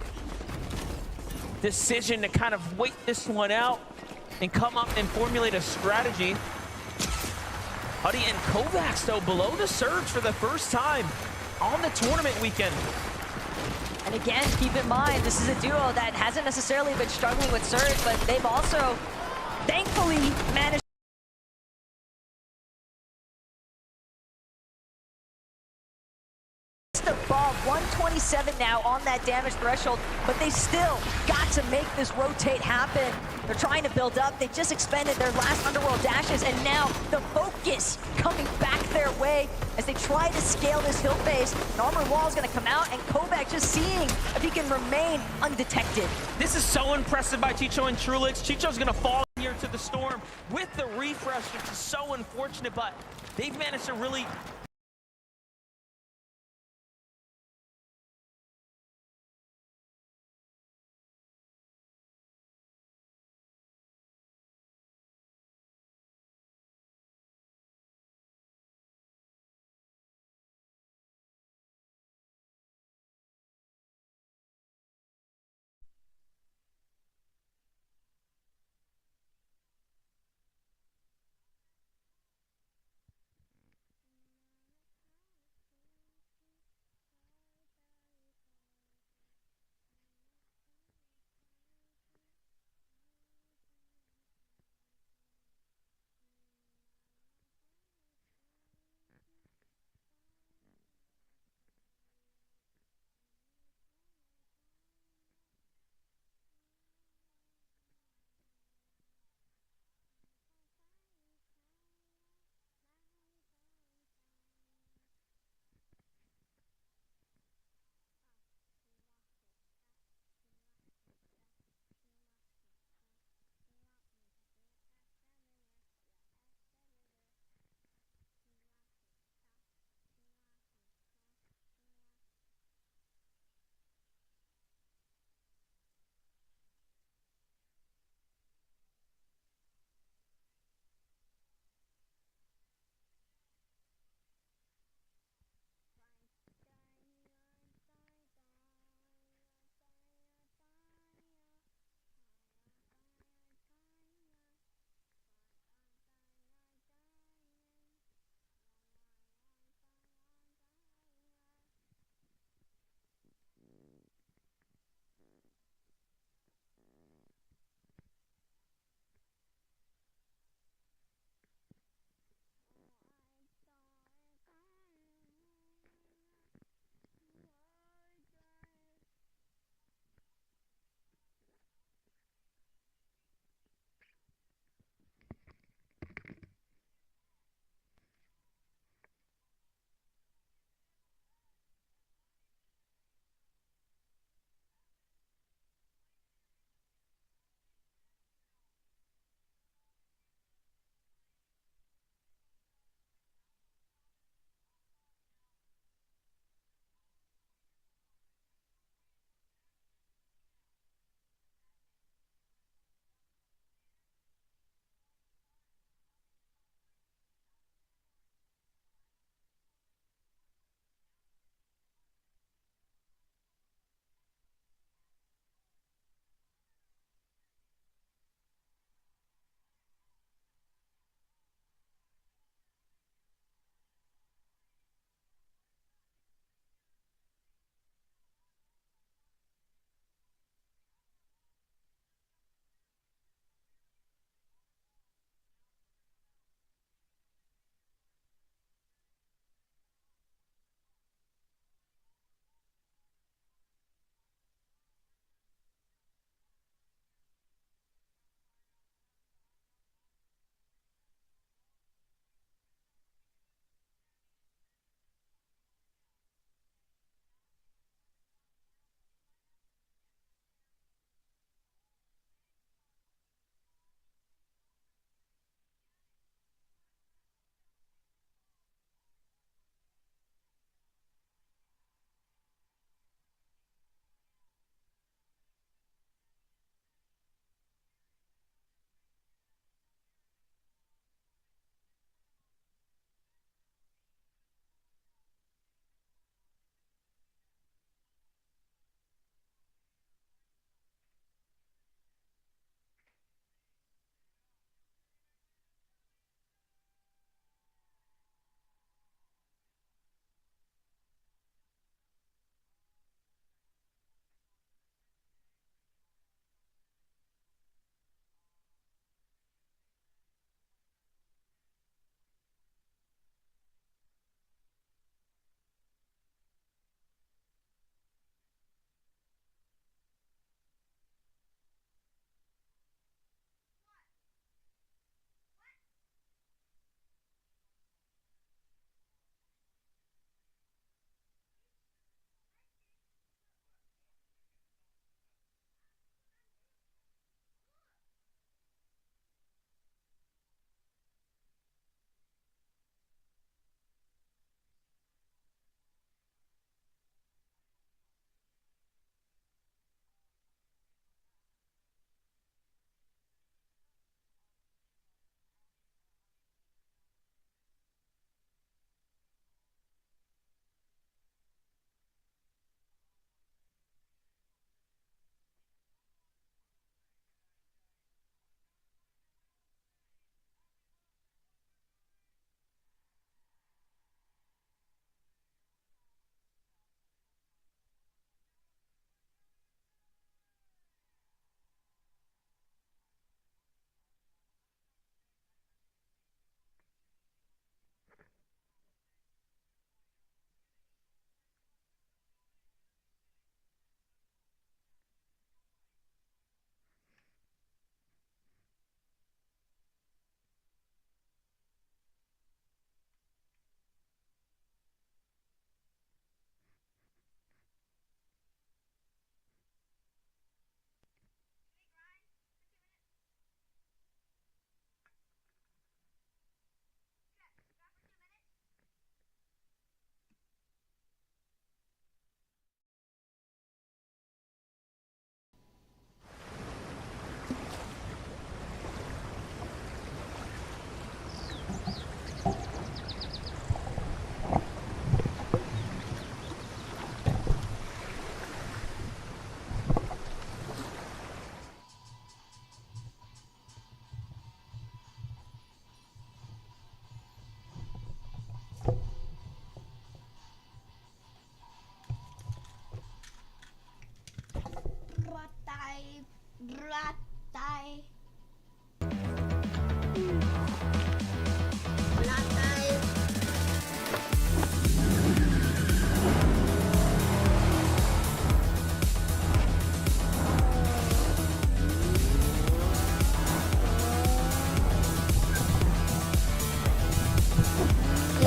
decision to kind of wait this one out and come up and formulate a strategy. Huddy and Kovacs, though, below the surge for the first time on the tournament weekend. And again, keep in mind, this is a duo that hasn't necessarily been struggling with surge, but they've also, thankfully, managed above 127 now on that damage threshold, but they still got to make this rotate happen. They're trying to build up. They just expended their last underworld dashes, and now the focus coming back their way as they try to scale this hill face. An armor wall is going to come out, and Kovac just seeing if he can remain undetected. This is so impressive by Chicho and Trulix. Chicho's going to fall here to the storm with the refresh, which is so unfortunate, but they've managed to really...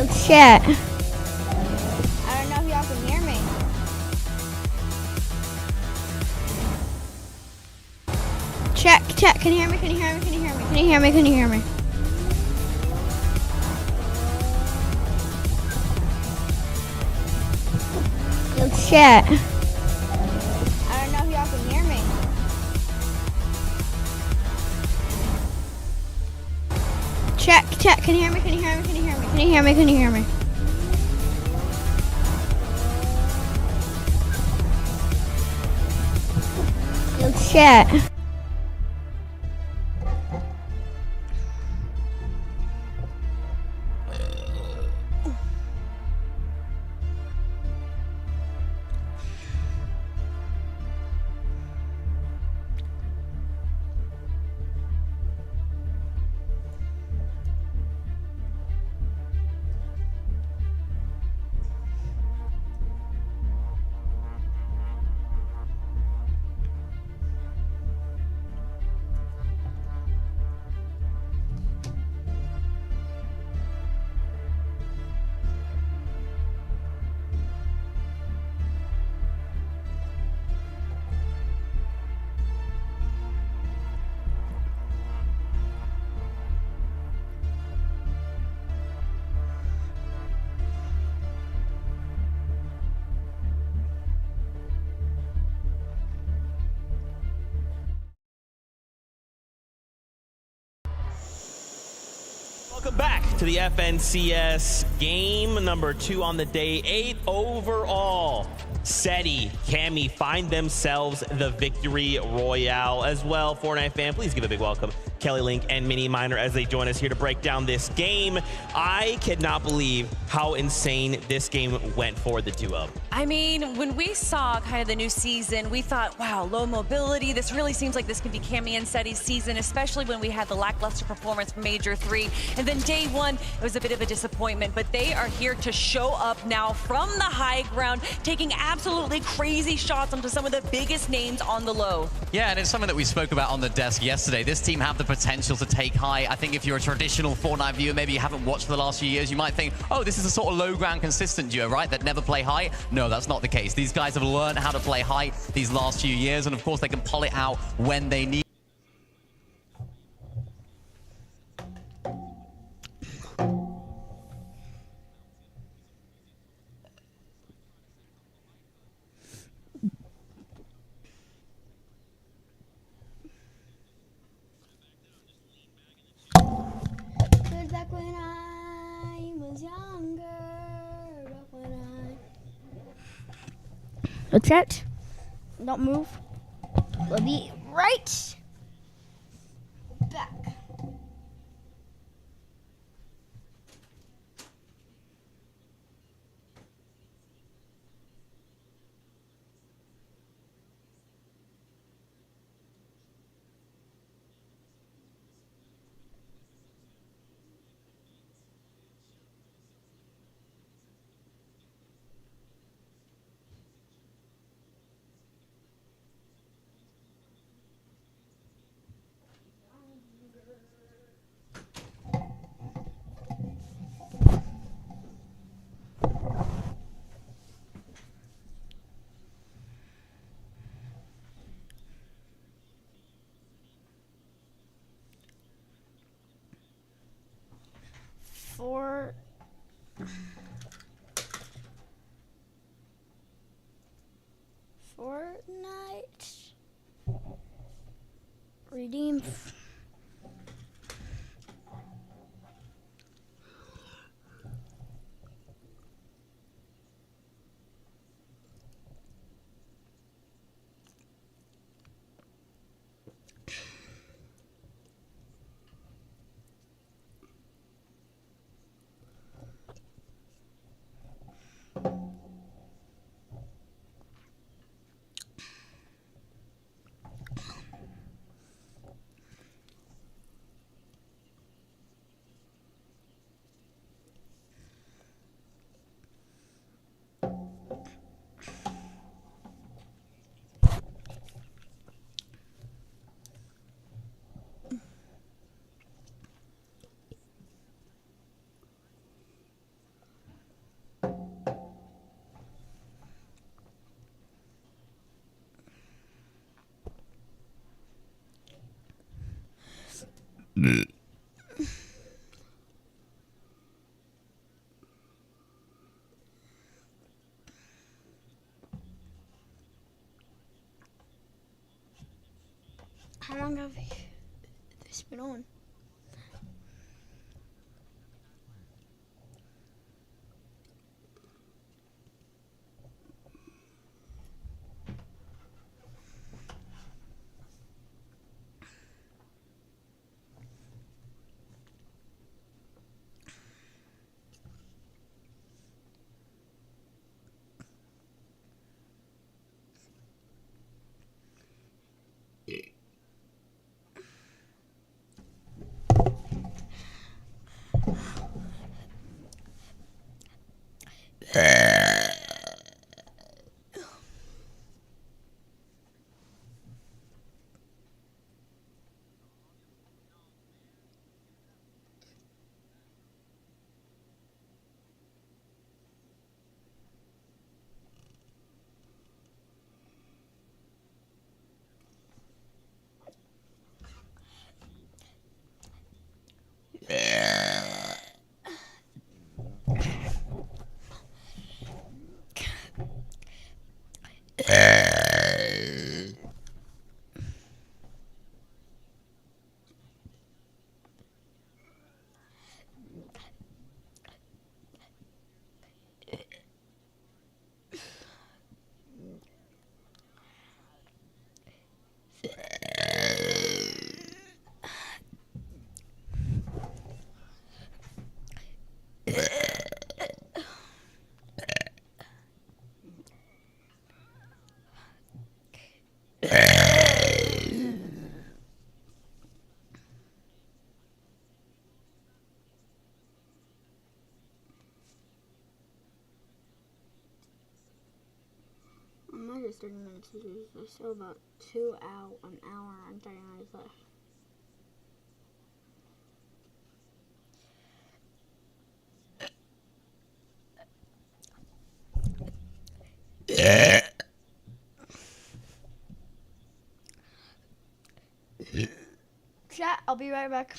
Oh shit. I don't know if y'all can hear me. Check. Can you hear me? Can you hear me? Can you hear me? Can you hear me? Can you hear me? Oh shit. I don't know if y'all can hear me. Check. Can you hear me? Can you hear me? Can you hear me? Can you hear me? Can you hear me? Oh shit. Welcome back to the FNCS game number 2 on the day, 8 overall. Seti, Cammy find themselves the victory royale as well. Fortnite fan, please give a big welcome Kelly Link and Mini Miner as they join us here to break down this game. I cannot believe how insane this game went for the duo. I mean, when we saw kind of the new season, we thought, wow, low mobility. This really seems like this could be Cammy and Seti's season, especially when we had the lackluster performance from Major 3. And then day 1, it was a bit of a disappointment, but they are here to show up now from the high ground, taking absolutely crazy shots onto some of the biggest names on the low. Yeah, and it's something that we spoke about on the desk yesterday. This team have the potential to take high. I think if you're a traditional Fortnite viewer, maybe you haven't watched for the last few years, you might think, oh, this is a sort of low ground consistent duo, right? That never play high. No, that's not the case. These guys have learned how to play high these last few years, and of course they can pull it out when they need. Back when I was younger, back when I... What's that? Don't move. We'll be right back. Fortnite redeem. How long have this been on? Just 30 minutes to do. There's still about an hour and 30 minutes left. Chat, I'll be right back.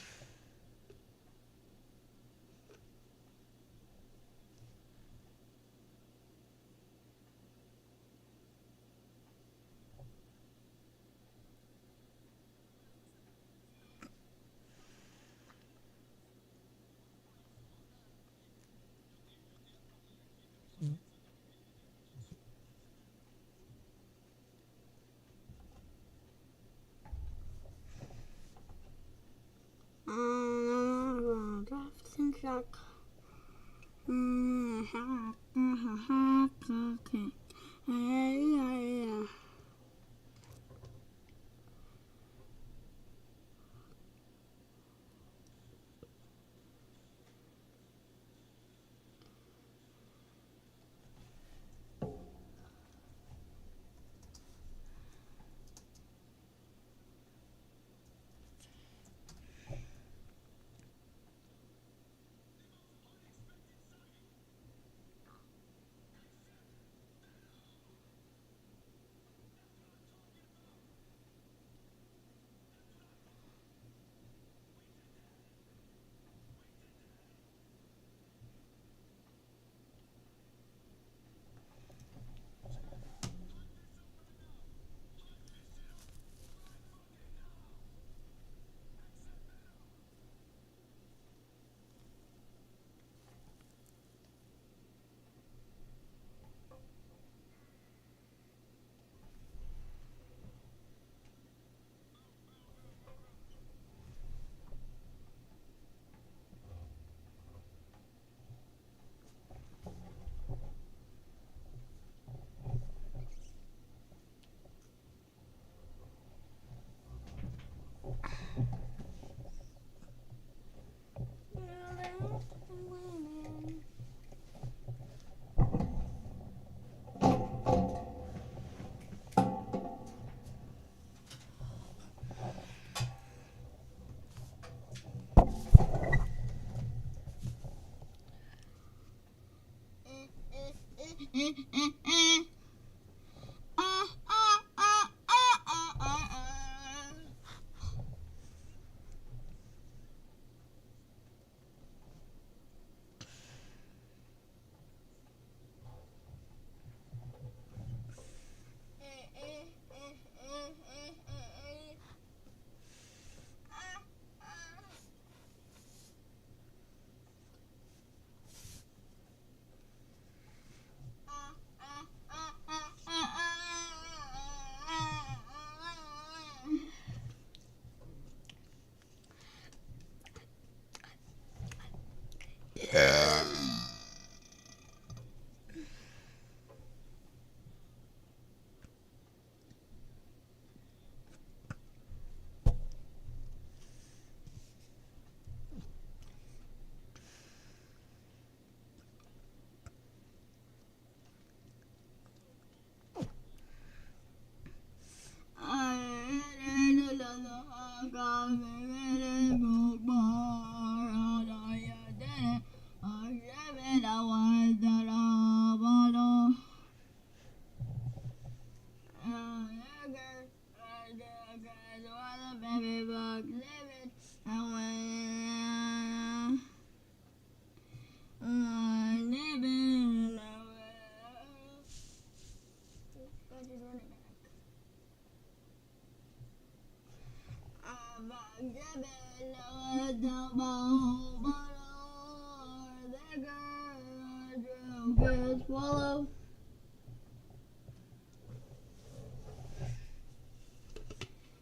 Swallow.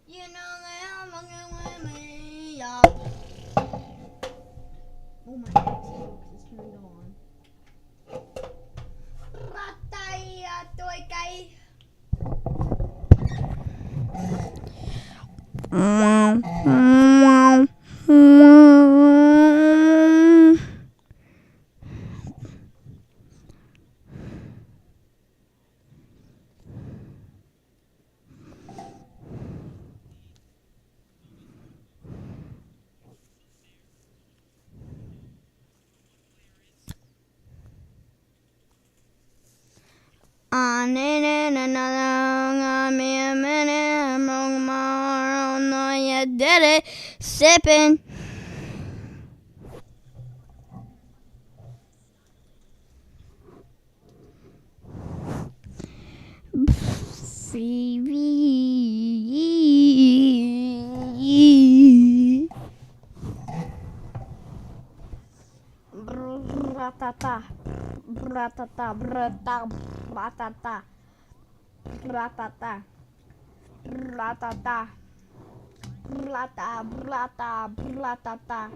You know that I'm fucking with me, y'all. Oh my God, Xbox is turned on. Rataya toy did it, sipping. Bratata, bratata, bratata, bratata, bratata, bratata, brata, brata, bratata,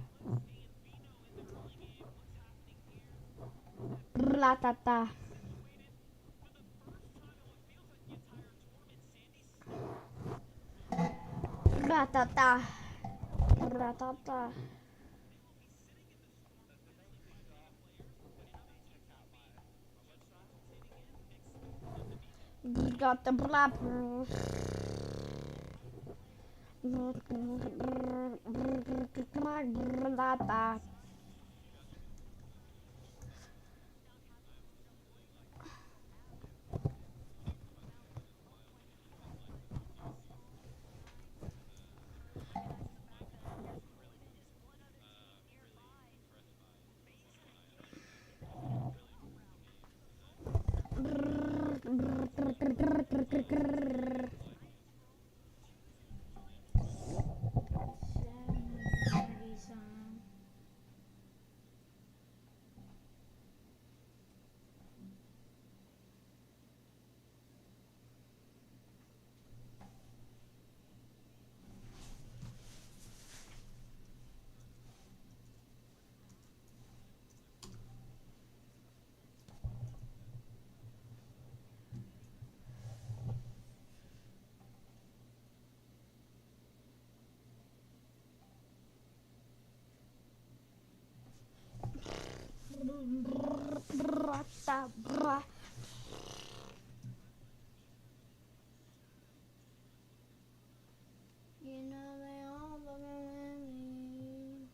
bratata. Ratata. Ratata. Got the blap. Rata. You know they all fucking with me.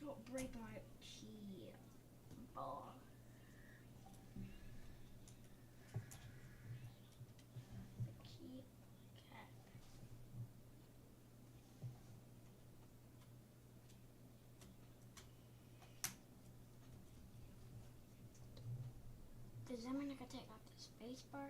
Don't break my key. Ball. The key cap. Does that mean I can take off the space bar?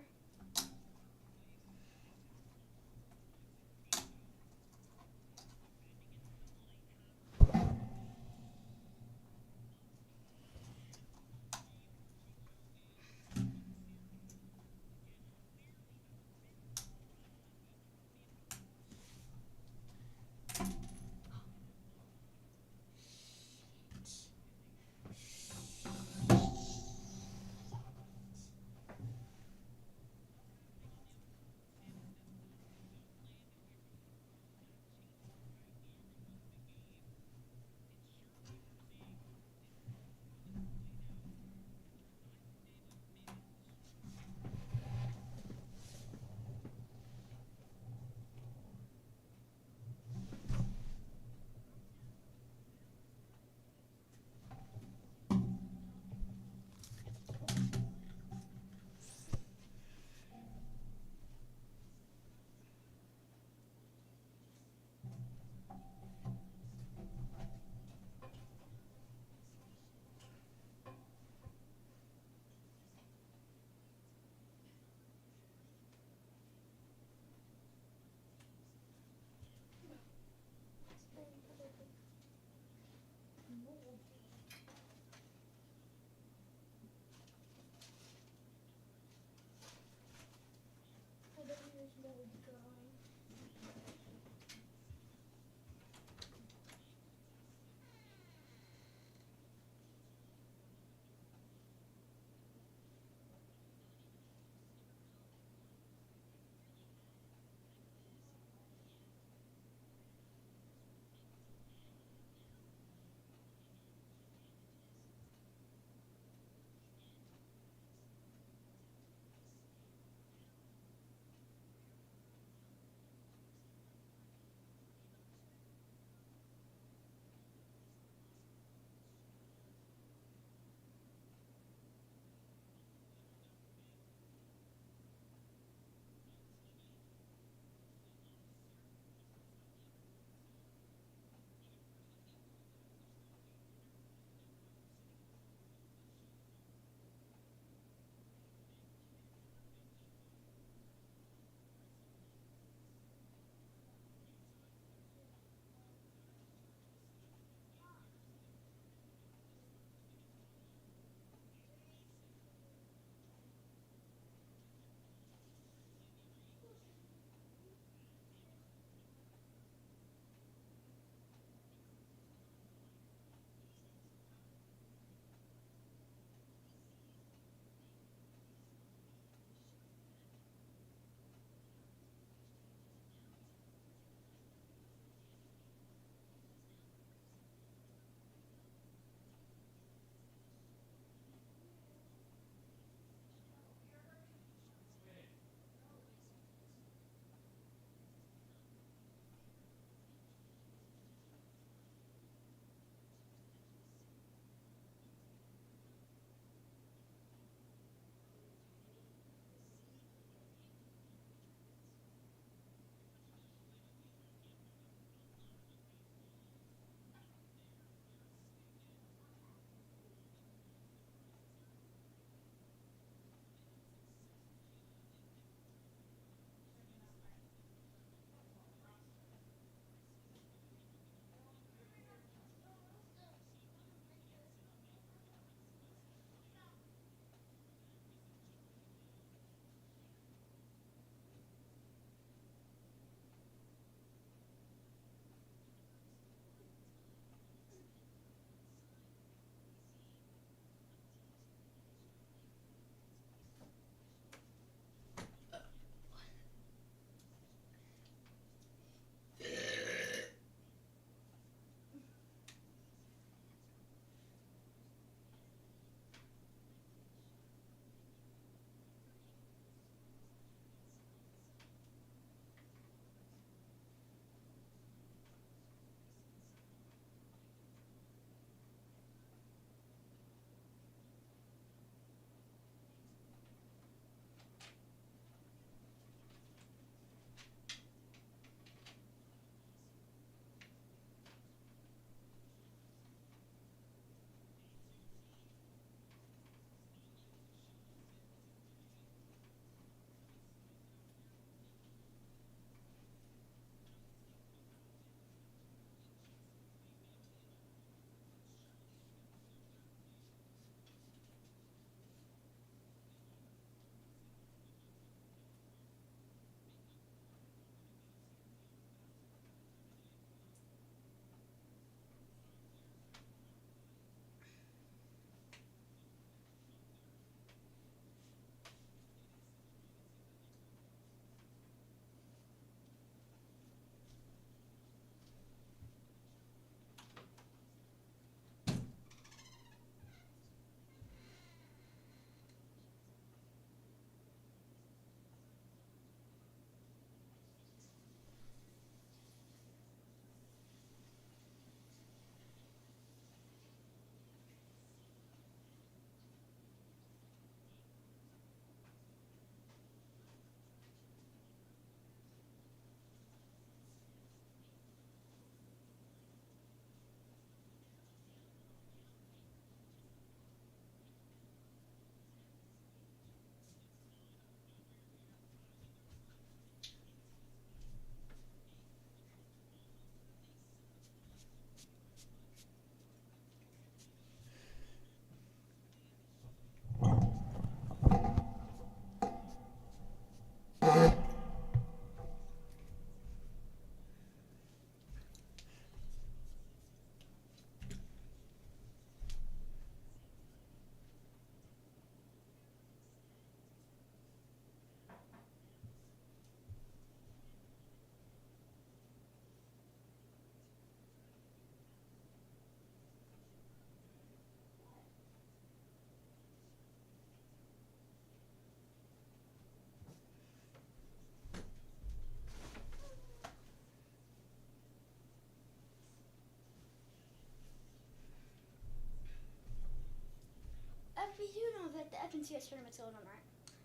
the FNCS tournament's going on, right?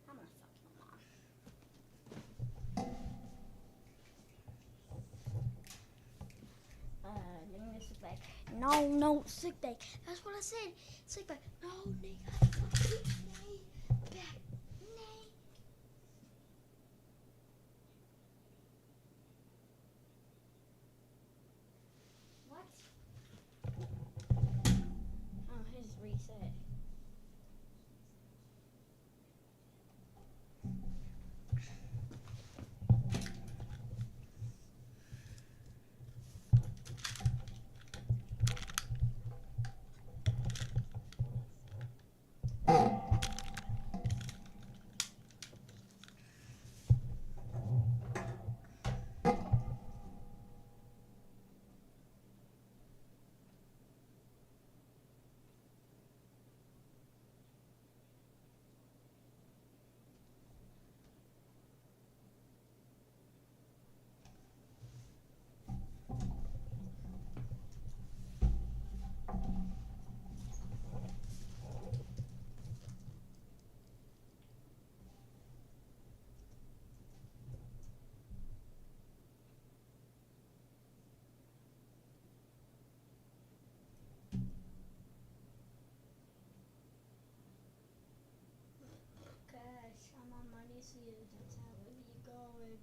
I'm gonna fuck your mom. Give me the sick bag. No, sick bag. That's what I said. Sick bag. No, nigga. Nay, back. Nay. What? Oh, his reset. Gosh, I'm on my knees. That's how it be going.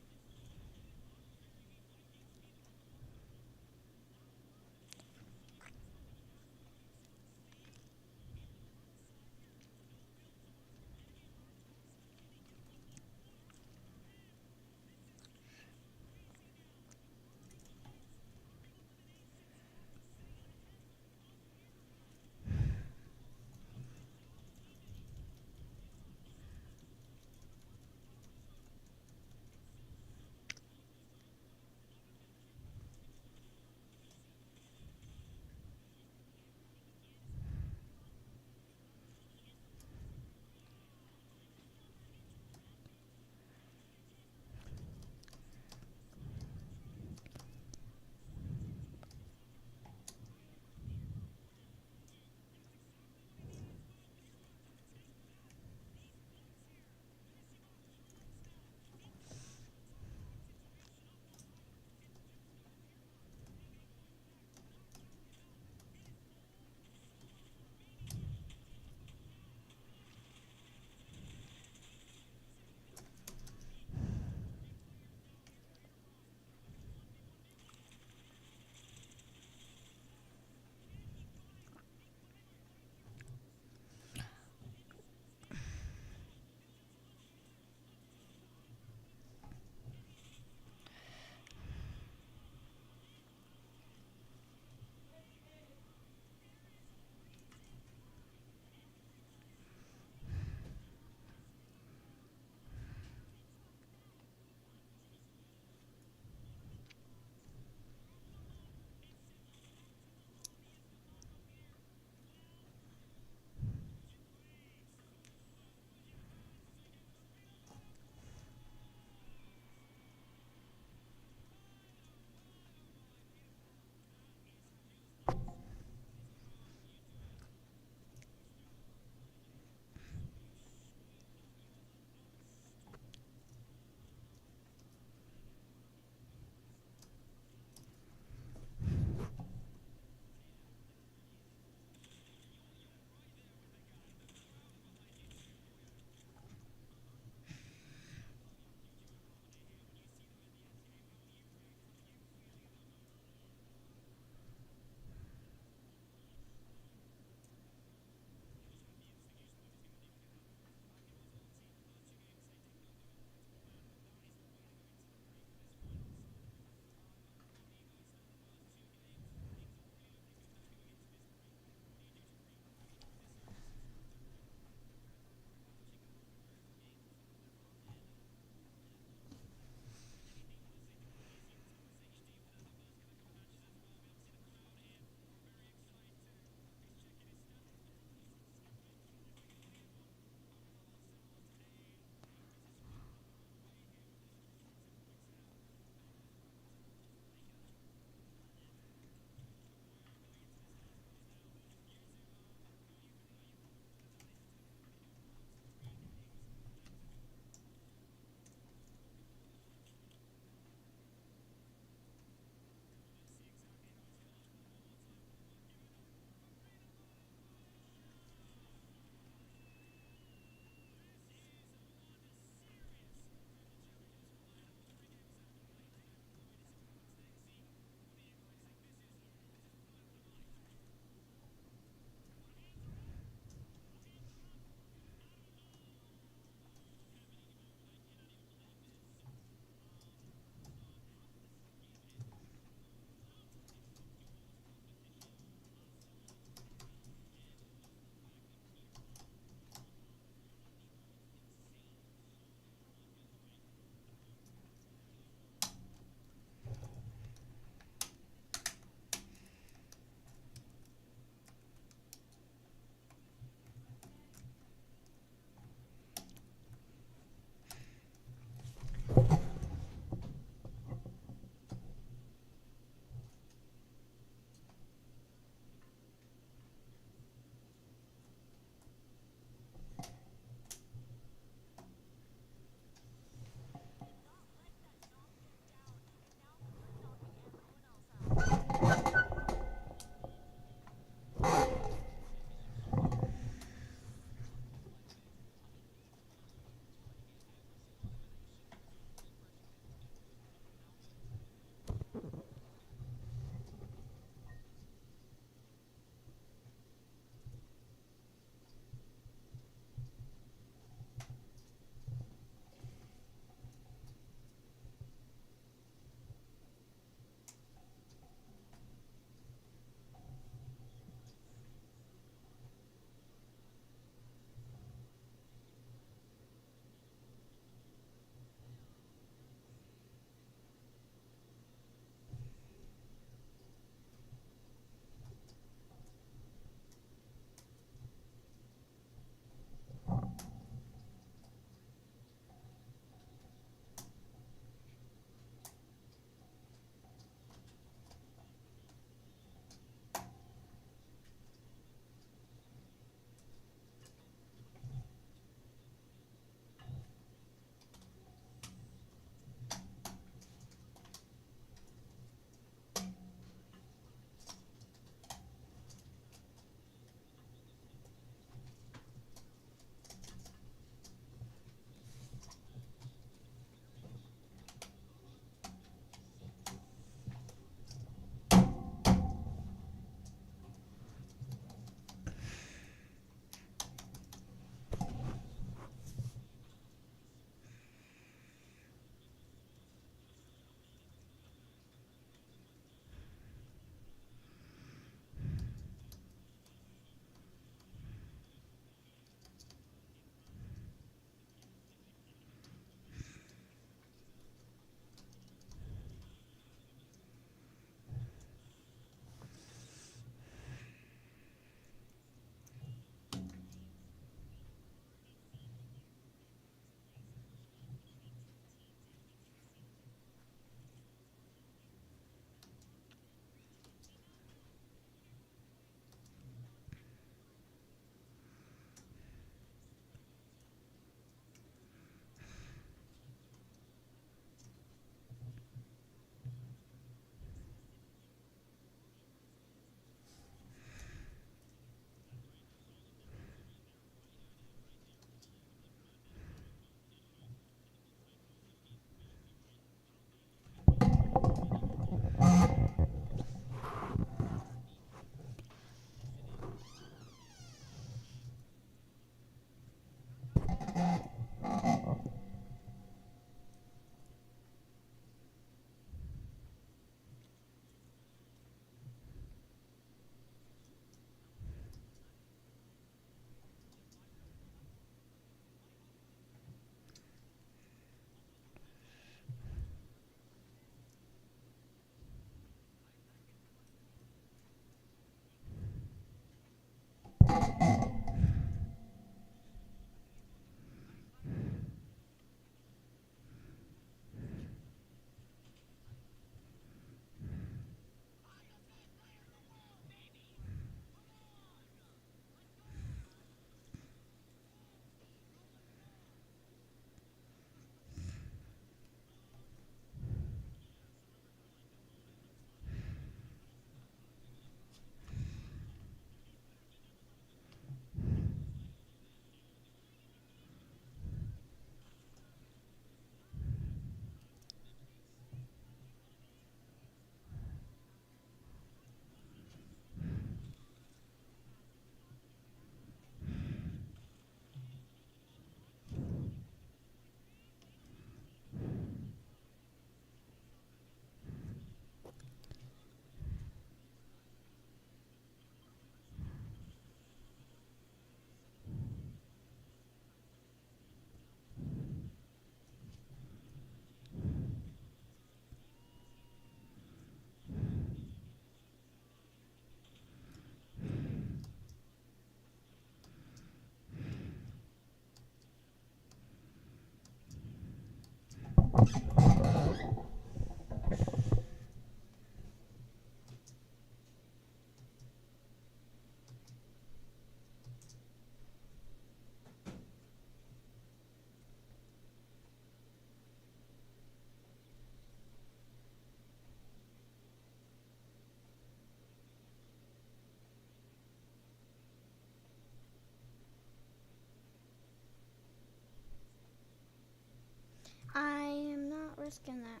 risking that.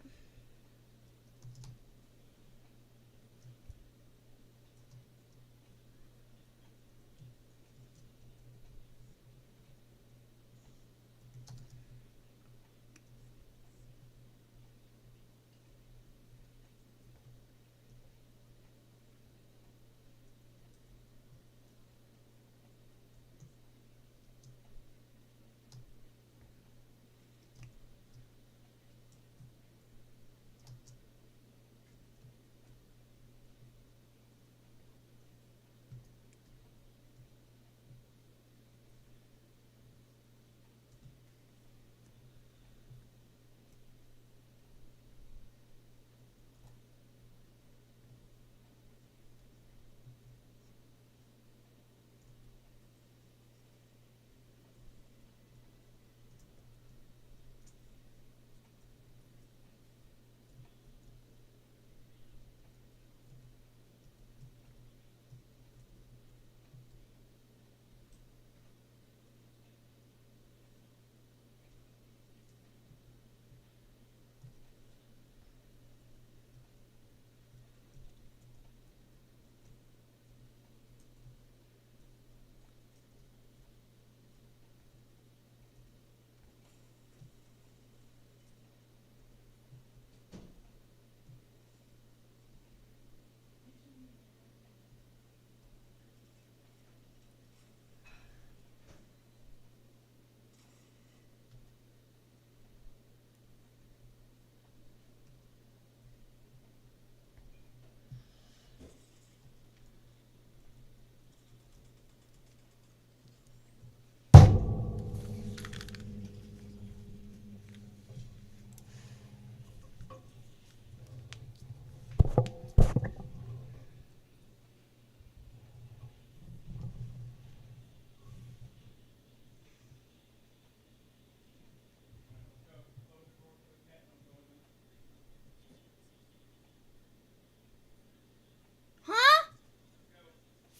Huh?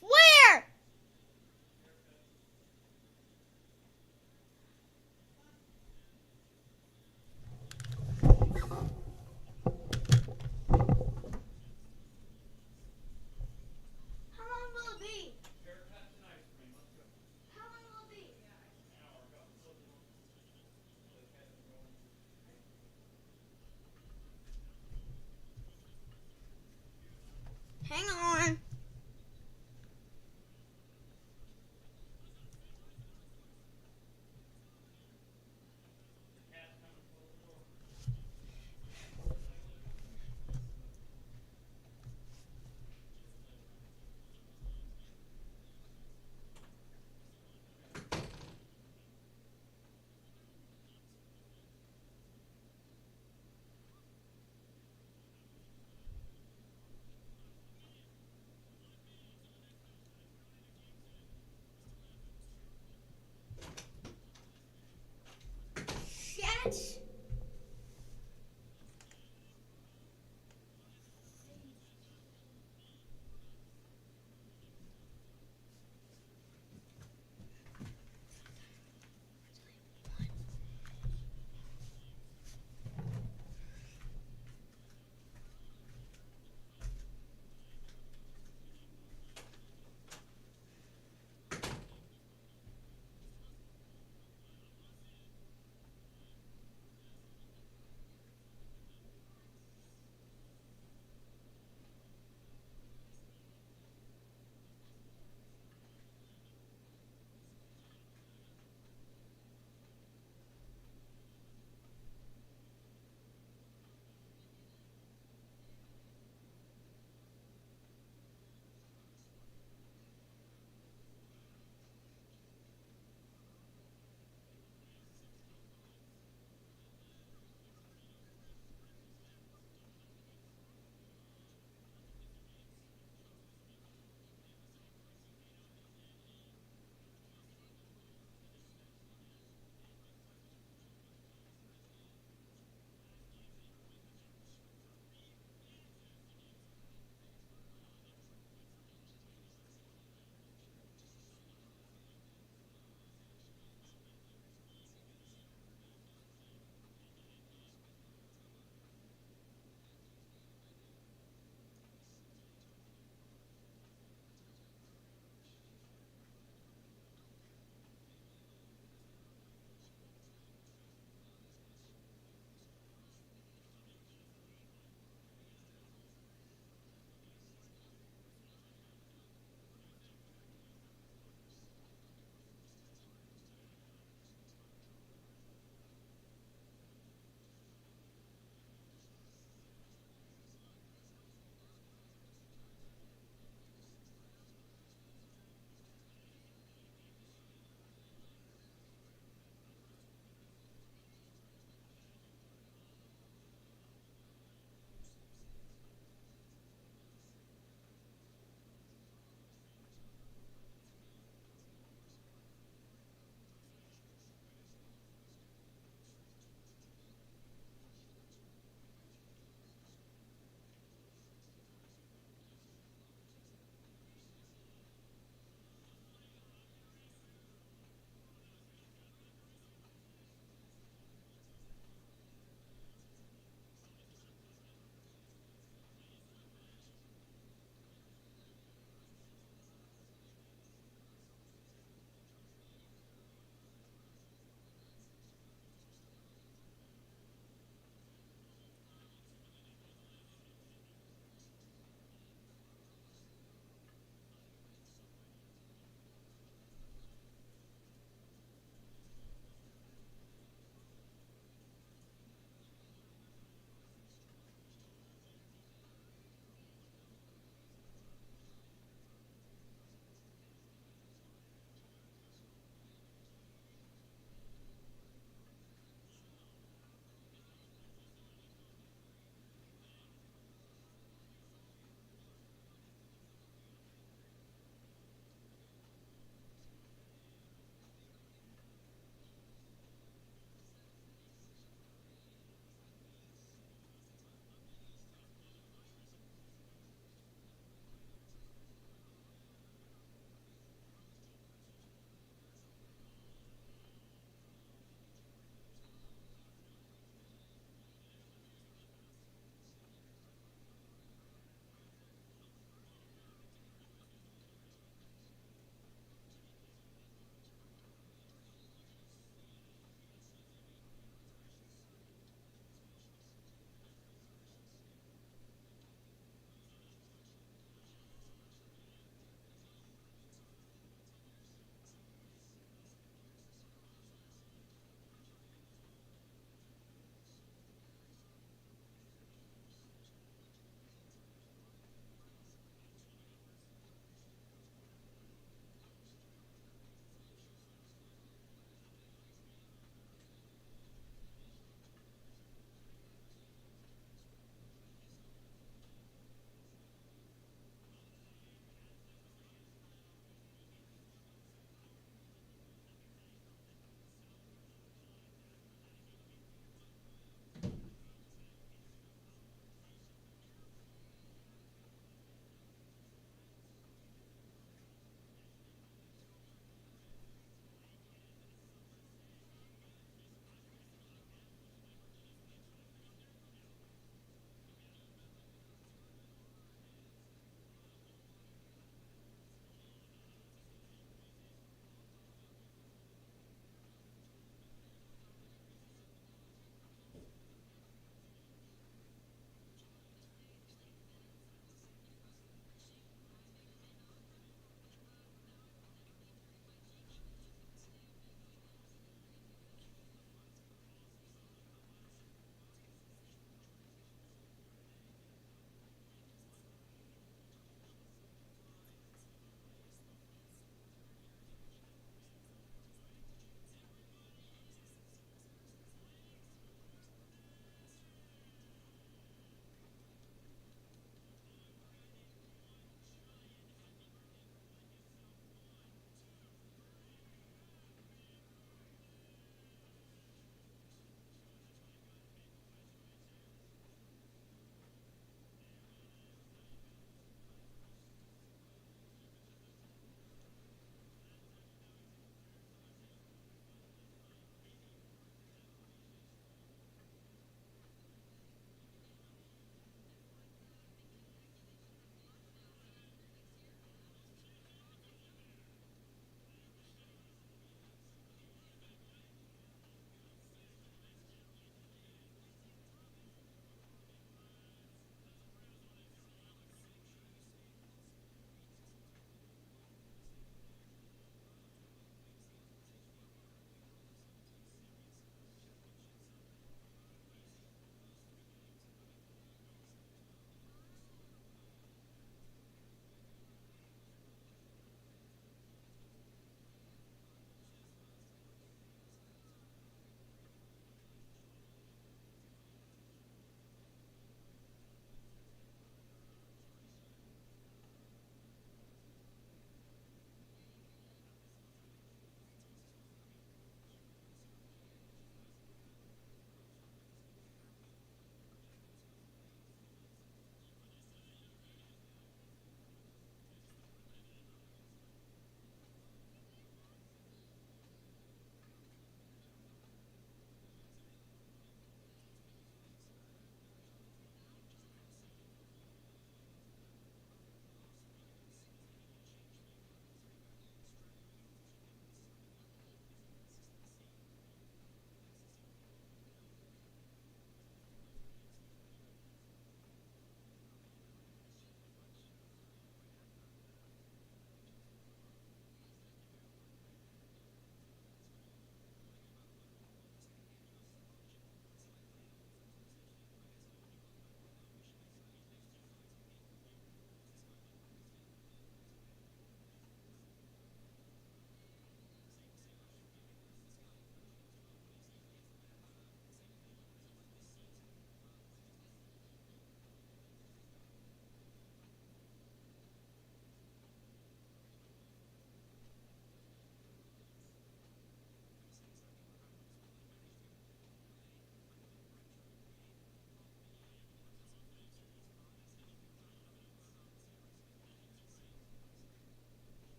Where? How long will it be? How long will it be? Hang on.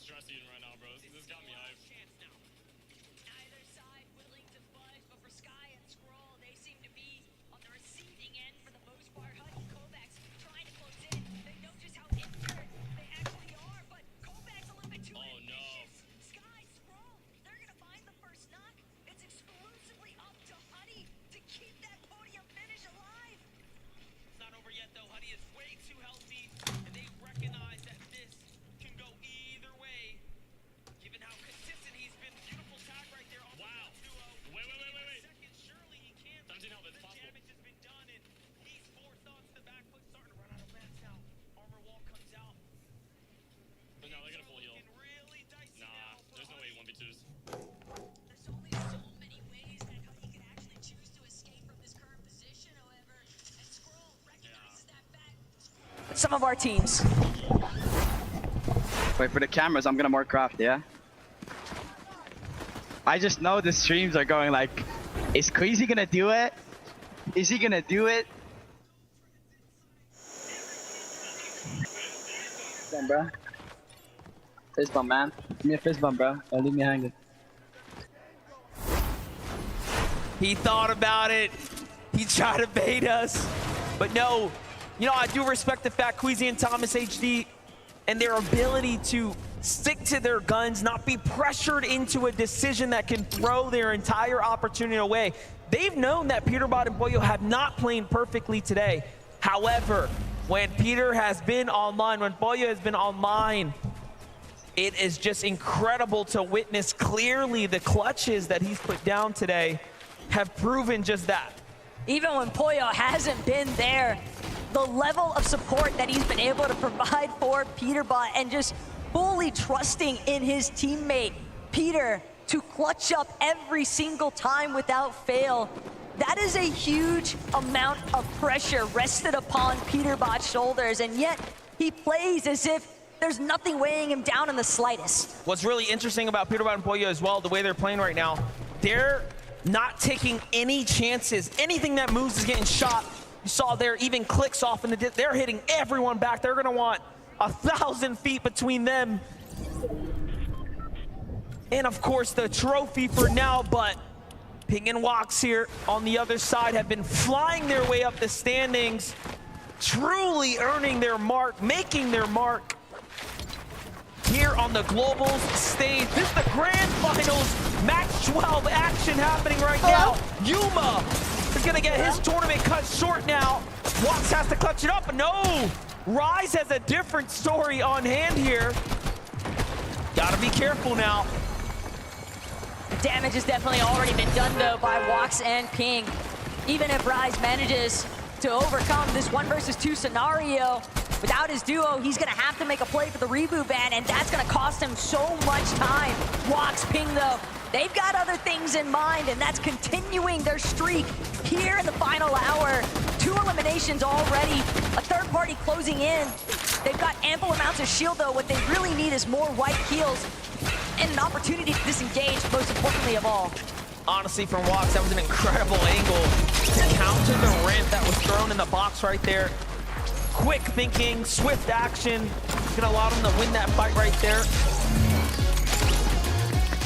stress eating right now, bro. This got me hyped. Neither side willing to budge, but for Sky and Scroll, they seem to be on the receiving end for the most part. Hut and Kovacs trying to close in. They know just how injured they actually are, but Kovacs a little bit too ambitious. Sky, Scroll, they're gonna find the first knock. It's exclusively up to Huddy to keep that podium finish alive. It's not over yet, though. Huddy is way too healthy, and they recognize that this can go either way. Given how consistent he's been, beautiful tag right there on the duo. Wait. Second, surely he can. Something else, it's The possible. damage has been done, and he's forced onto the back foot, starting to run out of mats now. Armor wall comes out. But no, they're gonna full heal. Really dicey Nah, there's no way 1v2s. There's only so many ways that Huddy can actually choose to escape from this current position, however, and Scroll recognizes that fact. Some of our teams. Wait for the cameras, I'm gonna more craft, yeah? I just know the streams are going like, is Queasy gonna do it? Is he gonna do it? Come on, bro. Fist bump, man. Give me a fist bump, bro. Don't leave me hanging. He thought about it. He tried to bait us. But no, you know, I do respect the fact Queasy and Thomas HD and their ability to stick to their guns, not be pressured into a decision that can throw their entire opportunity away. They've known that Peterbot and Boyo have not played perfectly today. However, when Peter has been online, when Boyo has been online, it is just incredible to witness clearly the clutches that he's put down today have proven just that. Even when Poyo hasn't been there, the level of support that he's been able to provide for Peterbot and just fully trusting in his teammate, Peter, to clutch up every single time without fail. That is a huge amount of pressure rested upon Peterbot's shoulders, and yet he plays as if there's nothing weighing him down in the slightest. What's really interesting about Peterbot and Boyo as well, the way they're playing right now, they're not taking any chances. Anything that moves is getting shot. You saw there even Clix off in the they're hitting everyone back. They're gonna want 1,000 feet between them. And of course the trophy for now, but Ping and Wox here on the other side have been flying their way up the standings, truly earning their mark, making their mark here on the Globals stage. This is the Grand Finals Match 12 action happening right now. Yuma is gonna get his tournament cut short now. Wox has to clutch it up, but no! Rise has a different story on hand here. Gotta be careful now. The damage has definitely already been done though by Wox and Ping. Even if Rise manages to overcome this 1 versus 2 scenario, without his duo, he's gonna have to make a play for the reboot ban, and that's gonna cost him so much time. Wox, Ping though, they've got other things in mind, and that's continuing their streak here in the final hour. 2 eliminations already, a third party closing in. They've got ample amounts of shield though. What they really need is more white heals and an opportunity to disengage, most importantly of all. Honestly, from Wox, that was an incredible angle to counter the ramp that was thrown in the box right there. Quick thinking, swift action. Gonna allow them to win that fight right there.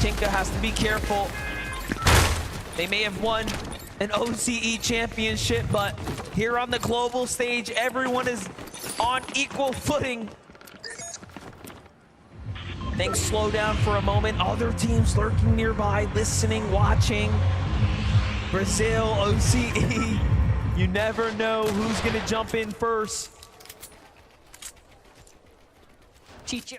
Tinka has to be careful. They may have won an OCE championship, but here on the global stage, everyone is on equal footing. Things slow down for a moment. Other teams lurking nearby, listening, watching. Brazil, OCE. You never know who's gonna jump in first. Chicho.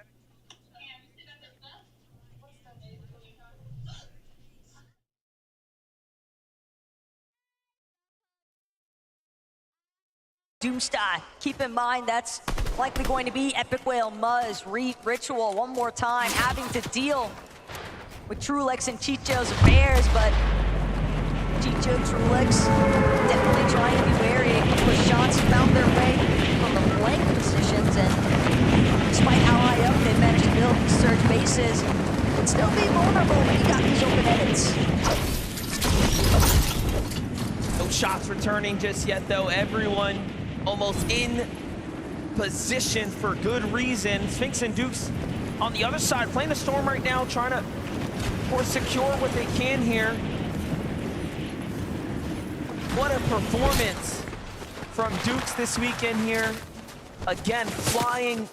Doomstar, keep in mind that's likely going to be Epic Whale, Muzz, Ritual one more time, having to deal with Trulex and Chicho's affairs, but Chicho, Trulex definitely trying to be wary. But shots found their way from the flank positions, and despite how high up they managed to build these surge bases, would still be vulnerable when you got these open edits. No shots returning just yet, though. Everyone almost in position for good reason. Sphinx and Dukes on the other side, playing the Storm right now, trying to, of course, secure what they can here. What a performance from Dukes this weekend here. Again, flying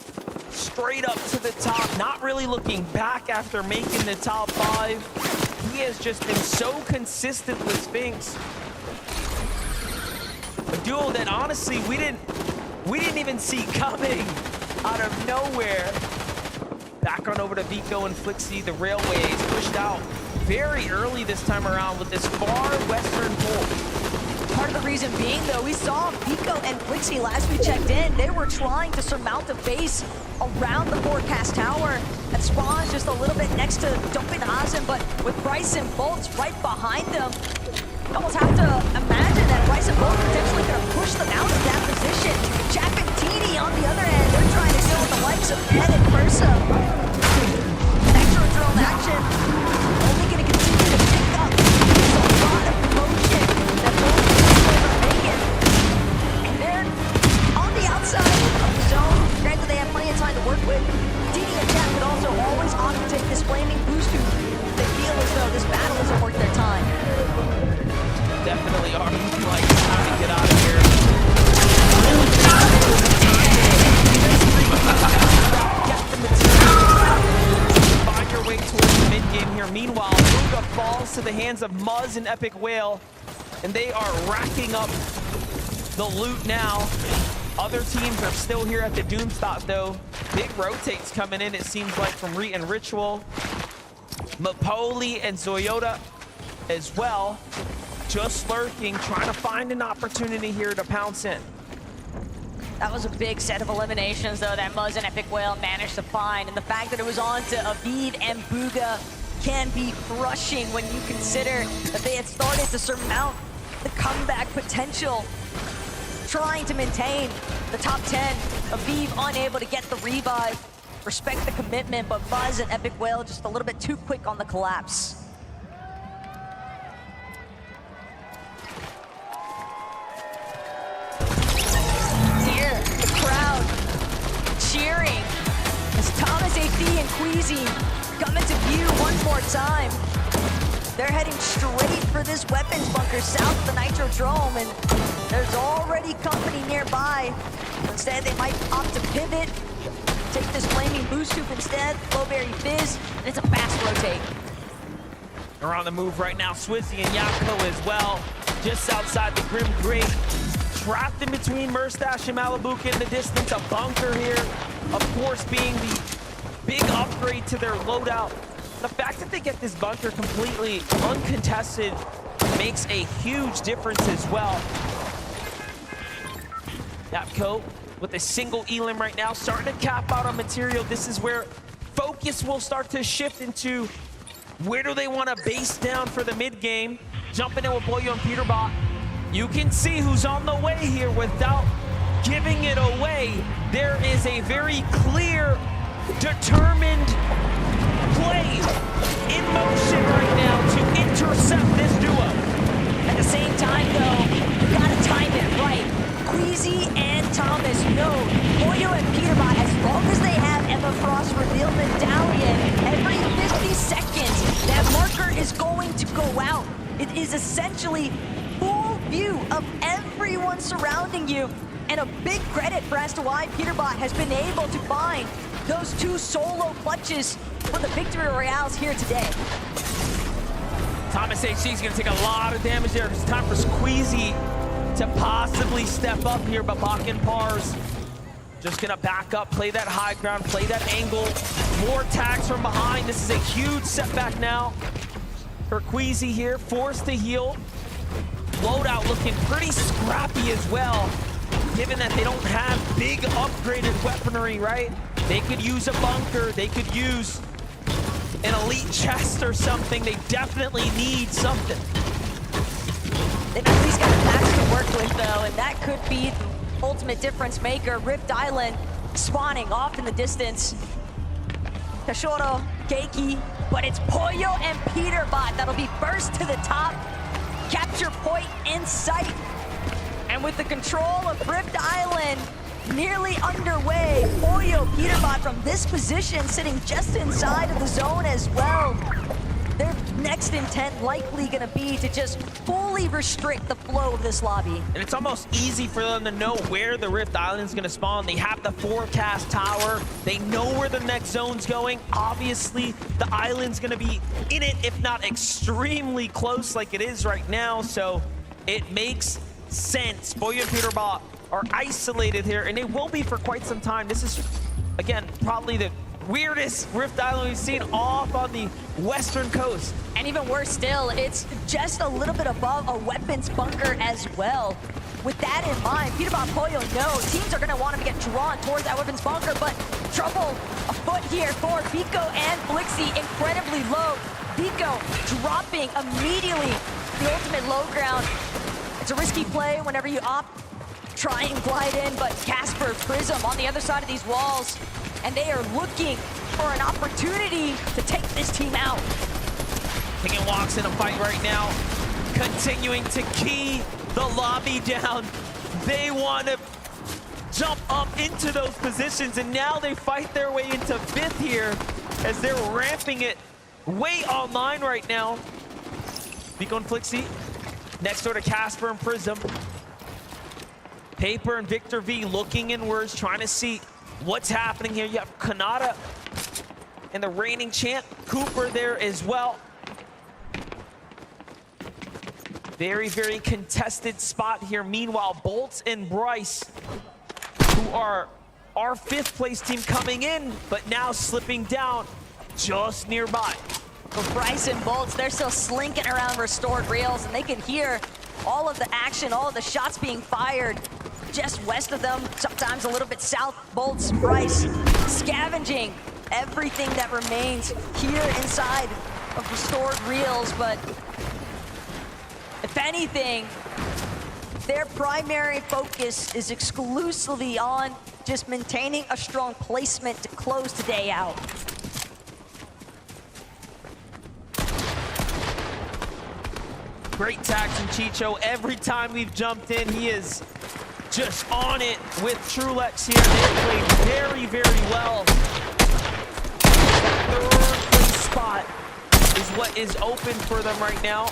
straight up to the top, not really looking back after making the top 5. He has just been so consistent with Sphinx. A duo that honestly we didn't even see coming out of nowhere. Back on over to Vico and Flixie. The Railways pushed out very early this time around with this far western pole. Part of the reason being, though, we saw Vico and Clixie last we checked in. They were trying to surmount the base around the forecast tower that spawns just a little bit next to Dopenhazen, but with Bryce and Bolts right behind them, you almost have to imagine that Bryce and Bolts potentially going to push them out of that position. Jack and Teeny on the other end, they're trying to deal with the likes of Ed and Versa. Extra drone action, only going to continue to pick up. There's a lot of motion that both players are making. And they're on the outside of the zone. Granted, they have plenty of time to work with. Teeny and Jack could also always opt to take this flaming boost if they feel as though this battle isn't worth their time. Definitely are like trying to get out of here. Get the material. Find your way towards the mid game here. Meanwhile, Luga falls to the hands of Muzz and Epic Whale, and they are racking up the loot now. Other teams are still here at the Doomstot though. Big rotates coming in, it seems like, from Reet and Ritual. Mapoli and Zoyota as well. Just lurking, trying to find an opportunity here to pounce in. That was a big set of eliminations, though, that Muzz and Epic Whale managed to find. And the fact that it was on to Aviv and Bugha can be crushing when you consider that they had started to surmount the comeback potential, trying to maintain the top 10. Aviv unable to get the revive. Respect the commitment, but Muzz and Epic Whale just a little bit too quick on the collapse. Cheering as Thomas, AP, and Queasy come into view one more time. They're heading straight for this weapons bunker south of the Nitrodrome, and there's already company nearby. Instead, they might opt to pivot, take this flaming boost tube instead, Flowberry Fizz, and it's a fast rotate. They're on the move right now, Swizzy and Yapko as well, just outside the Grim Grate. Trapped in between Murstache and Malibuca in the distance. A bunker here, of course, being the big upgrade to their loadout. The fact that they get this bunker completely uncontested makes a huge difference as well. Yapko with a single elim right now, starting to cap out on material. This is where focus will start to shift into where do they want to base down for the mid game. Jumping in with Boyo and Peterbot. You can see who's on the way here without giving it away. There is a very clear, determined play in motion right now to intercept this duo. At the same time, though, you gotta time it right. Queasy and Thomas know Boyo and Peterbot, as long as they have Emma Frost reveal medallion, every 50 seconds, that marker is going to go out. It is essentially full view of everyone surrounding you, and a big credit for as to why Peterbot has been able to find those 2 solo clutches for the victory royales here today. Thomas HC is going to take a lot of damage there. It's time for Squeezy to possibly step up here, but Bach and Pars just going to back up, play that high ground, play that angle. More tags from behind. This is a huge setback now for Queasy here, forced to heal. Loadout looking pretty scrappy as well, given that they don't have big upgraded weaponry, right? They could use a bunker, they could use an elite chest or something. They definitely need something. They've at least got backs to work with, though, and that could be the ultimate difference maker. Rift Island spawning off in the distance. Kashoro, Keiki, but it's Pollo and Peterbot that'll be first to the top. Capture point in sight. And with the control of Rift Island, nearly underway. Pollo, Peterbot from this position sitting just inside of the zone as well. Their next intent likely going to be to just fully restrict the flow of this lobby. And it's almost easy for them to know where the Rift Island is going to spawn. They have the forecast tower. They know where the next zone's going. Obviously, the island's going to be in it, if not extremely close like it is right now. So it makes sense. Pollo and Peterbot are isolated here, and they will be for quite some time. This is, again, probably the weirdest Rift Island we've seen off on the western coast. And even worse still, it's just a little bit above a weapons bunker as well. With that in mind, Peterbot and Pollo know teams are going to want to get drawn towards that weapons bunker, but trouble afoot here for Vico and Blixie, incredibly low. Vico dropping immediately the ultimate low ground. It's a risky play whenever you opt, try and glide in, but Casper, Prism on the other side of these walls, and they are looking for an opportunity to take this team out. Taking walks in a fight right now, continuing to key the lobby down. They want to jump up into those positions, and now they fight their way into 5th here as they're ramping it way online right now. Vico and Flixie next door to Casper and Prism. Paper and Victor V looking inwards, trying to see what's happening here. You have Kanata and the reigning champ, Cooper there as well. Very, very contested spot here. Meanwhile, Bolts and Bryce, who are our 5th place team coming in, but now slipping down just nearby. For Bryce and Bolts, they're still slinking around restored rails, and they can hear all of the action, all of the shots being fired just west of them, sometimes a little bit south. Bolts, Bryce, scavenging everything that remains here inside of restored reels, but if anything, their primary focus is exclusively on just maintaining a strong placement to close today out. Great tags from Chicho. Every time we've jumped in, he is just on it with Trulex here. They played very, very well. That 3rd place spot is what is open for them right now.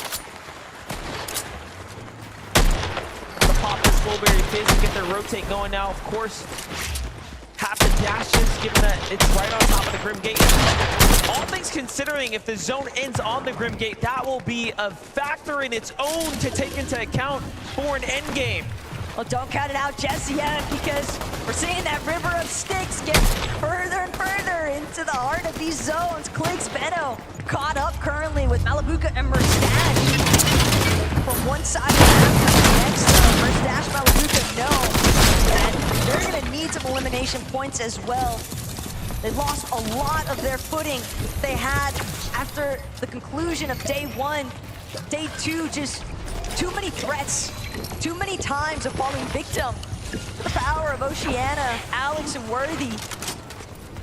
The pop this Blueberry Fizz and get their rotate going now. Of course, half the dashes, given that it's right on top of the Grim Gate. All things considering, if the zone ends on the Grim Gate, that will be a factor in its own to take into account for an end game. Well, don't count it out just yet, because we're seeing that river of sticks get further and further into the heart of these zones. Clix, Benno caught up currently with Malabuka and Merstash. From one side of the map to the next, Merstash, Malabuka know that they're going to need some elimination points as well. They lost a lot of their footing they had after the conclusion of day 1. Day 2, just too many threats, too many times of falling victim to the power of Oceana, Alex, and Worthy.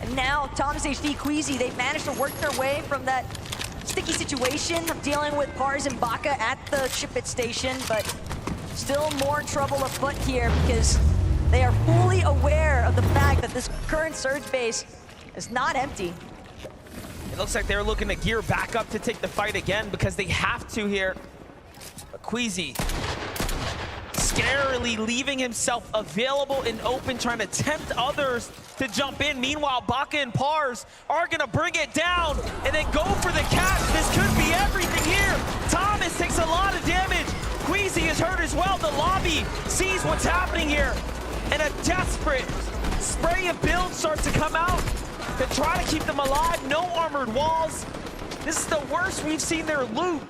And now Thomas HD, Queasy, they've managed to work their way from that sticky situation of dealing with Pars and Baka at the Shipit station, but still more trouble afoot here because they are fully aware of the fact that this current Surge base is not empty. It looks like they're looking to gear back up to take the fight again because they have to here. But Queasy scarily leaving himself available and open, trying to tempt others to jump in. Meanwhile, Baka and Pars are gonna bring it down and then go for the catch. This could be everything here. Thomas takes a lot of damage. Queasy is hurt as well. The lobby sees what's happening here, and a desperate spray of builds starts to come out to try to keep them alive. No armored walls. This is the worst we've seen their loot.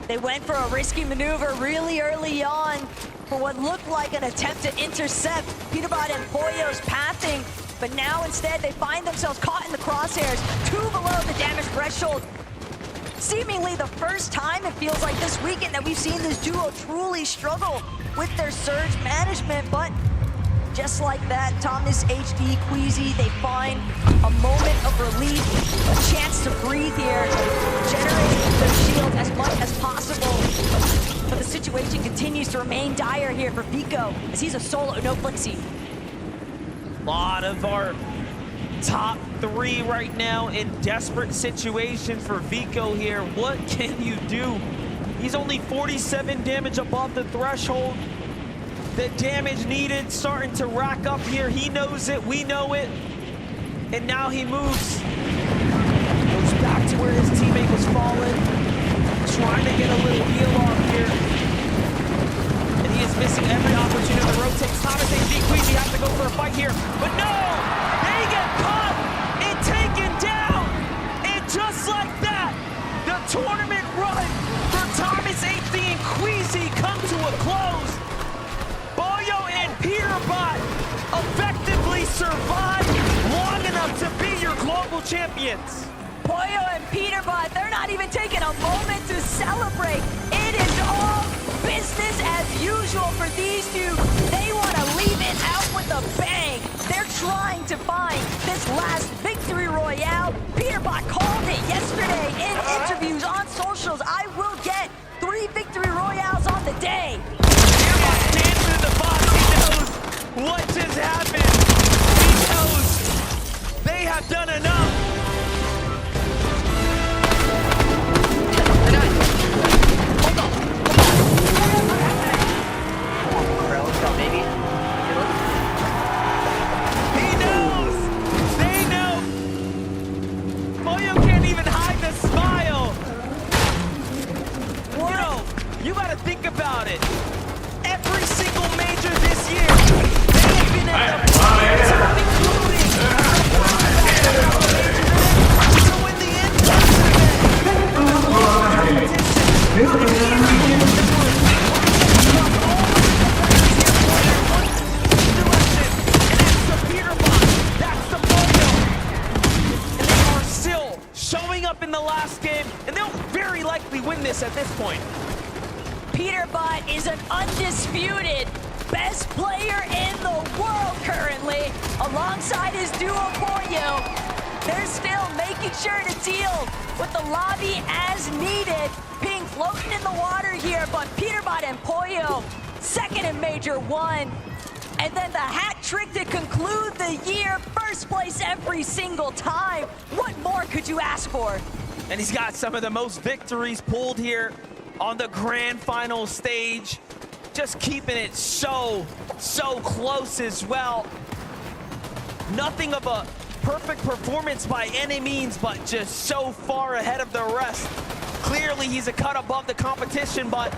They went for a risky maneuver really early on for what looked like an attempt to intercept Peterbot and Pollo's pathing, but now instead they find themselves caught in the crosshairs, 2 below the damage threshold. Seemingly the first time it feels like this weekend that we've seen this duo truly struggle with their surge management, but just like that, Thomas, HD, Queasy, they find a moment of relief, a chance to breathe here, generating those shields as much as possible. But the situation continues to remain dire here for Vico, as he's a solo, no Flixie. A lot of our top 3 right now in desperate situations for Vico here. What can you do? He's only 47 damage above the threshold. The damage needed starting to rack up here. He knows it, we know it. And now he moves. Goes back to where his teammate was falling. Trying to get a little heal off here. And he is missing every opportunity to rotate. Thomas and Queasy have to go for a fight here. But no! They get caught and taken down! And just like that, the tournament run for Thomas HD and Queasy come to a close. Boyo and Peterbot effectively survived long enough to be your global champions. Boyo and Peterbot, they're not even taking a moment to celebrate. It is all business as usual for these two. They want to leave it out with a bang. They're trying to find this last victory royale. Peterbot called it yesterday in interviews on socials. I will get 3 victory royales on the day. Peterbot dancing in the box. He knows what just happened. He knows they have done enough. He knows! They know! Boyo can't even hide the smile! You know, you gotta think about it. Every single major this year, they have been at the top, including so in the end, showing up in the last game, and they'll very likely win this at this point. Peterbot is an undisputed best player in the world currently, alongside his duo Boyo. They're still making sure to deal with the lobby as needed. Ping floating in the water here, but Peterbot and Boyo, second in Major 1. And then the hat trick to conclude the year, first place every single time. What more could you ask for? And he's got some of the most victories pulled here on the grand final stage. Just keeping it so close as well. Nothing of a perfect performance by any means, but just so far ahead of the rest. Clearly, he's a cut above the competition, but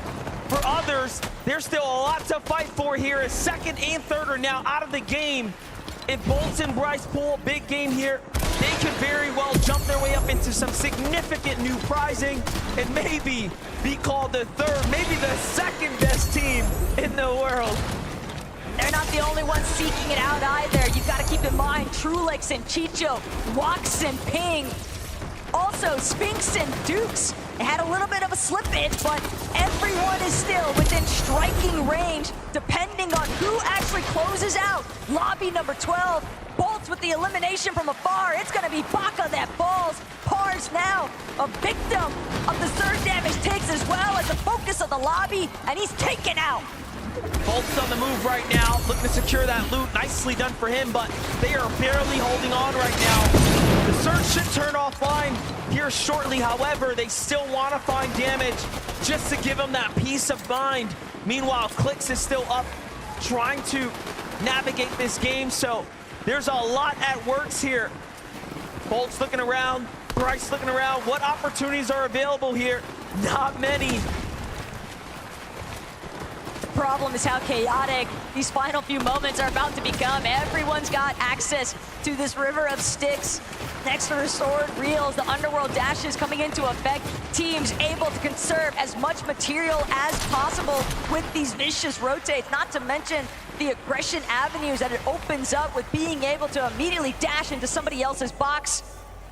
for others, there's still a lot to fight for here as second and third are now out of the game. If Bolts and Bryce pull a big game here, they could very well jump their way up into some significant new prizing and maybe be called the third, maybe the second best team in the world. They're not the only ones seeking it out either. You've got to keep in mind Trulix and Chicho, Wax and Ping. Also, Spinks and Dukes. It had a little bit of a slippage, but everyone is still within striking range, depending on who actually closes out. Lobby number 12, Bolts with the elimination from afar. It's going to be Baka that falls. Pars now a victim of the surge damage takes as well as the focus of the lobby, and he's taken out. Bolt's on the move right now, looking to secure that loot. Nicely done for him, but they are barely holding on right now. The surge should turn offline here shortly. However, they still want to find damage just to give them that peace of mind. Meanwhile, Clix is still up, trying to navigate this game, so there's a lot at works here. Bolt's looking around, Bryce looking around. What opportunities are available here? Not many. Problem is how chaotic these final few moments are about to become. Everyone's got access to this river of sticks. Next to restored reels, the underworld dashes coming into effect. Teams able to conserve as much material as possible with these vicious rotates, not to mention the aggression avenues that it opens up with being able to immediately dash into somebody else's box.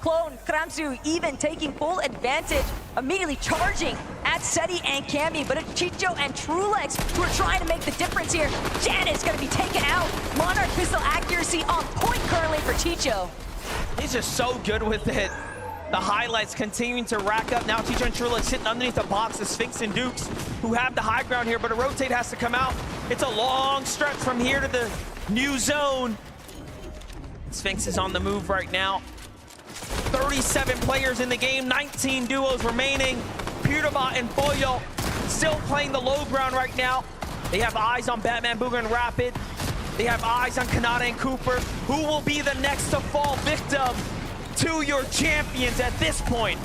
Clone, Kramsu even taking full advantage, immediately charging at Seti and Cammy, but it's Chicho and Trulex who are trying to make the difference here. Janet's gonna be taken out. Monarch pistol accuracy on point currently for Chicho. He's just so good with it. The highlights continuing to rack up. Now Ticho and Trula sitting underneath the box of Sphinx and Dukes, who have the high ground here, but a rotate has to come out. It's a long stretch from here to the new zone. Sphinx is on the move right now. 37 players in the game, 19 duos remaining. Pewterbot and Boyo still playing the low ground right now. They have eyes on Batman, Booger, and Rapid. They have eyes on Kanata and Cooper. Who will be the next to fall victim to your champions at this point?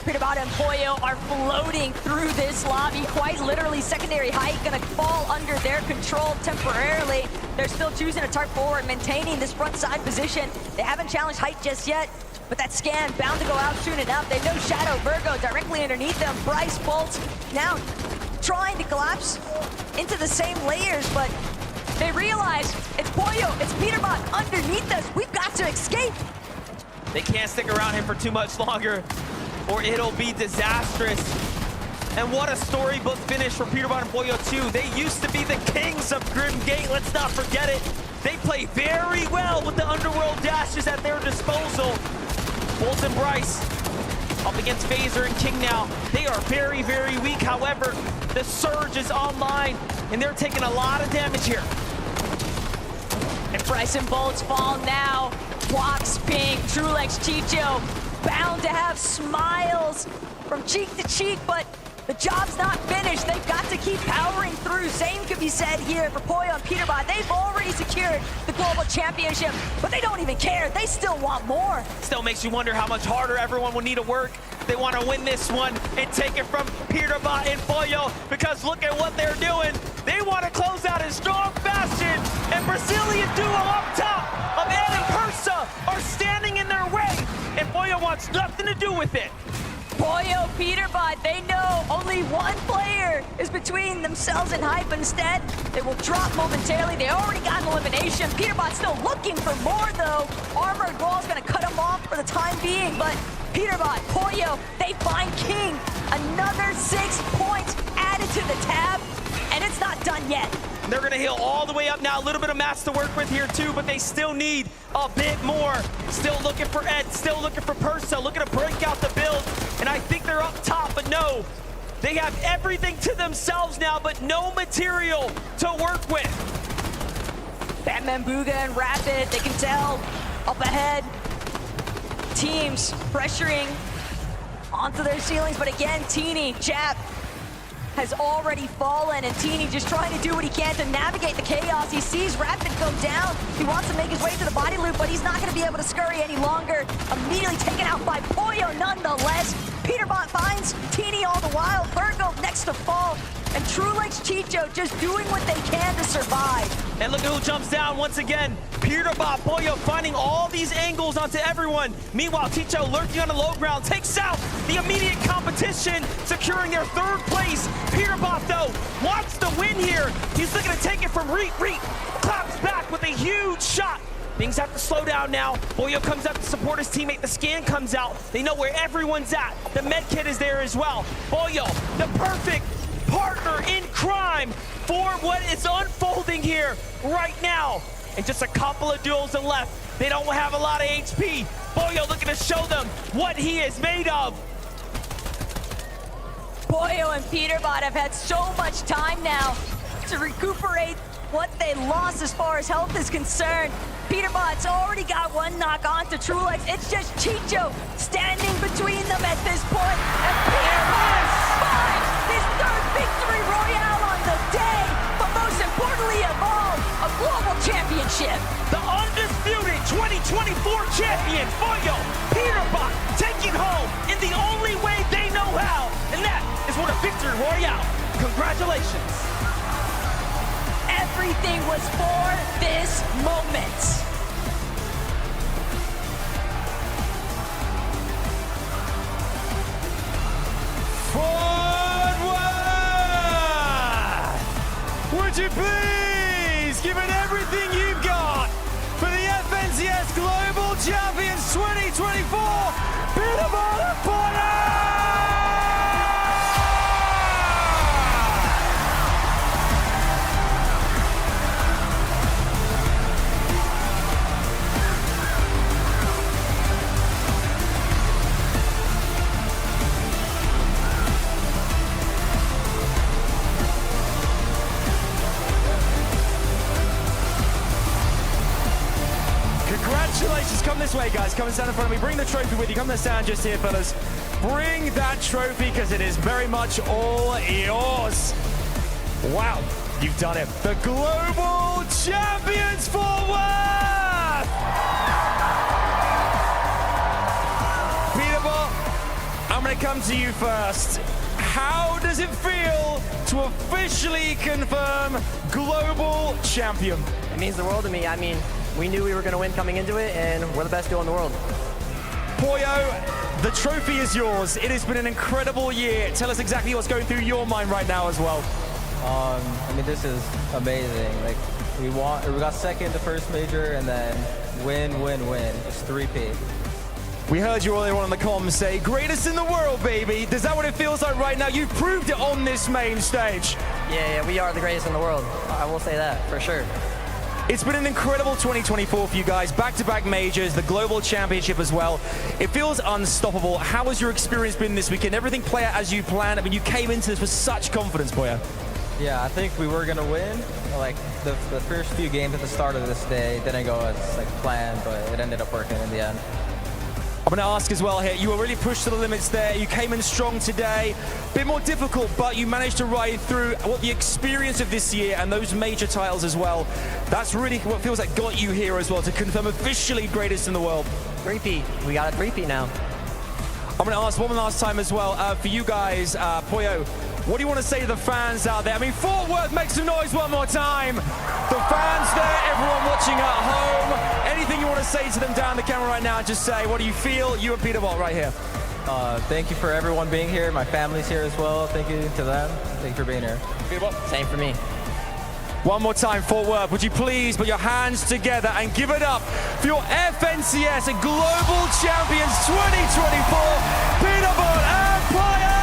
Pewterbot and Boyo are floating through this lobby. Quite literally, secondary height gonna fall under their control temporarily. They're still choosing to tart forward, maintaining this front side position. They haven't challenged height just yet, but that scan bound to go out soon enough. They know Shadow Virgo directly underneath them. Bryce Bolts now trying to collapse into the same layers, but they realize it's Boyo, it's Pewterbot underneath us. We've got to escape. They can't stick around him for too much longer, or it'll be disastrous. And what a storybook finish for Pewterbot and Boyo 2. They used to be the kings of Grim Gate, let's not forget it. They play very well with the underworld dashes at their disposal. Bolt and Bryce up against Phaser and King now. They are very, very weak. However, the Surge is online, and they're taking a lot of damage here. And Bryce and Bolts fall now. Walks, Pink, Trulex, Chicho, bound to have smiles from cheek to cheek, but the job's not finished. They've got to keep powering through. Same could be said here for Boyo and Pewterbot. They've already secured the global championship, but they don't even care. They still want more. Still makes you wonder how much harder everyone will need to work. They want to win this one and take it from Pewterbot and Boyo, because look at what they're doing. They want to close out in strong fashion, and Brazilian duo up top of Ed and Persa are standing in their way, and Boyo wants nothing to do with it. Boyo, Pewterbot, they know only one player is between themselves and hype. Instead, they will drop momentarily. They already got an elimination. Pewterbot's still looking for more, though. Armored Wall's gonna cut him off for the time being, but Pewterbot, Boyo, they find King. Another 6 points added to the tab, and it's not done yet. They're gonna heal all the way up now. A little bit of mats to work with here too, but they still need a bit more. Still looking for Ed, still looking for Persa, looking to break out the build. And I think they're up top, but no. They have everything to themselves now, but no material to work with. Batman, Booga, and Rapid, they can tell up ahead. Teams pressuring onto their ceilings, but again, Teeny, Jap, has already fallen, and Teeny just trying to do what he can to navigate the chaos. He sees Rapid go down. He wants to make his way to the body loop, but he's not going to be able to scurry any longer. Immediately taken out by Boyo nonetheless. Pewterbot finds Teeny all the while. Virgo next to fall. And Trulex Chicho just doing what they can to survive. And look at who jumps down once again. Pewterbot, Boyo finding all these angles onto everyone. Meanwhile, Chicho lurking on the low ground takes out the immediate competition, securing their 3rd place. Pewterbot, though, wants to win here. He's looking to take it from Reet. Claps back with a huge shot. Things have to slow down now. Boyo comes up to support his teammate. The scan comes out. They know where everyone's at. The med kit is there as well. Boyo, the perfect partner in crime for what is unfolding here right now. And just a couple of duels are left. They don't have a lot of HP. Boyo looking to show them what he is made of. Boyo and Pewterbot have had so much time now to recuperate what they lost as far as health is concerned. Pewterbot's already got one knock on to Trulex. It's just Chicho standing between them at this point. And Pewterbot finds his 3rd victory royale on the day, but most importantly of all, a global championship. The undisputed 2024 champion, Boyo, Pewterbot, taking home in the only way they know how, and that is with a victory royale. Congratulations. Everything was for this moment. Forward! Would you please give it everything you've got for the FNCS Global Champions 2024, Pewterbot and Boyo! come this way, guys. Come and stand in front of me. Bring the trophy with you. Come and stand just here, fellas. Bring that trophy, because it is very much all yours. Wow, you've done it. The Global Champions Fort Worth! Peterbot, I'm going to come to you first. How does it feel to officially confirm Global Champion? It means the world to me. I mean, we knew we were going to win coming into it, and we're the best duo in the world. Poyo, the trophy is yours. It has been an incredible year. Tell us exactly what's going through your mind right now as well. I mean, this is amazing. Like, we got second the first major, and then win. It's 3P. We heard you earlier on the comms say, greatest in the world, baby. Is that what it feels like right now? You've proved it on this main stage. Yeah, we are the greatest in the world. I will say that, for sure. It's been an incredible 2024 for you guys. Back-to-back majors, the Global Championship as well. It feels unstoppable. How has your experience been this weekend? Everything play out as you planned? I mean, you came into this with such confidence, Poyo. Yeah, I think we were going to win. Like, the first few games at the start of this day didn't go as like planned, but it ended up working in the end. I'm going to ask as well here, you were really pushed to the limits there. You came in strong today. Bit more difficult, but you managed to ride through what the experience of this year and those major titles as well. That's really what feels like got you here as well, to confirm officially greatest in the world. 3P. We got a 3P now. I'm going to ask one last time as well, for you guys, Poyo, what do you want to say to the fans out there? I mean, Fort Worth, make some noise one more time. The fans there, everyone watching at home. Anything you want to say to them down the camera right now, just say, what do you feel? You and Peterbot right here. Thank you for everyone being here. My family's here as well. Thank you to them. Thank you for being here. Peterbot. Same for me. One more time, Fort Worth, would you please put your hands together and give it up for your FNCS Global Champions 2024, Peterbot and Poyo!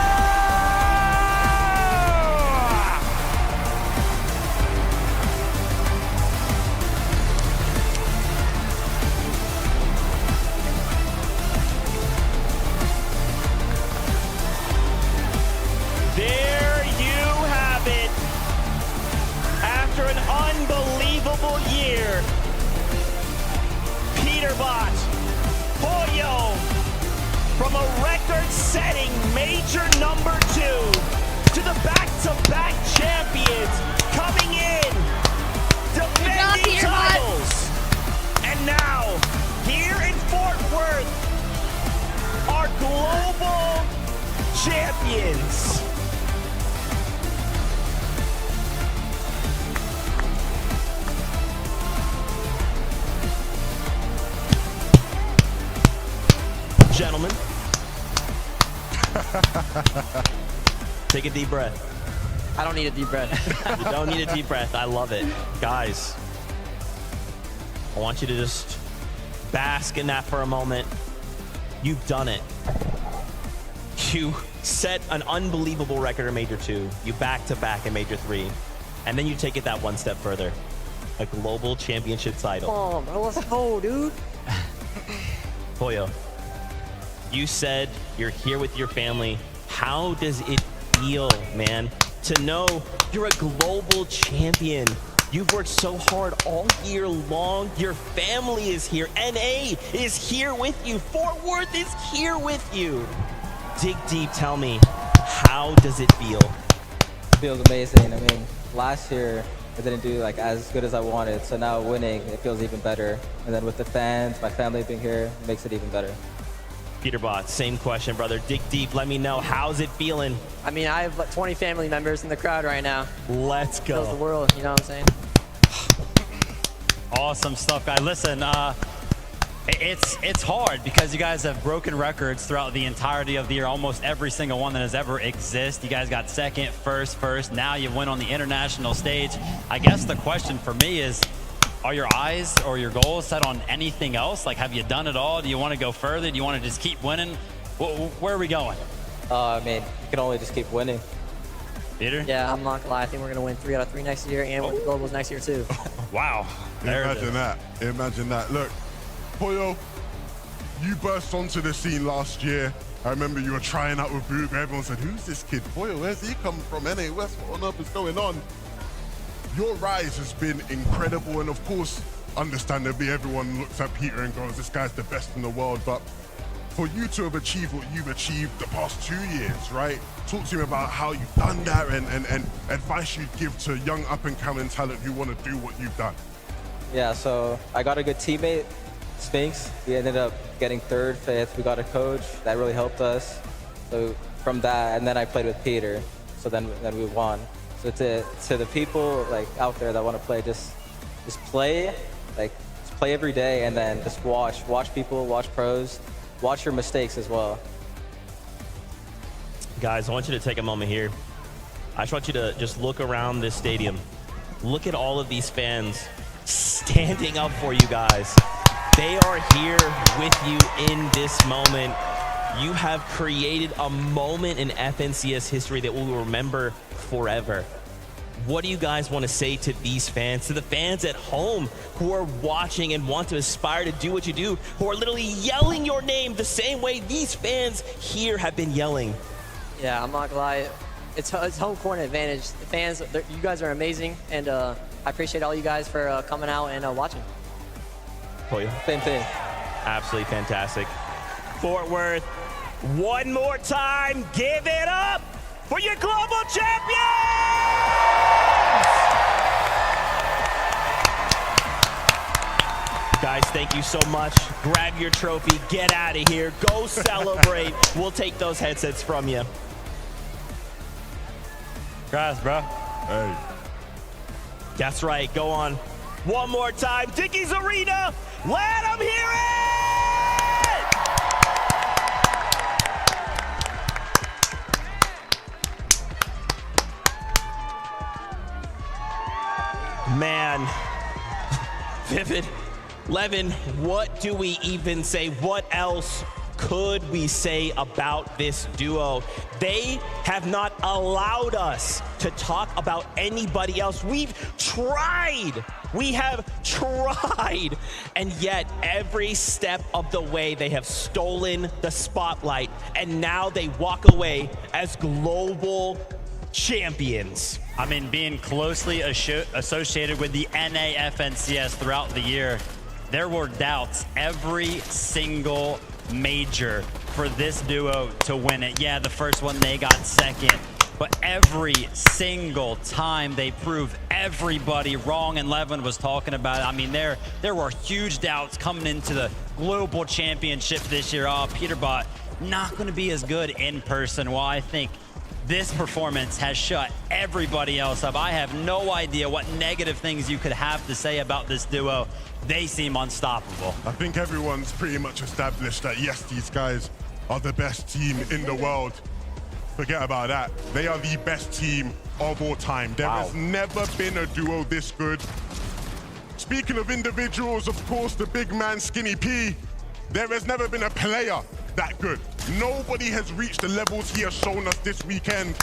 There you have it. After an unbelievable year, Peterbot, Poyo, from a record-setting major number 2 to the back-to-back champions, coming in, defending titles. And now, here in Fort Worth, our global champions. Gentlemen, take a deep breath. I don't need a deep breath. You don't need a deep breath. I love it. Guys, I want you to just bask in that for a moment. You've done it. You set an unbelievable record in Major 2. You back-to-back in Major 3. And then you take it that one step further. A global championship title. Oh, bro, let's go, dude. Poyo, you said you're here with your family. How does it feel, man, to know you're a global champion? You've worked so hard all year long. Your family is here. NA is here with you. Fort Worth is here with you. Dig deep, tell me, how does it feel? It feels amazing. I mean, last year I didn't do like as good as I wanted, so now winning, it feels even better. And then with the fans, my family being here, it makes it even better. Peterbot, same question, brother. Dig deep, let me know, how's it feeling? I mean, I have like 20 family members in the crowd right now. Let's go. Feels the world, you know what I'm saying? Awesome stuff, guys. Listen, it's hard because you guys have broken records throughout the entirety of the year, almost every single one that has ever existed. You guys got second, first. Now you went on the international stage. I guess the question for me is, are your eyes or your goals set on anything else? Like, have you done it all? Do you want to go further? Do you want to just keep winning? Where are we going? I mean, you can only just keep winning. Peter? Yeah, I'm not gonna lie. I think we're gonna win 3 out of 3 next year and win the globals next year too. Wow. Imagine that. Imagine that. Look, Poyo, you burst onto the scene last year. I remember you were trying out with Boog. Everyone said, who's this kid? Poyo, where's he come from? NA West, what on earth is going on? Your rise has been incredible. And of course, understandably, everyone looks at Peter and goes, this guy's the best in the world. But for you to have achieved what you've achieved the past 2 years, right? Talk to me about how you've done that and advice you'd give to young up-and-coming talent who want to do what you've done. Yeah, so I got a good teammate, Spinks. We ended up getting 3rd, 5th. We got a coach that really helped us. So from that, and then I played with Peter. So then we won. So to the people like out there that want to play, just play, just play every day, and then just watch people, watch pros, watch your mistakes as well. Guys, I want you to take a moment here. I just want you to just look around this stadium. Look at all of these fans standing up for you guys. They are here with you in this moment. You have created a moment in FNCS history that we'll remember forever. What do you guys want to say to these fans, to the fans at home who are watching and want to aspire to do what you do, who are literally yelling your name the same way these fans here have been yelling? Yeah, I'm not gonna lie. It's home court advantage. The fans, you guys are amazing, and I appreciate all you guys for coming out and watching. Oh yeah. Same thing. Absolutely fantastic. Fort Worth, one more time, give it up for your global champions! Guys, thank you so much. Grab your trophy, get out of here, go celebrate. We'll take those headsets from you. Congrats, bro. Hey. That's right, go on. One more time, Dickies Arena, let them hear it! Man, Vivid, Levin, what do we even say? What else could we say about this duo? They have not allowed us to talk about anybody else. We've tried. We have tried. And yet, every step of the way, they have stolen the spotlight. And now they walk away as global champions. I mean, being closely associated with the NAFNCS throughout the year, there were doubts every single major for this duo to win it. Yeah, the first one they got second, but every single time they proved everybody wrong, and Levin was talking about it. I mean, there were huge doubts coming into the global championship this year. Oh, Peterbot not going to be as good in person. Well, I think this performance has shut everybody else up. I have no idea what negative things you could have to say about this duo. They seem unstoppable. I think everyone's pretty much established that, yes, these guys are the best team in the world. Forget about that. They are the best team of all time. There has never been a duo this good. Speaking of individuals, of course, the big man, Skinny P, there has never been a player that good. Nobody has reached the levels he has shown us this weekend.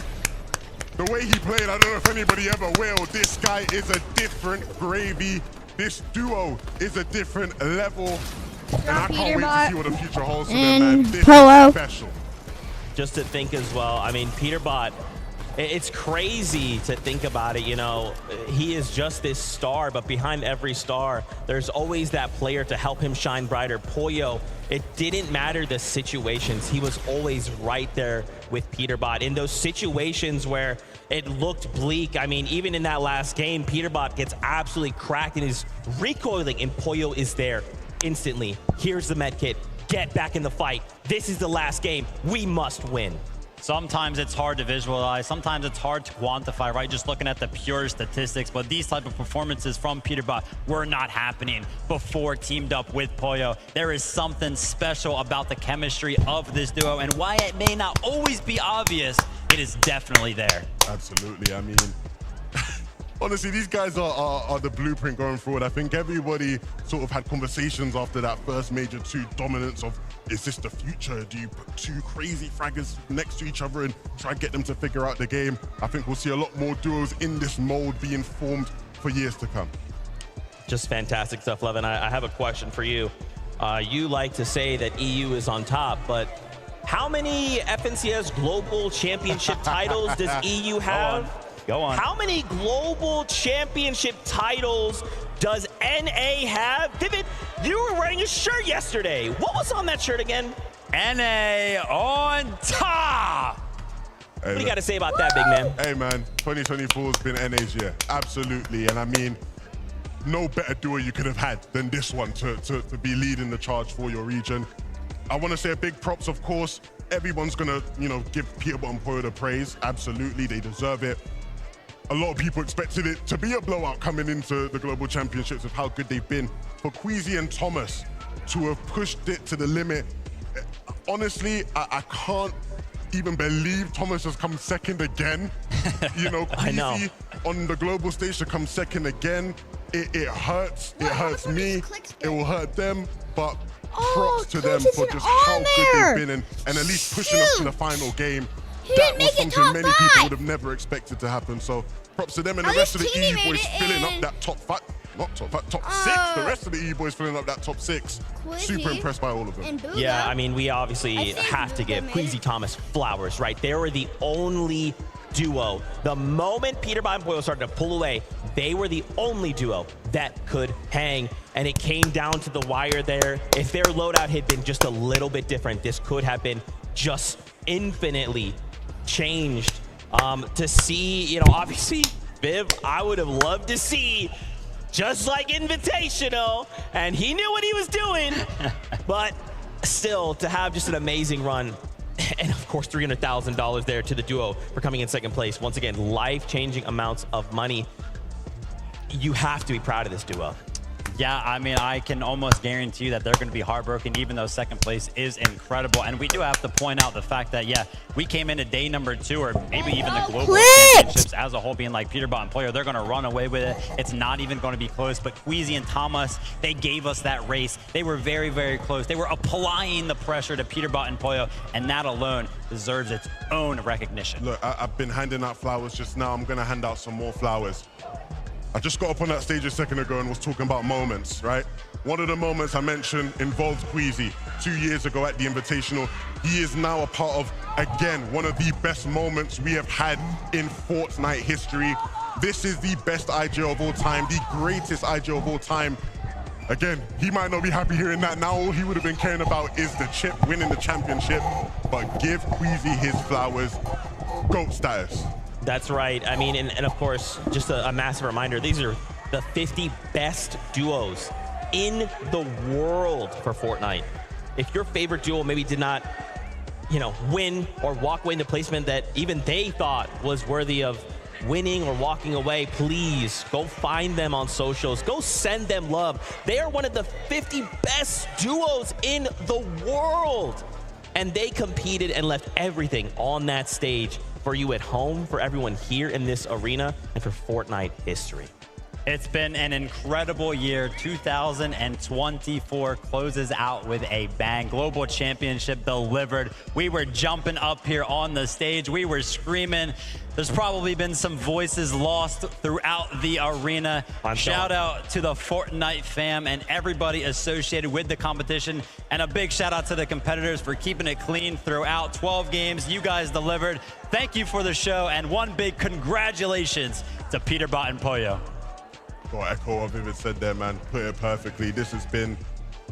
The way he played, I don't know if anybody ever will. This guy is a different gravy. This duo is a different level. And I can't wait to see what the future holds for them, man. This is special. Just to think as well, I mean, Peterbot, it's crazy to think about it, you know. He is just this star, but behind every star, there's always that player to help him shine brighter. Pollo, it didn't matter the situations. He was always right there with Peterbot. In those situations where it looked bleak, I mean, even in that last game, Peterbot gets absolutely cracked and is recoiling, and Pollo is there instantly. Here's the med kit. Get back in the fight. This is the last game. We must win. Sometimes it's hard to visualize. Sometimes it's hard to quantify, right? Just looking at the pure statistics. But these type of performances from Peterbot were not happening before teamed up with Pollo. There is something special about the chemistry of this duo. And while it may not always be obvious, it is definitely there. Absolutely. I mean, honestly, these guys are the blueprint going forward. I think everybody sort of had conversations after that first Major 2 dominance of, is this the future? Do you put two crazy fraggers next to each other and try and get them to figure out the game? I think we'll see a lot more duos in this mold being formed for years to come. Just fantastic stuff, Levin. I have a question for you. You like to say that EU is on top, but how many FNCS Global Championship titles does EU have? Go on. How many global championship titles does NA have? Vivid, you were wearing a shirt yesterday. What was on that shirt again? NA on top. What do you got to say about that, big man? Hey, man, 2024 has been NA's year. Absolutely. And I mean, no better duo you could have had than this one to be leading the charge for your region. I want to say a big props, of course. Everyone's going to, you know, give Peterbot and Poyo the praise. Absolutely, they deserve it. A lot of people expected it to be a blowout coming into the Global Championships with how good they've been. For Queasy and Thomas to have pushed it to the limit, honestly, I can't even believe Thomas has come second again. You know, Queasy on the global stage to come second again. It hurts. It hurts me. It will hurt them. But props to them for just how good they've been and at least pushing us to the final game. That was something many people would have never expected to happen. So props to them and the rest of the EU boys filling up that top six. The rest of the EU boys filling up that top six. Super impressed by all of them. Yeah, I mean, we obviously have to give Queasy Thomas flowers, right? They were the only duo. The moment Peterbot and Poyo started to pull away, they were the only duo that could hang. And it came down to the wire there. If their loadout had been just a little bit different, this could have been just infinitely changed. To see, you know, obviously, Viv, I would have loved to see just like Invitational, and he knew what he was doing, but still, to have just an amazing run. And of course, $300,000 there to the duo for coming in second place. Once again, life-changing amounts of money. You have to be proud of this duo. Yeah, I mean, I can almost guarantee you that they're going to be heartbroken, even though second place is incredible. And we do have to point out the fact that, yeah, we came into day number 2, or maybe even the global championships as a whole, being like Peterbot and Poyo, they're going to run away with it. It's not even going to be close. But Queasy and Thomas, they gave us that race. They were very, very close. They were applying the pressure to Peterbot and Poyo, and that alone deserves its own recognition. Look, I've been handing out flowers just now. I'm going to hand out some more flowers. I just got up on that stage a second ago and was talking about moments, right? One of the moments I mentioned involves Queasy 2 years ago at the Invitational. He is now a part of, again, one of the best moments we have had in Fortnite history. This is the best IGL of all time, the greatest IGL of all time. Again, he might not be happy hearing that. Now all he would have been caring about is the chip, winning the championship. But give Queasy his flowers. GOAT status. That's right. I mean, and of course, just a massive reminder, these are the 50 best duos in the world for Fortnite. If your favorite duo maybe did not, you know, win or walk away in the placement that even they thought was worthy of winning or walking away, please go find them on socials. Go send them love. They are one of the 50 best duos in the world. And they competed and left everything on that stage for you at home, for everyone here in this arena, and for Fortnite history. It's been an incredible year. 2024 closes out with a bang. Global Championship delivered. We were jumping up here on the stage. We were screaming. There's probably been some voices lost throughout the arena. Shout out to the Fortnite fam and everybody associated with the competition. And a big shout out to the competitors for keeping it clean throughout 12 games. You guys delivered. Thank you for the show. And one big congratulations to Peterbot and Poyo. Got to echo what Vivid said there, man. Put it perfectly. This has been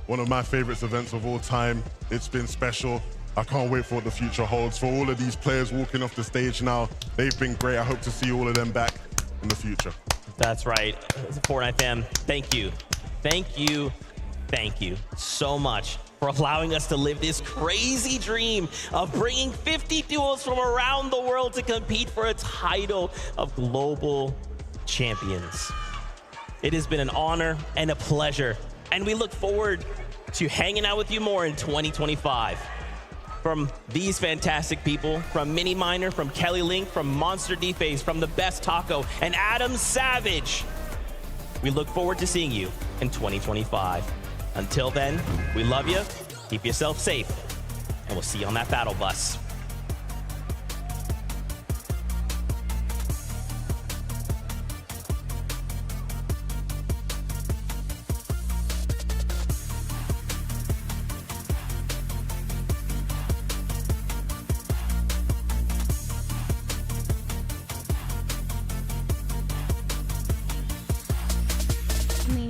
one of my favorite events of all time. It's been special. I can't wait for what the future holds. For all of these players walking off the stage now, they've been great. I hope to see all of them back in the future. That's right. Fortnite fam, thank you. Thank you. Thank you so much for allowing us to live this crazy dream of bringing 50 duos from around the world to compete for a title of global champions. It has been an honor and a pleasure, and we look forward to hanging out with you more in 2025. From these fantastic people, from Mini Miner, from Kelly Link, from Monster D-Face, from The Best Taco, and Adam Savage, we look forward to seeing you in 2025. Until then, we love you, keep yourself safe, and we'll see you on that battle bus. I mean,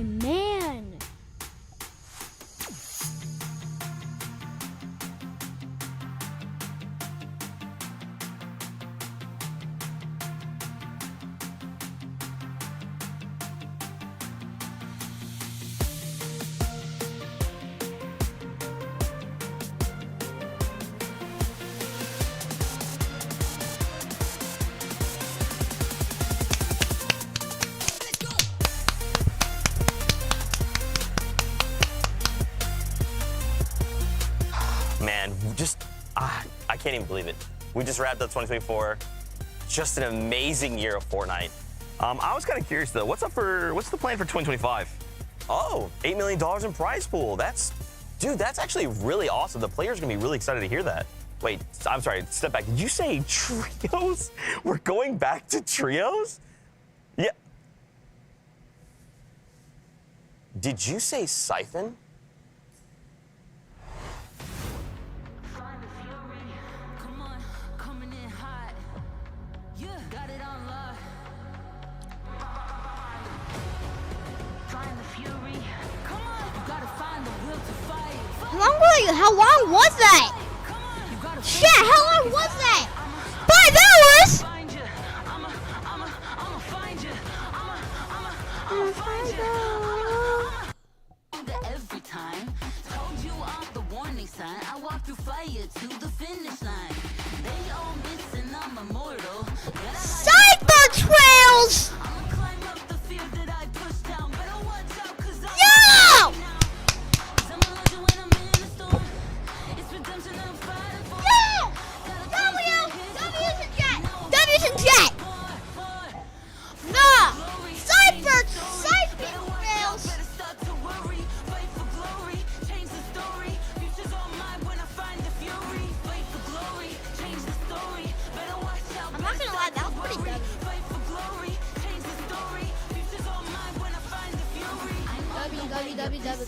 Man, I can't even believe it. We just wrapped up 2024. Just an amazing year of Fortnite. I was kind of curious though. What's the plan for 2025? Oh, $8 million in prize pool. That's actually really awesome. The players are gonna be really excited to hear that. Wait, I'm sorry, step back. Did you say trios? We're going back to trios? Yeah. Did you say Siphon? How long was that? Shit, how long was that? 5 hours? Every time, told you I'm the warning sign. I walk through fire to the finish line. They all missing, I'm immortal. Cyber Trails! Yo! W's and Jet! Nah! Cyber Trails! I'm not gonna lie, that was pretty good.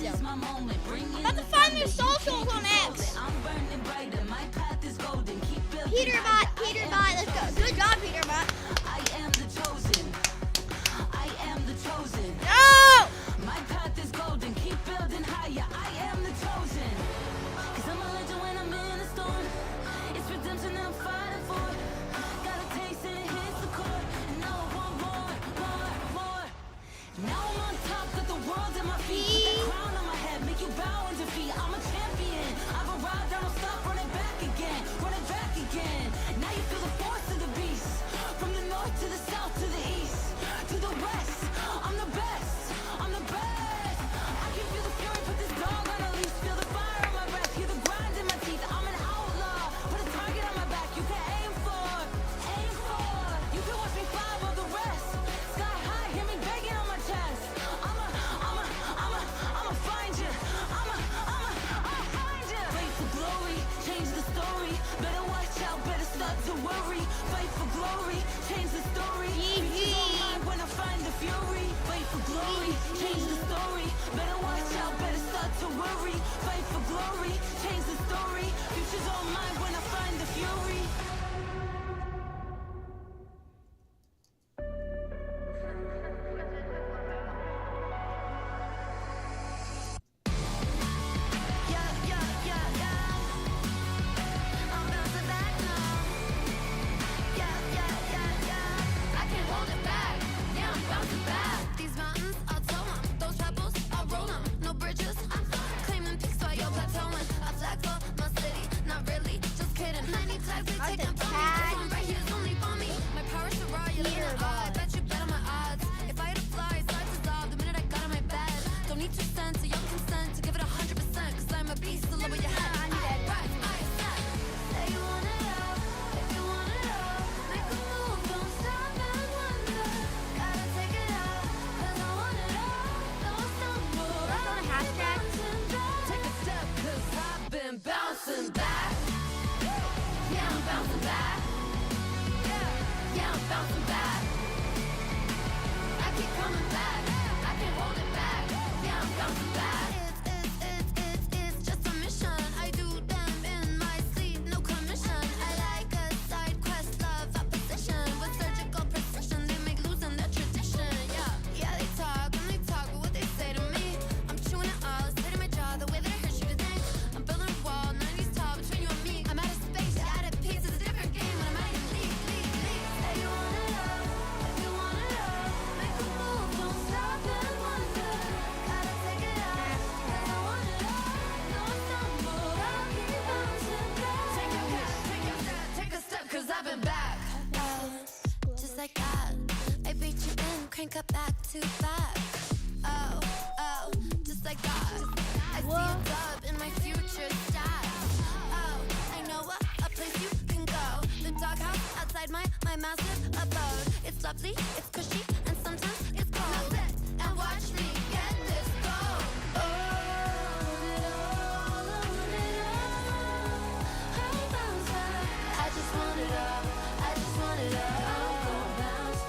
www. I'm about to find their socials on X. Peterbot, let's go. Good job, Peterbot. I am the chosen. I am the chosen. No! My path is golden. Keep building higher. I am the chosen. Cause I'm a legend when I'm in a storm. It's redemption I'm fighting for. Got a taste and it hits the core. And now I want more. Now I'm on top, got the world at my feet. Put that crown on my head, make you bow in defeat. I'm a champion. I've arrived, I don't stop, running back again. Now you feel the force of the beast. From the north to the south to the east to the west. I'm the best. I can feel the fury, put this dog on a leash. Feel the fire on my breath, hear the grind in my teeth. I'm an outlaw, put a target on my back. You can aim for. You can watch me fly above the rest. Sky high, hear me begging on my chest. I'ma find you. I'ma find you. Wait for glory, change the story. Better watch out, better start to worry. Fight for glory, change the story. Future's on mine when I find the fury. Wait for glory, change the story. Better watch out, better start to worry. Fight for glory, change the story. Future's on mine when I find the fury. crank up back to back. Oh, just like that. I see a dub in my future stats. my massive abode. It's lovely, it's cushy, and sometimes it's cold. And watch me get this gold. Oh, it all, I bounce back. I just want it all. I just want it all. Go bounce.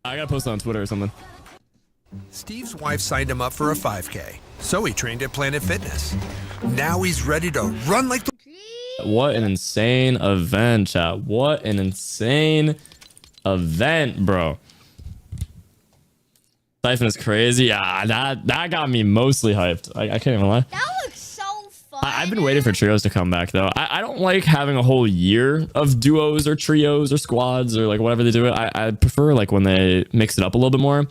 I gotta post it on Twitter or something. Steve's wife signed him up for a 5K, so he trained at Planet Fitness. Now he's ready to run like the... What an insane event, chat. What an insane event, bro. Siphon is crazy. Yeah, that got me mostly hyped. I can't even lie. That looks so fun. I've been waiting for trios to come back, though. I don't like having a whole year of duos or trios or squads or like whatever they do it. I prefer like when they mix it up a little bit more.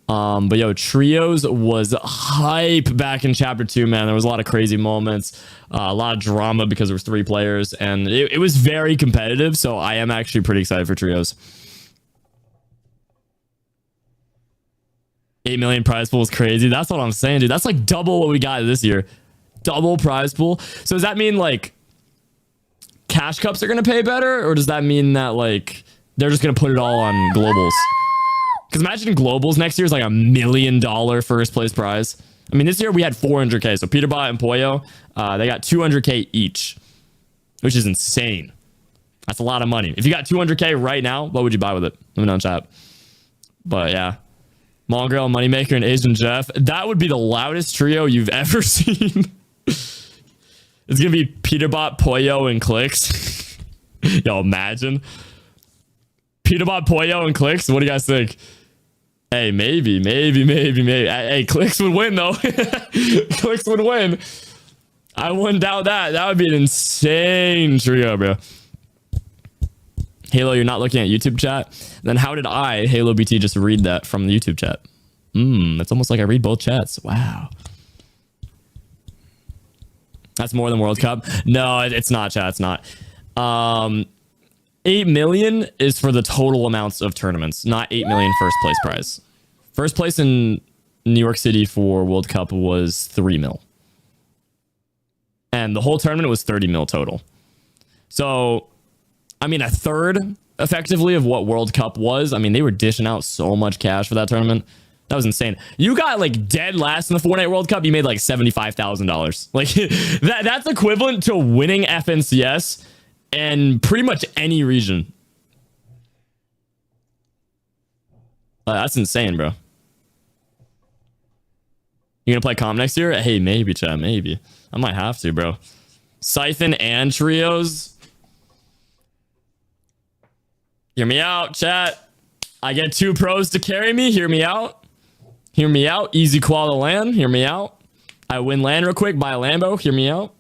But yo, trios was hype back in chapter 2, man. There was a lot of crazy moments, a lot of drama because there was 3 players, and it was very competitive. So I am actually pretty excited for trios. 8 million prize pool is crazy. That's what I'm saying, dude. That's like double what we got this year. Double prize pool. So does that mean like cash cups are gonna pay better, or does that mean that like they're just gonna put it all on globals? Because imagine globals next year is like $1 million first place prize. I mean, this year we had 400k. So Peterbot and Pollo, they got 200k each, which is insane. That's a lot of money. If you got 200k right now, what would you buy with it? Let me know in chat. But yeah, Mongrel, Moneymaker, and Asian Jeff. That would be the loudest trio you've ever seen. It's gonna be Peterbot, Pollo, and Clix. Yo, imagine. Peterbot, Pollo, and Clix. What do you guys think? Hey, maybe. Hey, Clix would win, though. Clix would win. I wouldn't doubt that. That would be an insane trio, bro. Halo, you're not looking at YouTube chat? Then how did I, HaloBT, just read that from the YouTube chat? It's almost like I read both chats. Wow. That's more than World Cup. No, it's not, chat. It's not. 8 million is for the total amounts of tournaments, not 8 million first place prize. First place in New York City for World Cup was 3 mil. And the whole tournament was 30 mil total. So, I mean, a third effectively of what World Cup was. I mean, they were dishing out so much cash for that tournament. That was insane. You got like dead last in the Fortnite World Cup. You made like $75,000. Like that's equivalent to winning FNCS in pretty much any region. That's insane, bro. You gonna play comp next year? Hey, maybe, chat. Maybe. I might have to, bro. Siphon and trios. Hear me out, chat. I get 2 pros to carry me. Hear me out. Hear me out. Easy qual to land. Hear me out. I win land real quick. Buy a Lambo. Hear me out.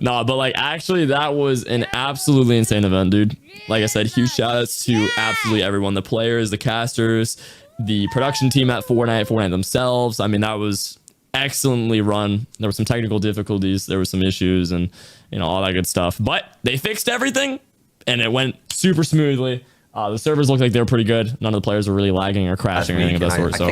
No, but like actually that was an absolutely insane event, dude. Like I said, huge shout outs to absolutely everyone, the players, the casters, the production team at Fortnite themselves. I mean, that was excellently run. There were some technical difficulties, there were some issues, and you know, all that good stuff, but they fixed everything and it went super smoothly. The servers looked like they were pretty good. None of the players were really lagging or crashing or anything of that sort. So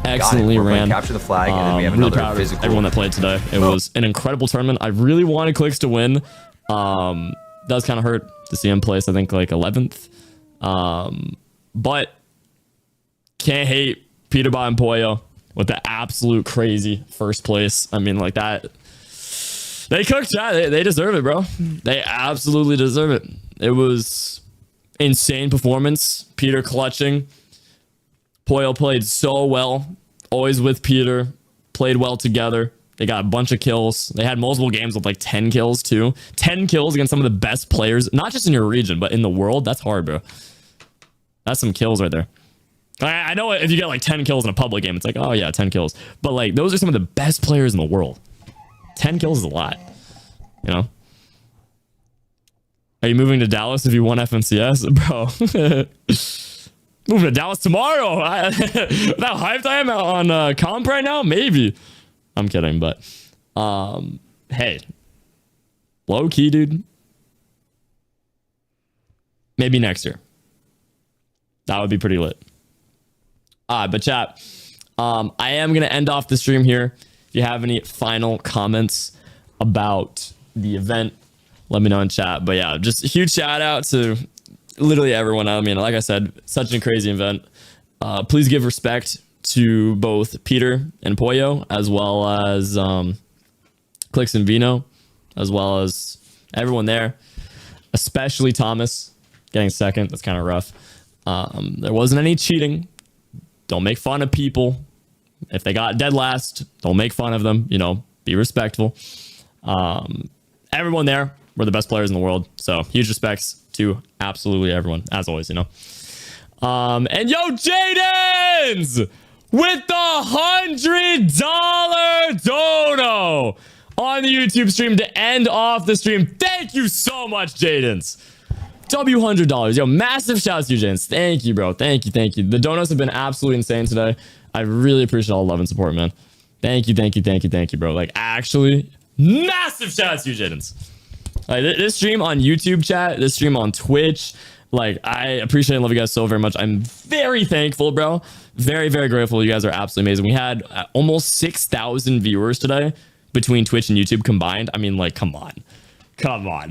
excellently ran. Capture the flag, and then we have really another proud of physical. everyone that played today. It was an incredible tournament. I really wanted Clix to win. Does kind of hurt to see him place, I think, like 11th. But can't hate Peterbot and Pollo with the absolute crazy first place. I mean, like that. They cooked, chat. They deserve it, bro. They absolutely deserve it. It was insane performance. Peter clutching. Pollo played so well. Always with Peter. Played well together. They got a bunch of kills. They had multiple games with like 10 kills too. 10 kills against some of the best players, not just in your region, but in the world. That's hard, bro. That's some kills right there. I know if you get like 10 kills in a public game, it's like, oh yeah, 10 kills. But like, those are some of the best players in the world. 10 kills is a lot, you know? Are you moving to Dallas if you won FNCS? Bro. Moving to Dallas tomorrow. That hyped I am on comp right now? Maybe. I'm kidding, but hey. Low key, dude. Maybe next year. That would be pretty lit. But chat, I am going to end off the stream here. If you have any final comments about the event, let me know in chat. But yeah, just a huge shout out to literally everyone. I mean, like I said, such a crazy event. Please give respect to both Peter and Pollo, as well as Clix and Vino, as well as everyone there, especially Thomas getting second. That's kind of rough. There wasn't any cheating. Don't make fun of people. If they got dead last, don't make fun of them. You know, be respectful. Everyone there were the best players in the world. So huge respects to absolutely everyone, as always, you know. And yo, Jaden's with the $100 dono on the YouTube stream to end off the stream. Thank you so much, Jaden's. $100. Yo, massive shout out to you, James. Thank you, bro. Thank you. The donos have been absolutely insane today. I really appreciate all the love and support, man. Thank you, bro. Like, actually, massive shout out to you, James. Like, this stream on YouTube, chat, this stream on Twitch, like, I appreciate and love you guys so very much. I'm very thankful, bro. Very, very grateful. You guys are absolutely amazing. We had almost 6,000 viewers today between Twitch and YouTube combined. I mean, like, come on.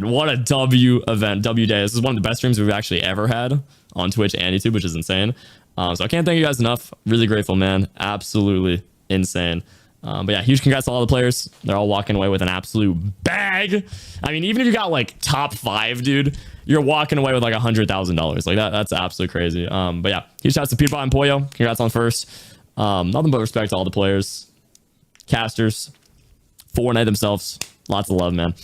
What a W event, W day. This is one of the best streams we've actually ever had on Twitch and YouTube, which is insane. So I can't thank you guys enough. Really grateful, man. Absolutely insane. But yeah, huge congrats to all the players. They're all walking away with an absolute bag. I mean, even if you got like top 5, dude, you're walking away with like $100,000. Like that's absolutely crazy. But yeah, huge shouts to Peter and Pollo. Congrats on first. Nothing but respect to all the players, casters, Fortnite themselves. Lots of love, man.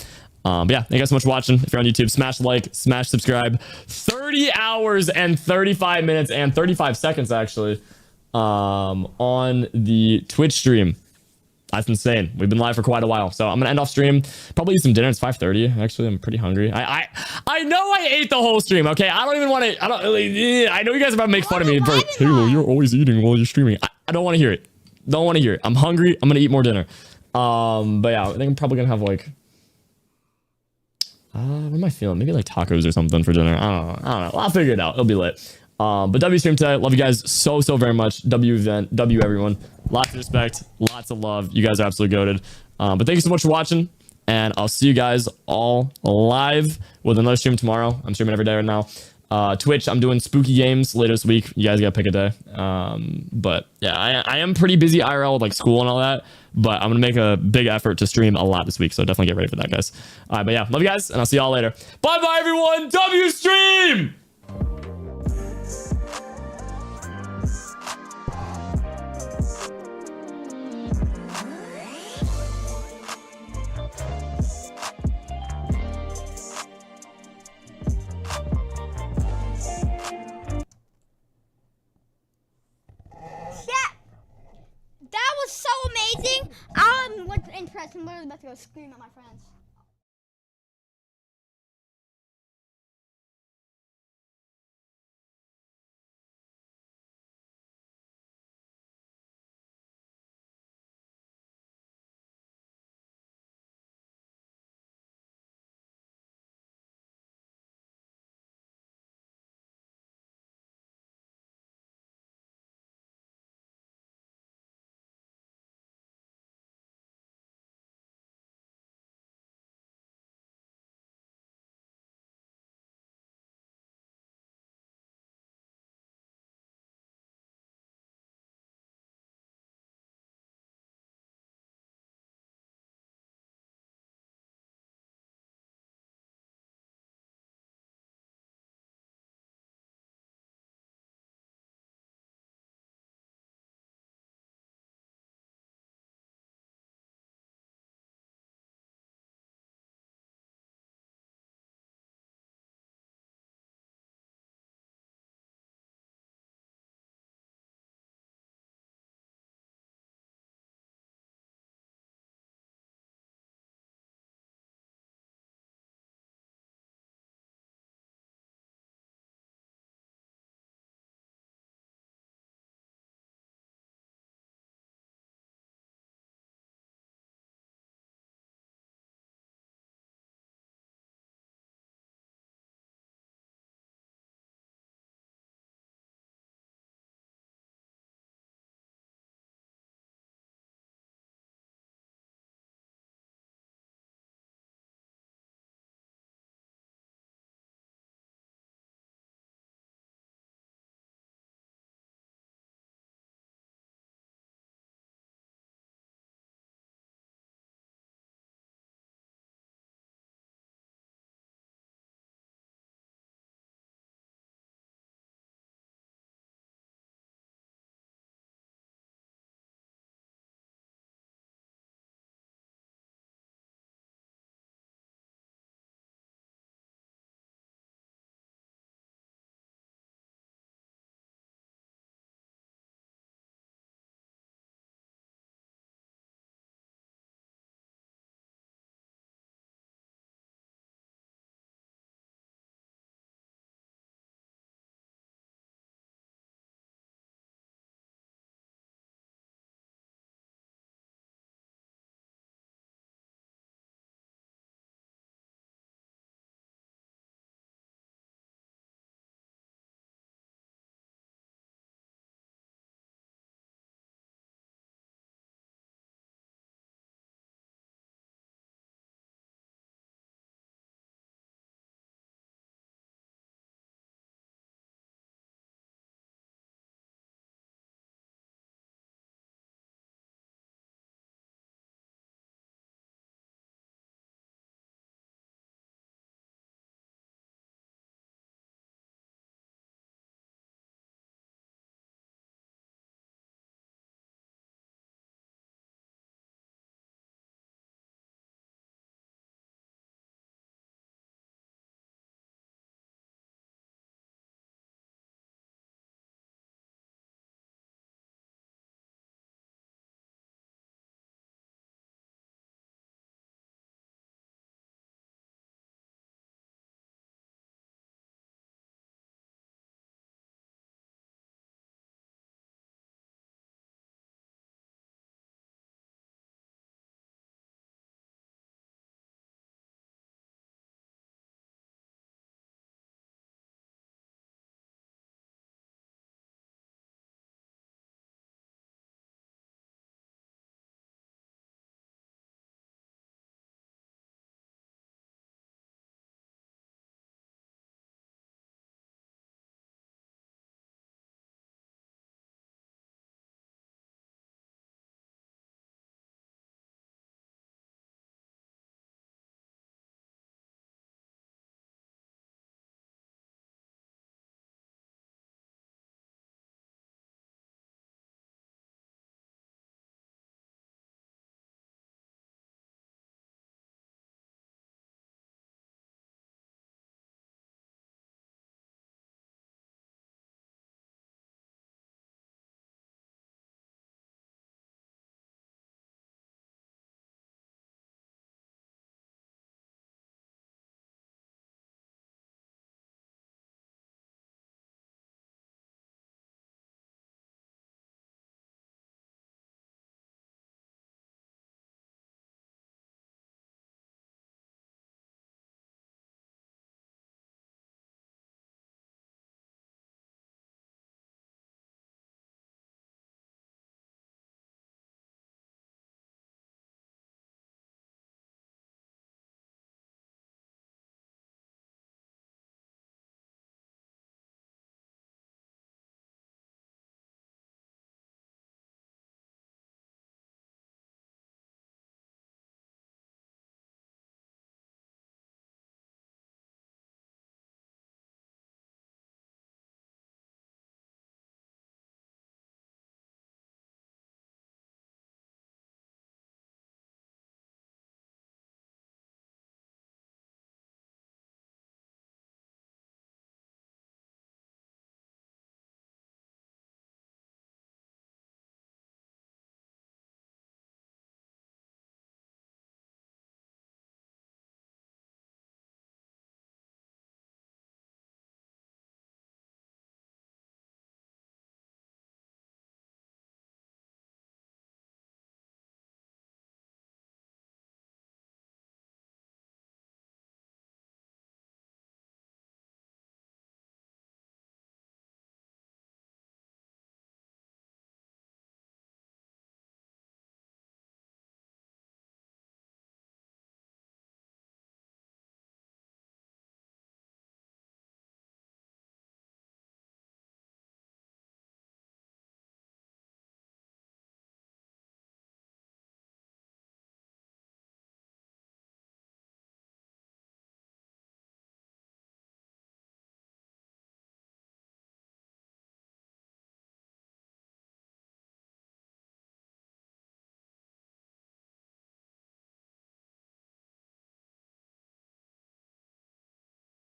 But yeah, thank you guys so much for watching. If you're on YouTube, smash like, smash subscribe. 30 hours and 35 minutes and 35 seconds actually on the Twitch stream. That's insane. We've been live for quite a while, so I'm gonna end off stream. Probably eat some dinner. It's 5:30. Actually, I'm pretty hungry. I know I ate the whole stream. Okay, I don't even want to. I know you guys are about to make fun of me, but hey, well, you're always eating while you're streaming. I don't want to hear it. Don't want to hear it. I'm hungry. I'm gonna eat more dinner. But yeah, I think I'm probably gonna have like. What am I feeling? Maybe like tacos or something for dinner. I don't know. I'll figure it out. It'll be lit. But W stream today. Love you guys so very much. W event. W everyone. Lots of respect. Lots of love. You guys are absolutely goated. But thank you so much for watching. And I'll see you guys all live with another stream tomorrow. I'm streaming every day right now. Twitch, I'm doing spooky games later this week. You guys gotta pick a day. But yeah, I am pretty busy IRL with like school and all that. But I'm gonna make a big effort to stream a lot this week. So definitely get ready for that, guys. All right, but yeah, love you guys, and I'll see y'all later. Bye everyone. W stream. That was so amazing. I'm interested. I'm literally about to go scream at my friends.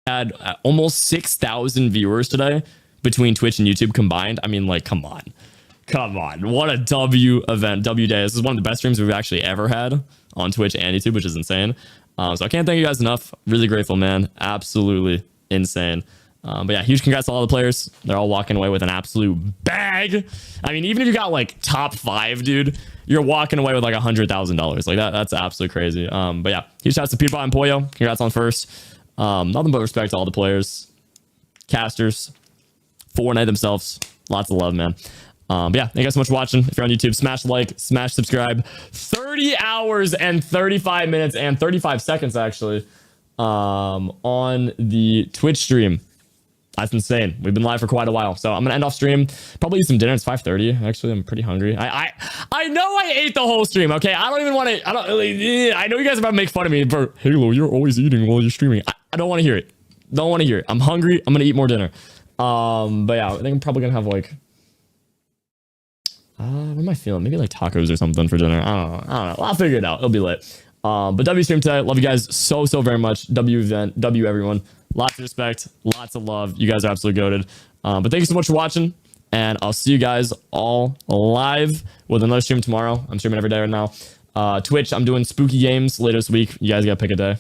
had almost 6,000 viewers today between Twitch and YouTube combined. I mean, like, come on. Come on. What a W event, W day. This is one of the best streams we've actually ever had on Twitch and YouTube, which is insane. So I can't thank you guys enough. Really grateful, man. Absolutely insane. But yeah, huge congrats to all the players. They're all walking away with an absolute bag. I mean, even if you got like top 5, dude, you're walking away with like $100,000. Like that's absolutely crazy. But yeah, huge shouts to Pewdiepie and Pollo. Congrats on first. Nothing but respect to all the players, casters, Fortnite themselves. Lots of love, man. But yeah, thank you guys so much for watching. If you're on YouTube, smash like, smash subscribe. 30 hours and 35 minutes and 35 seconds actually on the Twitch stream. That's insane. We've been live for quite a while, so I'm gonna end off stream. Probably eat some dinner. It's 5:30. Actually, I'm pretty hungry. I know I ate the whole stream. Okay, I don't even want to. I know you guys are about to make fun of me for Halo. You're always eating while you're streaming. I don't want to hear it. Don't want to hear it. I'm hungry. I'm gonna eat more dinner. But yeah, I think I'm probably gonna have like. What am I feeling? Maybe like tacos or something for dinner. I don't know. I'll figure it out. It'll be lit. But W stream today. Love you guys so very much. W event. W everyone. Lots of respect, lots of love. You guys are absolutely goated. But thank you so much for watching, and I'll see you guys all live with another stream tomorrow. I'm streaming every day right now. Twitch, I'm doing spooky games later this week. You guys gotta pick a day.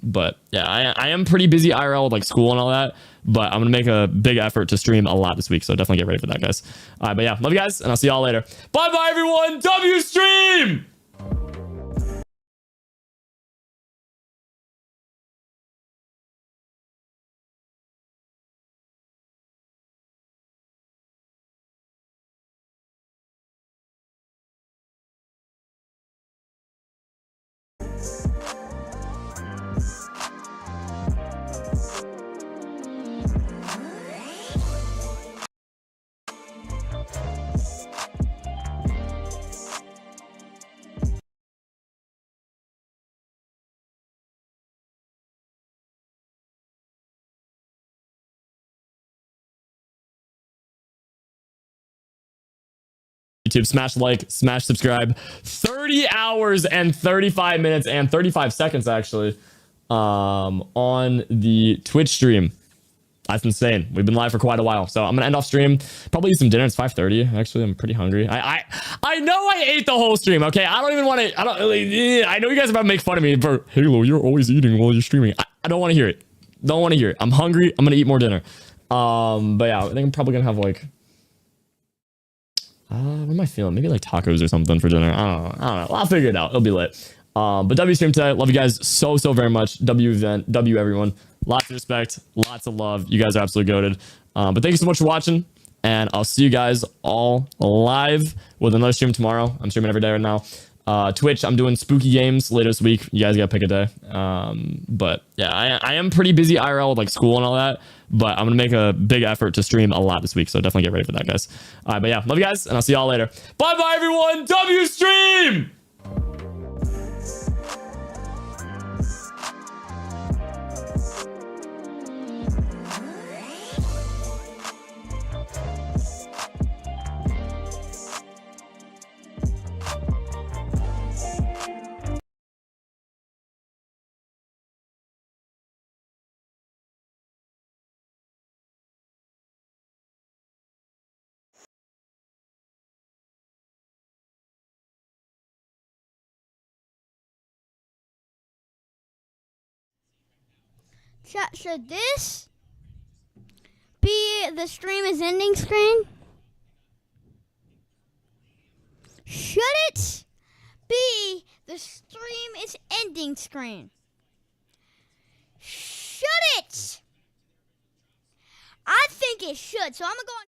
But yeah, I am pretty busy IRL with like school and all that. But I'm gonna make a big effort to stream a lot this week, so definitely get ready for that, guys. All right, but yeah, love you guys, and I'll see y'all later. Bye, everyone. W stream. YouTube, smash like, smash subscribe. 30 hours and 35 minutes and 35 seconds actually on the Twitch stream. That's insane. We've been live for quite a while, so I'm gonna end off stream. Probably eat some dinner. It's 5:30. Actually, I'm pretty hungry. I know I ate the whole stream. Okay, I don't even want to. I know you guys are about to make fun of me for Halo. You're always eating while you're streaming. I don't want to hear it. Don't want to hear it. I'm hungry. I'm gonna eat more dinner. But yeah, I think I'm probably gonna have like. What am I feeling? Maybe like tacos or something for dinner. I don't know. I'll figure it out. It'll be lit. But W stream today. Love you guys so very much. W event. W everyone. Lots of respect. Lots of love. You guys are absolutely goated. But thank you so much for watching. And I'll see you guys all live with another stream tomorrow. I'm streaming every day right now. Twitch, I'm doing spooky games later this week. You guys gotta pick a day. But yeah, I am pretty busy IRL with like school and all that. But I'm gonna make a big effort to stream a lot this week, so definitely get ready for that, guys. All right, but yeah, love you guys, and I'll see y'all later. Bye, everyone. W stream. Chat, should this be the stream is ending screen? Should it be the stream is ending screen? Should it? I think it should, so I'm gonna go on.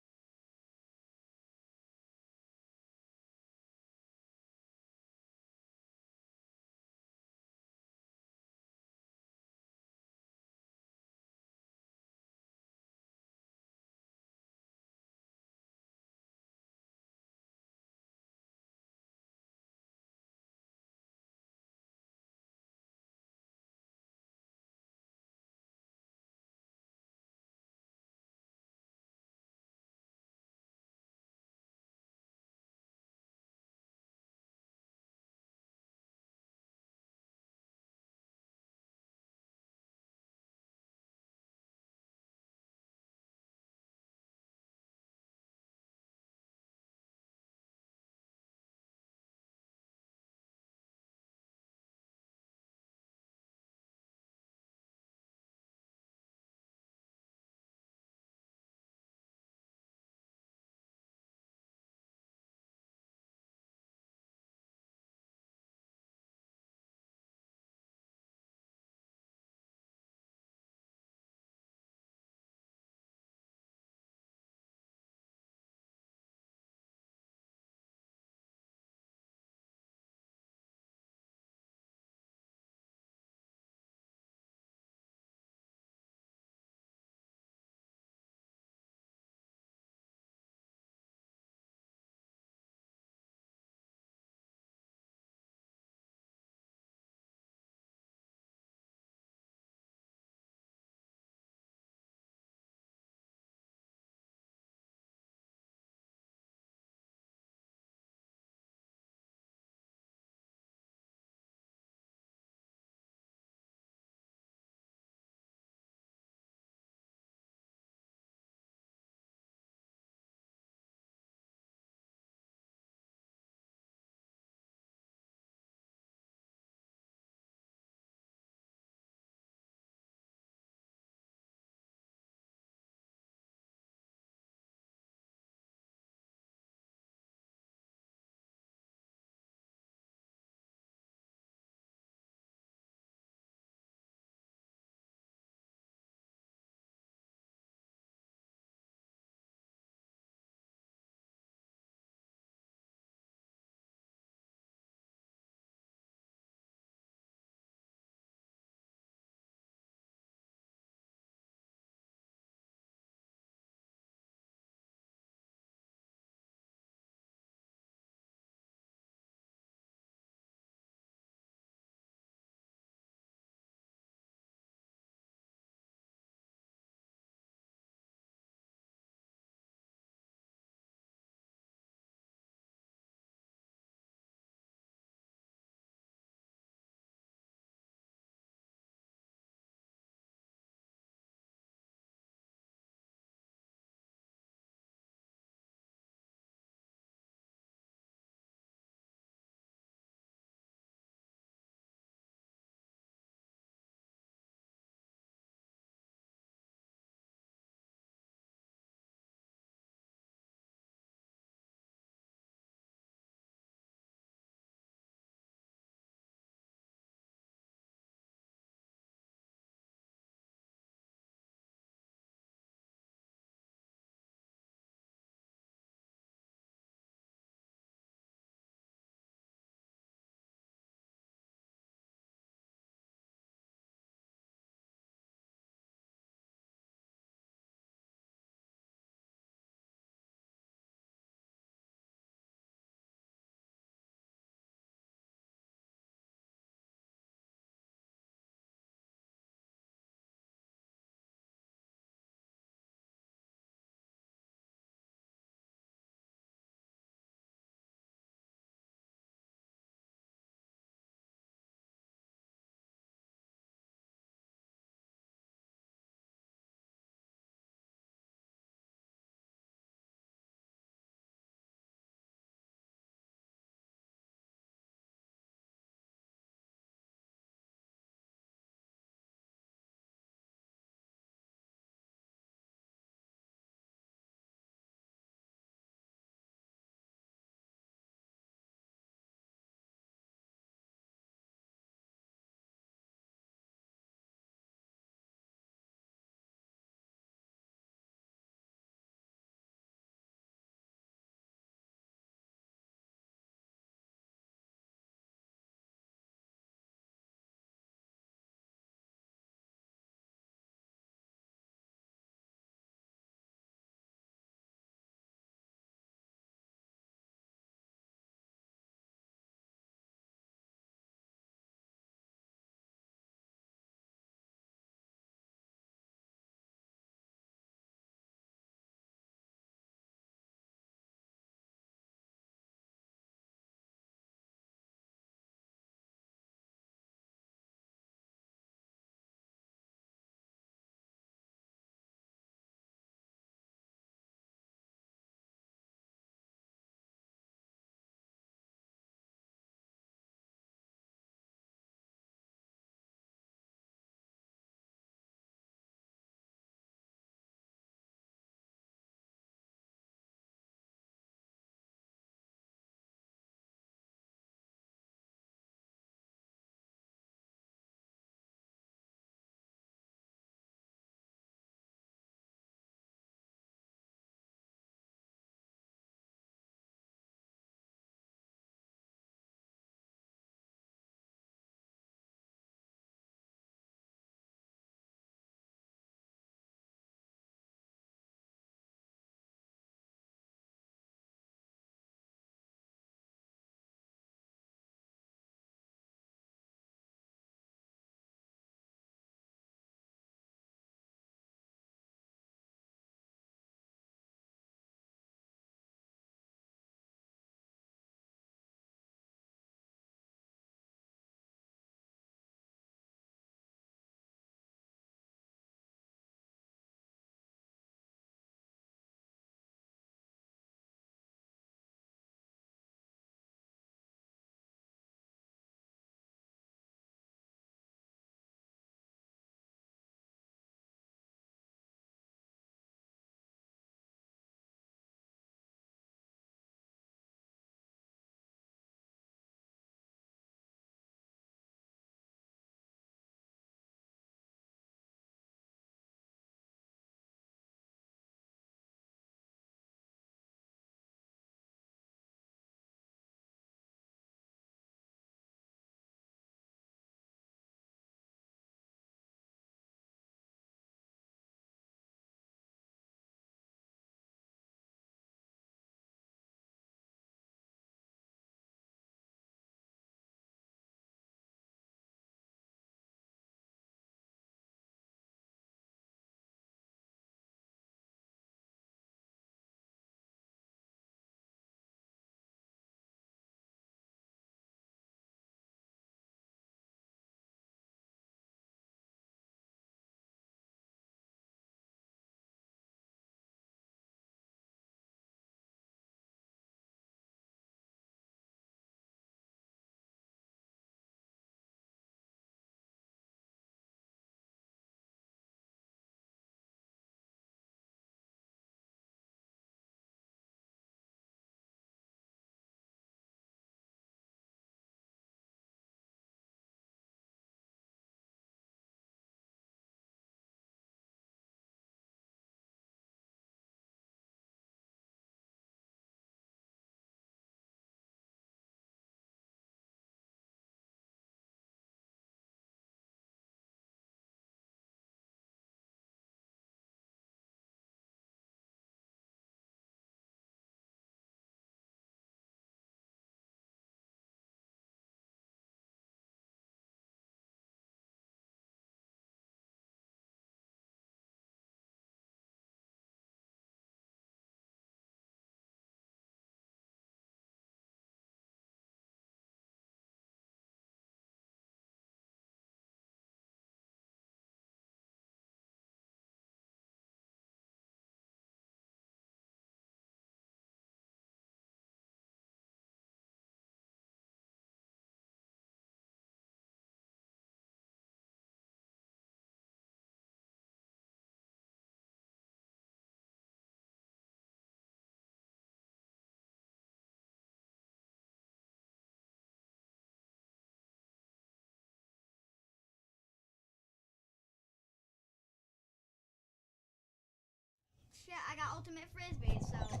shit, I got ultimate frisbee, so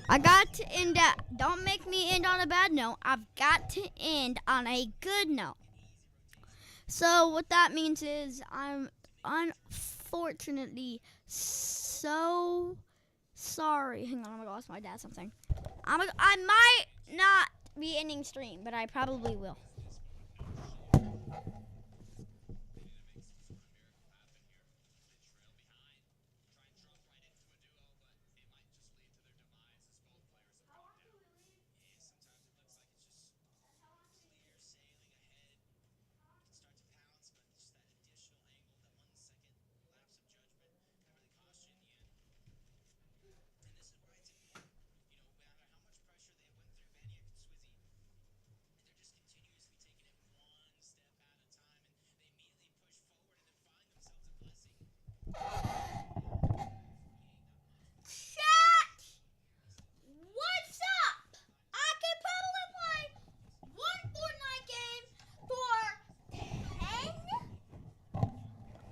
I got to end at, don't make me end on a bad note. I've got to end on a good note. So what that means is I'm unfortunately so sorry. Hang on, I'm gonna ask my dad something. I might not be ending stream, but I probably will. Chat! What's up? I can probably play one Fortnite game for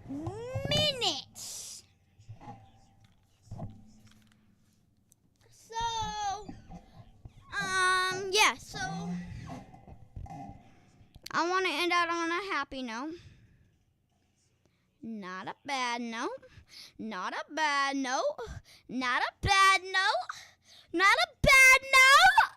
10 minutes. So, yeah, so I want to end out on a happy note. Not a bad note. Not a bad note. Not a bad note. Not a bad note.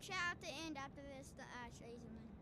chat at the end after this. The Ash Asian.